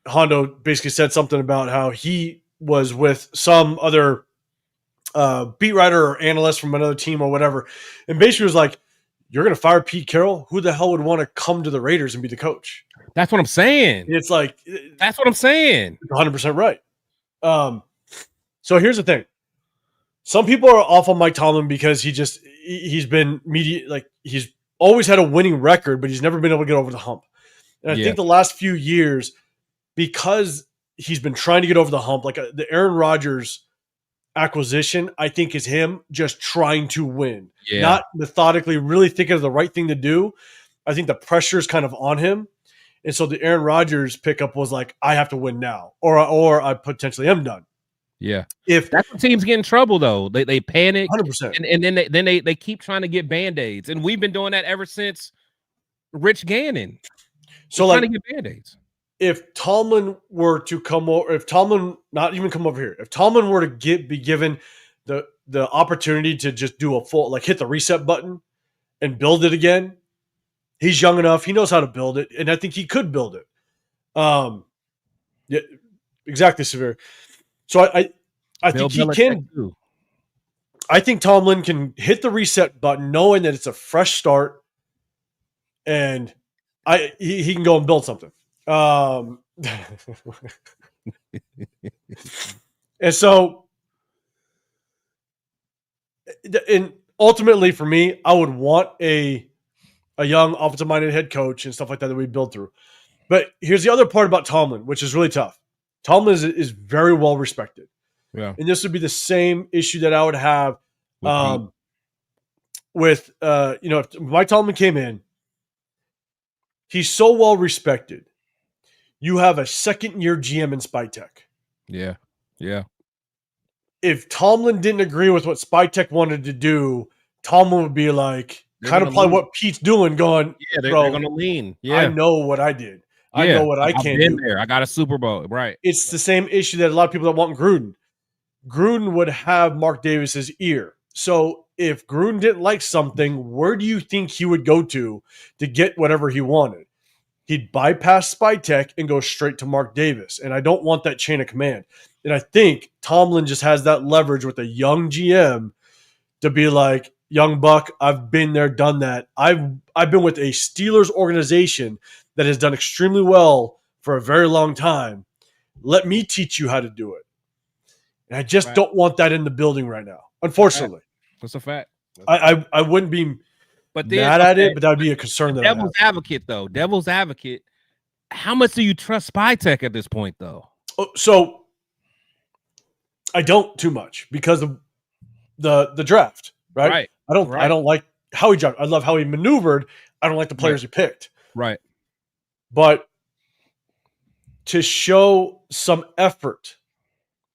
Hondo basically said something about how he was with some other beat writer or analyst from another team or whatever, and basically was like, "You're going to fire Pete Carroll? Who the hell would want to come to the Raiders and be the coach?" That's what I'm saying. And it's like, that's what I'm saying. 100% right. So here's the thing. Some people are off on Mike Tomlin because he's been media, like he's always had a winning record, but he's never been able to get over the hump. And I think the last few years, because he's been trying to get over the hump, like the Aaron Rodgers acquisition, I think is him just trying to win, not methodically really thinking of the right thing to do. I think the pressure is kind of on him. And so the Aaron Rodgers pickup was like, I have to win now, or I potentially am done. Yeah. If that's when teams get in trouble, though, they panic 100%. And then they keep trying to get Band-Aids. And we've been doing that ever since Rich Gannon. So trying to get Band-Aids. If Tomlin were to come over, if Tomlin not even come over here, if Tomlin were to be given the opportunity to just do a full, like hit the reset button and build it again, he's young enough, he knows how to build it, and I think he could build it. Yeah, exactly, Severe. So I think he can. Too. I think Tomlin can hit the reset button, knowing that it's a fresh start, and he can go and build something. And so, and ultimately for me, I would want a young offensive-minded head coach and stuff like that we build through. But here's the other part about Tomlin, which is really tough. Tomlin is very well respected. Yeah. And this would be the same issue that I would have with if Mike Tomlin came in, he's so well respected. You have a second-year GM in Spytek. Yeah. Yeah. If Tomlin didn't agree with what Spytek wanted to do, Tomlin would be like, kind of probably what Pete's doing, going, yeah, they're going to lean. Yeah. I know what I did. I know what I can do. There. I got a Super Bowl. Right. It's the same issue that a lot of people that want Gruden. Gruden would have Markdavis's ear. So if Gruden didn't like something, where do you think he would go to get whatever he wanted? He'd bypass Spytek and go straight to Markdavis. And I don't want that chain of command. And I think Tomlin just has that leverage with a young GM to be like, young buck, I've been there, done that. I've been with a Steelers organization that has done extremely well for a very long time. Let me teach you how to do it. And I just don't want that in the building right now, unfortunately. That's a fact. I wouldn't be mad at it, but that would be a concern. That Devil's advocate, though. Devil's advocate. How much do you trust Spytek at this point, though? So I don't too much because of the draft, right? I don't like how he drafted. I love how he maneuvered. I don't like the players he picked. Right. But to show some effort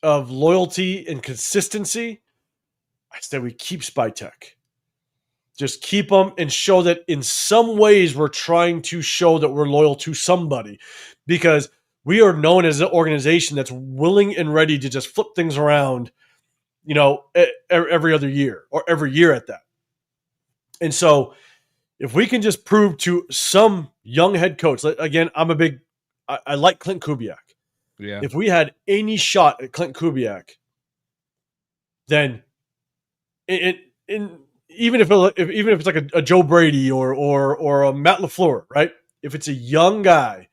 of loyalty and consistency, I said we keep Spytek. Just keep them and show that in some ways we're trying to show that we're loyal to somebody, because we are known as an organization that's willing and ready to just flip things around, every other year or every year at that. And so if we can just prove to some young head coach, again, I like Clint Kubiak. Yeah. If we had any shot at Clint Kubiak, then even if it's like a Joe Brady or a Matt LaFleur, right? If it's a young guy,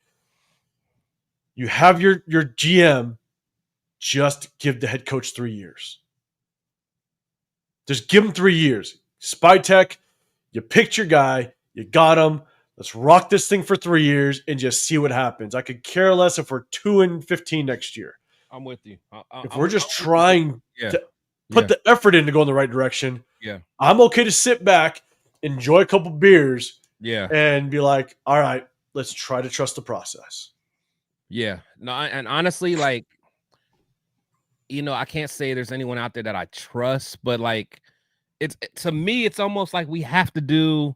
you have your GM, just give the head coach 3 years. Just give him 3 years. Spytek, you picked your guy, you got him. Let's rock this thing for 3 years and just see what happens. I could care less if we're 2-15 next year. I'm with you. If we're just trying to put the effort in to go in the right direction, I'm okay to sit back, enjoy a couple beers, and be like, all right, let's try to trust the process. Yeah. No, and honestly, like, I can't say there's anyone out there that I trust, but like, to me, it's almost like we have to do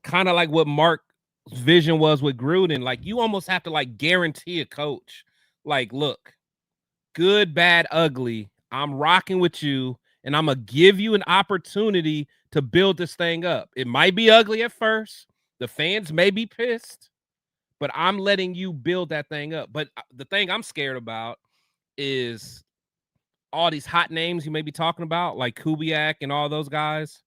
kind of like what Mark's vision was with Gruden. Like, you almost have to like guarantee a coach, like, look, good, bad, ugly, I'm rocking with you, and I'm gonna give you an opportunity to build this thing up. It might be ugly at first. The fans may be pissed, but I'm letting you build that thing up. But the thing I'm scared about is all these hot names you may be talking about, like Kubiak and all those guys.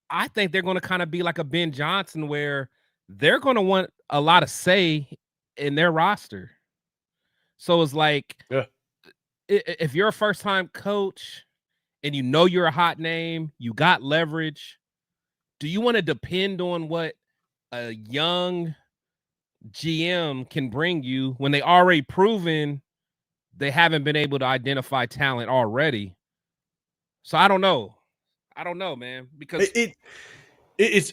I think they're going to kind of be like a Ben Johnson, where they're going to want a lot of say in their roster. So it's like, if you're a first-time coach and you know you're a hot name, you got leverage, do you want to depend on what a young GM can bring you when they already proven they haven't been able to identify talent already? So I don't know. I don't know, man, because it's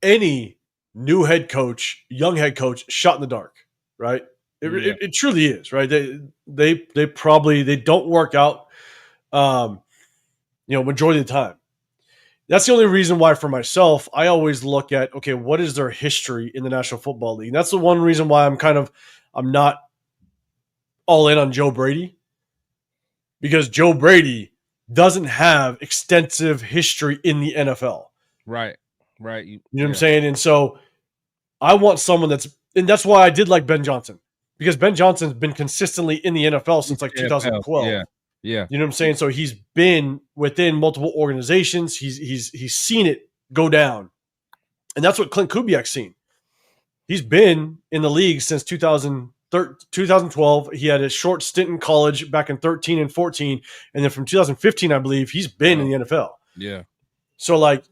any new head coach, young head coach, shot in the dark, right? It truly is, right? They probably don't work out, majority of the time. That's the only reason why, for myself, I always look at, okay, what is their history in the National Football League? And that's the one reason why I'm not all in on Joe Brady, because Joe Brady doesn't have extensive history in the NFL. Right. You know what I'm saying? And so I want someone and that's why I did like Ben Johnson, because Ben Johnson's been consistently in the NFL since like 2012. Yeah. You know what I'm saying? So he's been within multiple organizations. He's seen it go down. And that's what Clint Kubiak's seen. He's been in the league since 2012. He had a short stint in college back in 13 and 14. And then from 2015, I believe, he's been in the NFL. Yeah. So, like,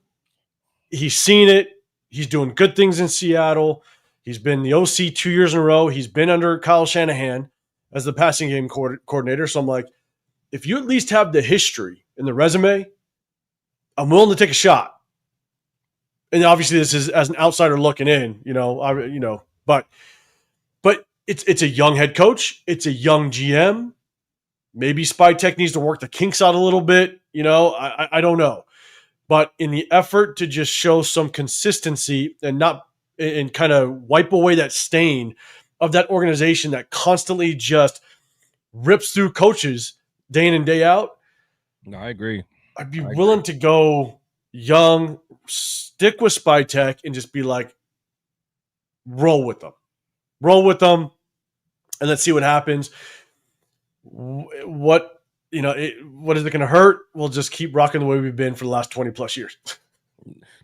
he's seen it. He's doing good things in Seattle. He's been the OC 2 years in a row. He's been under Kyle Shanahan as the passing game coordinator. So I'm like, if you at least have the history and the resume, I'm willing to take a shot. And obviously, this is as an outsider looking in, but it's a young head coach. It's a young GM. Maybe Spytek needs to work the kinks out a little bit. I don't know. But in the effort to just show some consistency and kind of wipe away that stain of that organization that constantly just rips through coaches day in and day out. No, I agree. I'd be willing to go young, stick with Spytek, and just be like, roll with them, and let's see what happens. What is it going to hurt? We'll just keep rocking the way we've been for the last 20 plus years.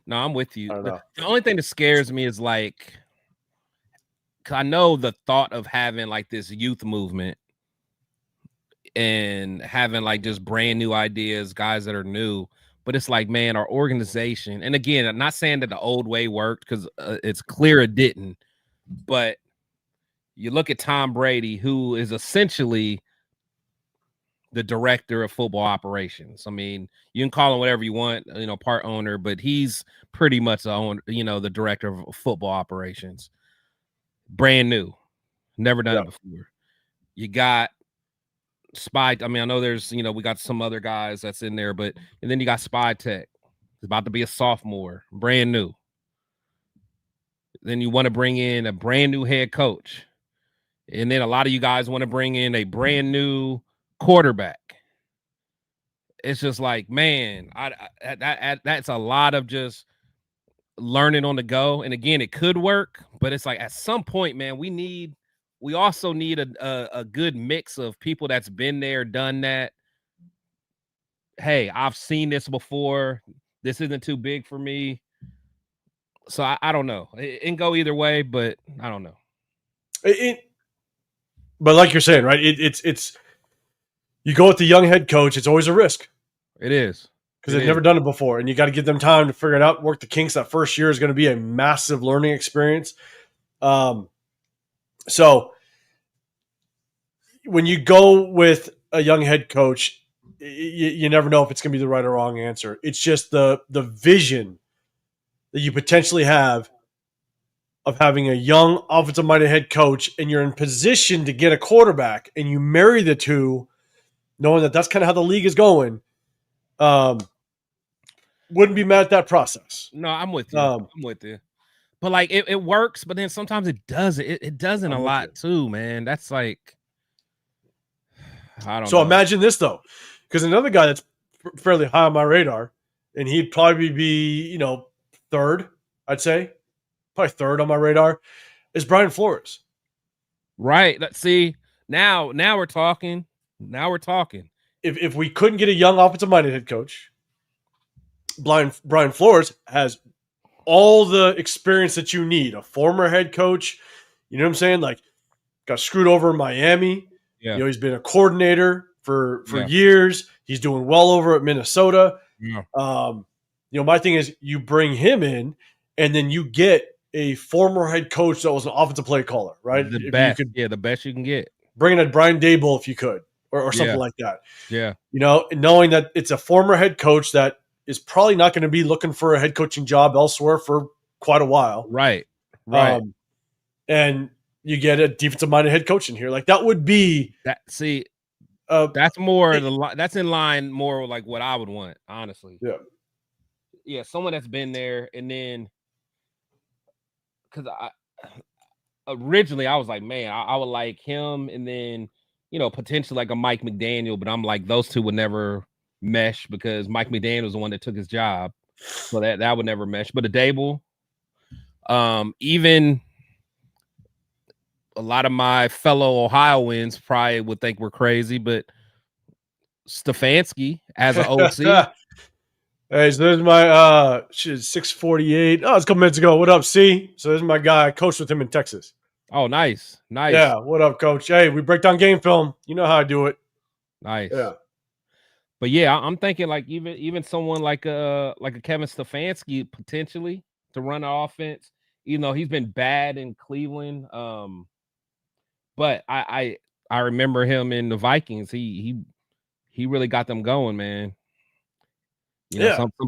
No, I'm with you. The only thing that scares me is like, cause I know the thought of having like this youth movement and having like just brand new ideas, guys that are new, but it's like, man, our organization, and again, I'm not saying that the old way worked, because it's clear it didn't, but you look at Tom Brady, who is essentially the director of football operations. I mean, you can call him whatever you want, part owner, but he's pretty much the director of football operations. Brand new, never done it before. You got I know there's, we got some other guys that's in there, and then you got Spytek. He's about to be a sophomore, brand new. Then you want to bring in a brand new head coach. And then a lot of you guys want to bring in a brand new quarterback. It's just like, man, that's a lot of just learning on the go. And again, it could work, but it's like at some point, man, we also need a good mix of people that's been there, done that. Hey, I've seen this before. This isn't too big for me. So I don't know. It can go either way, but I don't know. But like you're saying, right? It's you go with the young head coach. It's always a risk. It is, because they've never done it before, and you got to give them time to figure it out, work the kinks. That first year is going to be a massive learning experience. So when you go with a young head coach, you never know if it's going to be the right or wrong answer. It's just the vision that you potentially have of having a young offensive-minded head coach, and you're in position to get a quarterback, and you marry the two, knowing that that's kind of how the league is going. Wouldn't be mad at that process. No, I'm with you. I'm with you. But like it works, but then sometimes it doesn't. It doesn't a lot too, man. That's like, I don't know. So imagine this though, because another guy that's fairly high on my radar, and he'd probably be third. I'd say probably third on my radar is Brian Flores. Right. Let's see. Now we're talking. Now we're talking. If we couldn't get a young offensive minded head coach, Brian Flores has all the experience that you need. A former head coach, you know what I'm saying? Like, got screwed over in Miami. Yeah. He's been a coordinator for Yeah. years. He's doing well over at Minnesota. Yeah. My thing is you bring him in, and then you get a former head coach that was an offensive play caller, right? The best you can get. Bring in a Brian Dable if you could, or something like that. Yeah. Knowing that it's a former head coach that is probably not going to be looking for a head coaching job elsewhere for quite a while. Right. And you get a defensive-minded head coach in here. Like, that would be that. See, that's more that's in line more like what I would want, honestly. Yeah, someone that's been there, and then because originally I was like, man, I would like him, and then potentially like a Mike McDaniel, but I'm like, those two would never mesh because Mike McDaniel was the one that took his job, so that would never mesh. But a Dable, even a lot of my fellow Ohioans probably would think we're crazy, but Stefanski as an OC. Hey, so there's my 648. Oh, it's a couple minutes ago. What up, C? So there's my guy. I coached with him in Texas. Oh, nice. Yeah, what up, coach? Hey, we break down game film. You know how I do it. Nice. Yeah. But yeah, I'm thinking like even someone like a Kevin Stefanski potentially to run the offense. He's been bad in Cleveland. But I remember him in the Vikings. He really got them going, man.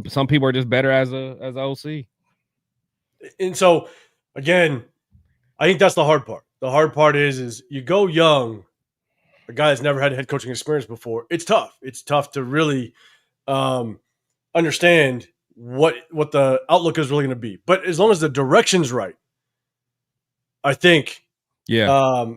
Some people are just better as a OC. And so, again, I think that's the hard part. The hard part is you go young, a guy that's never had head coaching experience before. It's tough. It's tough to really understand what the outlook is really going to be. But as long as the direction's right, I think, I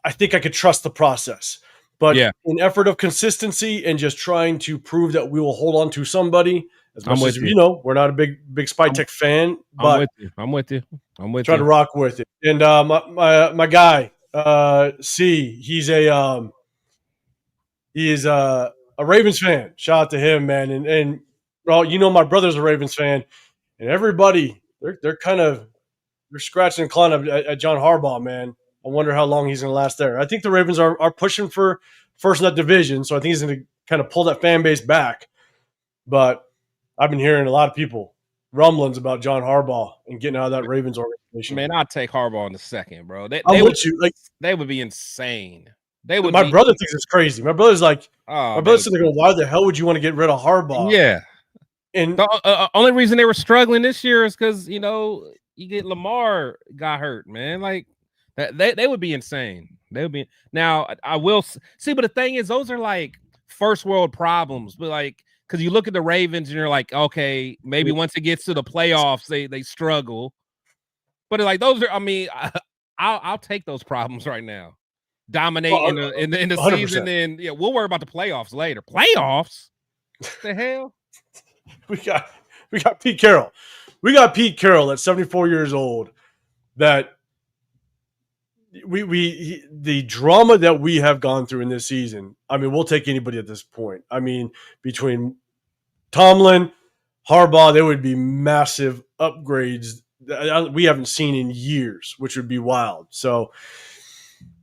think I could trust the process. But in effort of consistency and just trying to prove that we will hold on to somebody, as much as we're not a big SpyTek fan, but I'm with you. Try to rock with it. And my guy, C, he is a Ravens fan. Shout out to him, man. And well, my brother's a Ravens fan, and everybody they're scratching and clawing at John Harbaugh, man. I wonder how long he's going to last there. I think the Ravens are pushing for first in that division, so I think he's going to kind of pull that fan base back. But I've been hearing a lot of people rumblings about John Harbaugh and getting out of that Ravens organization. Man, I'd take Harbaugh in a second, bro. They would be insane. My brother thinks it's crazy. My brother's like, brother's sitting there going, why the hell would you want to get rid of Harbaugh? Yeah. And the only reason they were struggling this year is because, you get Lamar got hurt, man. Like, they would be insane. They would be. Now, I will see, but the thing is, those are like first world problems. But like, because you look at the Ravens and you're like, okay, maybe once it gets to the playoffs, they struggle. But like those are, I mean, I'll take those problems right now. Dominate in the 100%. Season, and we'll worry about the playoffs later. Playoffs? What the hell? We got Pete Carroll. We got Pete Carroll at 74 years old. That the drama that we have gone through in this season. I mean, we'll take anybody at this point. I mean, between Tomlin, Harbaugh, there would be massive upgrades that we haven't seen in years, which would be wild. So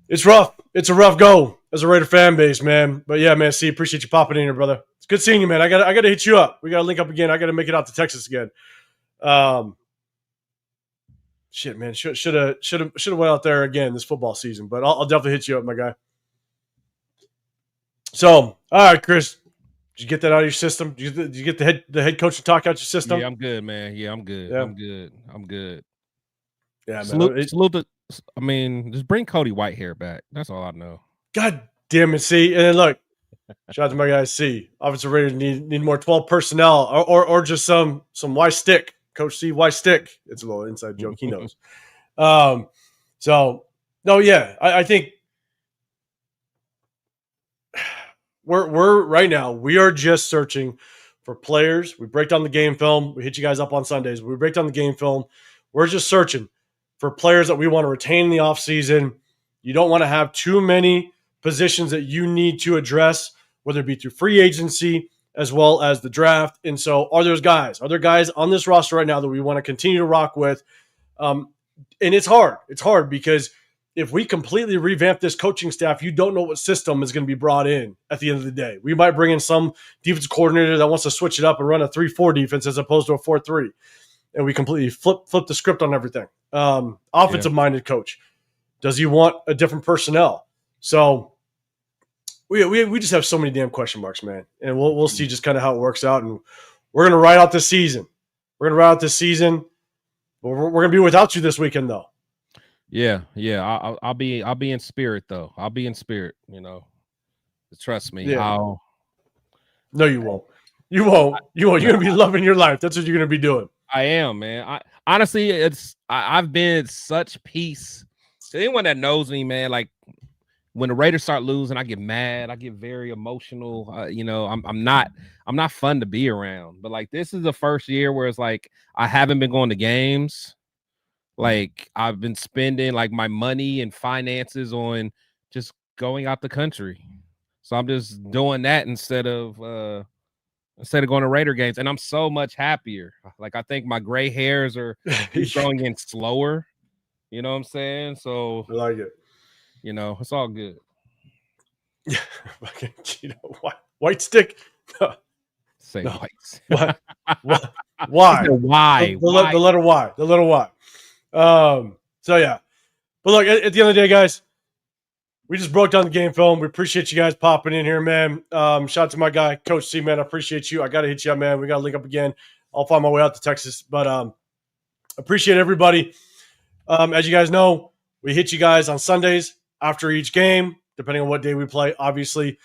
it's rough. It's a rough go as a Raider fan base, man. But yeah, man, appreciate you popping in here, brother. It's good seeing you, man. I got to hit you up. We got to link up again. I got to make it out to Texas again. Shit, man, should have went out there again this football season, but I'll definitely hit you up, my guy. So, all right, Chris, did you get that out of your system? Did you get the head coach to talk out your system? Yeah, I'm good, man. Yeah, I'm good. Yeah. I'm good. Yeah, man. I mean, just bring Cody Whitehair back. That's all I know. God damn it, C. And then look, shout out to my guy C. Offensive Raiders need more 12 personnel or just some Y stick. Coach C, why stick? It's a little inside joke. He knows. So, no, yeah. I think we're right now, we are just searching for players. We break down the game film. We hit you guys up on Sundays. We break down the game film. We're just searching for players that we want to retain in the offseason. You don't want to have too many positions that you need to address, whether it be through free agency as well as the draft. And so are there guys on this roster right now that we want to continue to rock with? And it's hard. It's hard because if we completely revamp this coaching staff, you don't know what system is going to be brought in at the end of the day. We might bring in some defense coordinator that wants to switch it up and run a 3-4 defense as opposed to a 4-3. And we completely flip the script on everything. Offensive-minded coach. Does he want a different personnel? So we just have so many damn question marks, man. And we'll see just kind of how it works out. And we're going to ride out this season. We're going to be without you this weekend, though. Yeah. I'll be in spirit, though. I'll be in spirit. Trust me. Yeah. No, you won't. You won't. You're going to be loving your life. That's what you're going to be doing. I am, man. Honestly, I've been at such peace. To anyone that knows me, man, like when the Raiders start losing, I get mad. I get very emotional. I'm not fun to be around. But like this is the first year where it's like I haven't been going to games. Like I've been spending like my money and finances on just going out the country. So I'm just doing that instead of going to Raider games. And I'm so much happier. Like I think my gray hairs are growing in slower. You know what I'm saying? So I like it. It's all good. Yeah. White stick. Say no. whites. What? Why? Why? The letter Y. The letter Y. So yeah. But look, at the end of the day, guys, we just broke down the game film. We appreciate you guys popping in here, man. Shout out to my guy, Coach C, man. I appreciate you. I got to hit you up, man. We got to link up again. I'll find my way out to Texas. But appreciate everybody. As you guys know, we hit you guys on Sundays after each game, depending on what day we play. Obviously,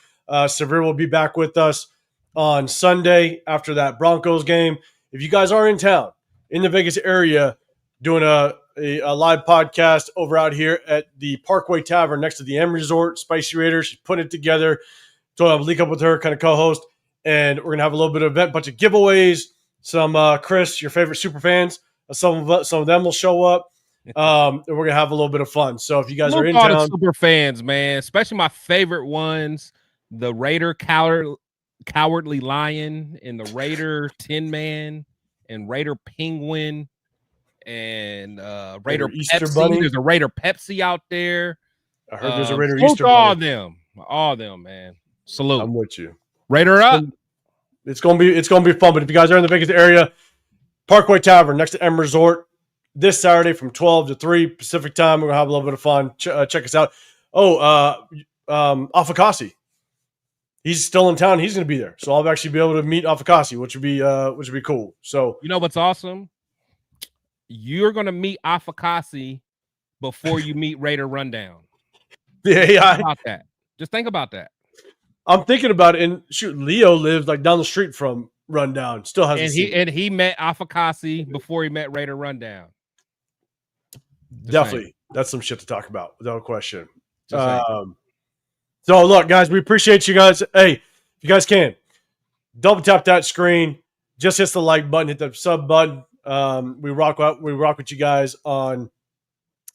Severe will be back with us on Sunday after that Broncos game. If you guys are in town, in the Vegas area, doing a live podcast over out here at the Parkway Tavern next to the M Resort, Spicy Raiders. She's putting it together. So I'll link up with her, kind of co-host, and we're going to have a little bit of event, bunch of giveaways. Some Chris, your favorite super fans, some of them will show up. And we're gonna have a little bit of fun. So if you guys are in town, super fans, man, especially my favorite ones, the Raider Cowardly Lion and the Raider Tin Man and Raider Penguin and Raider Easter Pepsi. Bunny. There's a Raider Pepsi out there. I heard there's a Raider Easter Bunny. All them, man. Salute. I'm with you. Raider up. It's gonna be fun. But if you guys are in the Vegas area, Parkway Tavern next to M Resort. This Saturday from 12 to 3 Pacific time. We're going to have a little bit of fun. Check us out. Afakasi. He's still in town. He's going to be there. So I'll actually be able to meet Afakasi, which would be cool. So you know what's awesome? You're going to meet Afakasi before you meet Raider Rundown. The AI. About that. Just think about that. I'm thinking about it. And shoot, Leo lives like down the street from Rundown. Still hasn't seen and he met Afakasi before he met Raider Rundown. Definitely. That's some shit to talk about without a question. So look, guys, we appreciate you guys. Hey, if you guys can, double tap that screen. Just hit the like button, hit the sub button. We rock with you guys on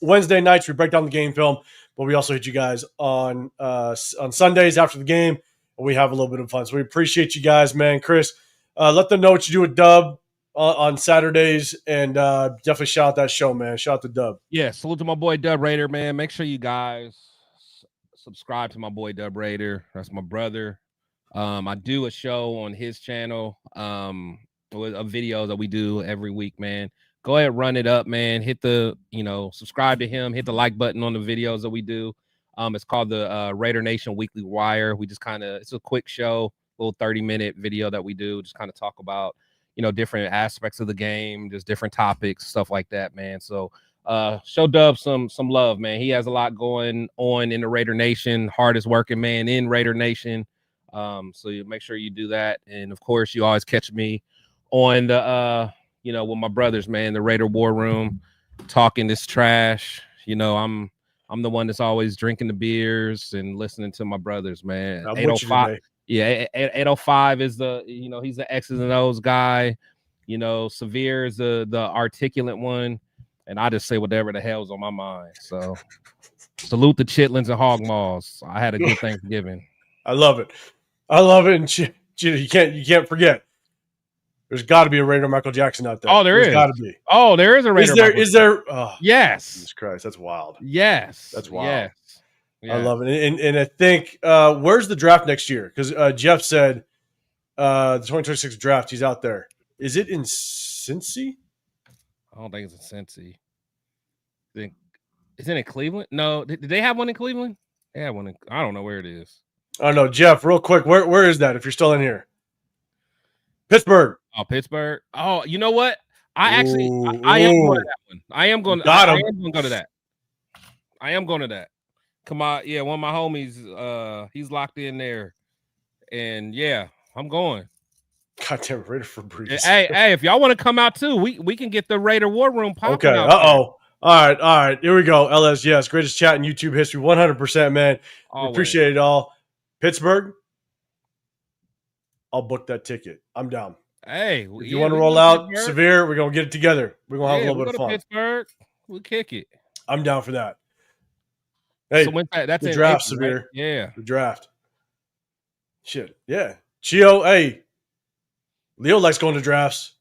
Wednesday nights. We break down the game film, but we also hit you guys on Sundays after the game, and we have a little bit of fun. So we appreciate you guys, man. Chris, let them know what you do with Dub on Saturdays, and definitely shout out that show, man. Shout out to Dub. Yeah, salute to my boy Dub Raider, man. Make sure you guys subscribe to my boy Dub Raider. That's my brother. I do a show on his channel with a video that we do every week, man. Go ahead, run it up, man. Hit the, subscribe to him. Hit the like button on the videos that we do. It's called the Raider Nation Weekly Wire. We just it's a quick show, little 30-minute video that we do. Just kind of talk about, different aspects of the game, just different topics, stuff like that, man. So show Dub some love, man. He has a lot going on in the Raider Nation, hardest working man in Raider Nation. So you make sure you do that. And of course, you always catch me on the with my brothers, man, the Raider War Room, talking this trash. I'm the one that's always drinking the beers and listening to my brothers, man. 805 Yeah, 805 is the, he's the X's and O's guy. Severe is the articulate one, and I just say whatever the hell's on my mind. So salute the chitlins and hog maws. I had a good Thanksgiving. I love it. And you can't forget. There's got to be a Raider Michael Jackson out there. Oh, there's got to be. Oh, there is a Raider. Is there? Oh, yes. Jesus Christ, that's wild. Yes, that's wild. Yes. Yeah. I love it. And I think where's the draft next year? Because Jeff said the 2026 draft, he's out there. Is it in Cincy? I don't think it's in Cincy. Is it in Cleveland? No. Did they have one in Cleveland? They had one. I don't know where it is. I don't know. Jeff, real quick, where is that if you're still in here? Pittsburgh. Oh, Pittsburgh. Oh, you know what? I am going to that one. I am going to go to that. I am going to that. Come on. Yeah, one of my homies, he's locked in there. And yeah, I'm going. Goddamn Raider for Breeze. Hey, if y'all want to come out too, we can get the Raider War Room popping. Okay. All right. Here we go. LS, yes, greatest chat in YouTube history. 100%, man. We appreciate it all. Pittsburgh, I'll book that ticket. I'm down. Hey, if you want to roll out Severe, we're gonna get it together. We're gonna have a little bit of fun. Pittsburgh, we'll kick it. I'm down for that. Hey, so that's the draft, April, Severe. Right? Yeah, the draft. Shit, yeah. Chio, hey, Leo likes going to drafts.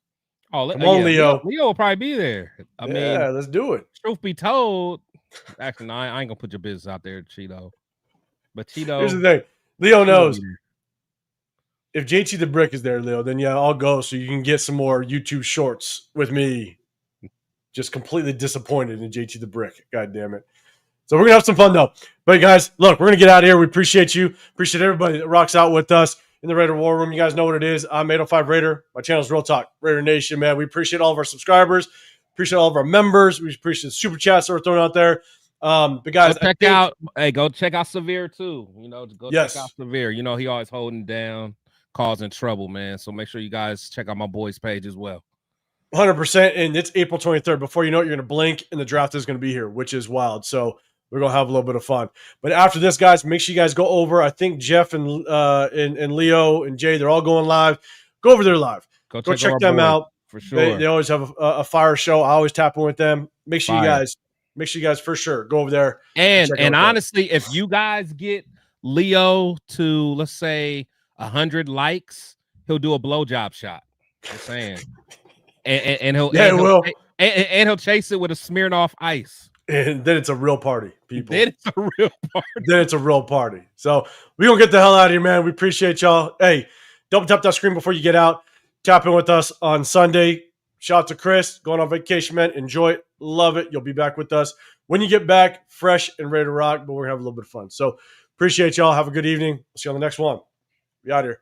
Oh, come on, Leo. Leo will probably be there. I mean, let's do it. Truth be told, actually, no, I ain't gonna put your business out there, Cheeto. But Cheeto, here's the thing. Leo knows. If JT the Brick is there, Leo, then yeah, I'll go so you can get some more YouTube shorts with me. Just completely disappointed in JT the Brick. God damn it. So we're going to have some fun, though. But, guys, look, we're going to get out of here. We appreciate you. Appreciate everybody that rocks out with us in the Raider War Room. You guys know what it is. I'm 805 Raider. My channel is Real Talk, Raider Nation, man. We appreciate all of our subscribers. Appreciate all of our members. We appreciate the super chats that we're throwing out there. But, guys, go check out Severe, too. Check out Severe. He always holding down, causing trouble, man. So make sure you guys check out my boy's page as well. 100%. And it's April 23rd. Before you know it, you're going to blink, and the draft is going to be here, which is wild. So we're going to have a little bit of fun. But after this, guys, make sure you guys go over. I think Jeff and Leo and Jay, they're all going live. Go over there live. Go check them out. For sure. They always have a fire show. I always tap in with them. Make sure you guys for sure go over there. And honestly, if you guys get Leo to, let's say, 100 likes, he'll do a blowjob shot. I'm saying. And he'll chase it with a Smirnoff Ice. And then it's a real party, people. Then it's a real party. So we're going to get the hell out of here, man. We appreciate y'all. Hey, double tap that screen before you get out. Tap in with us on Sunday. Shout out to Chris. Going on vacation, man. Enjoy it. Love it. You'll be back with us when you get back, fresh and ready to rock. But we're going to have a little bit of fun. So appreciate y'all. Have a good evening. We'll see you on the next one. We out here.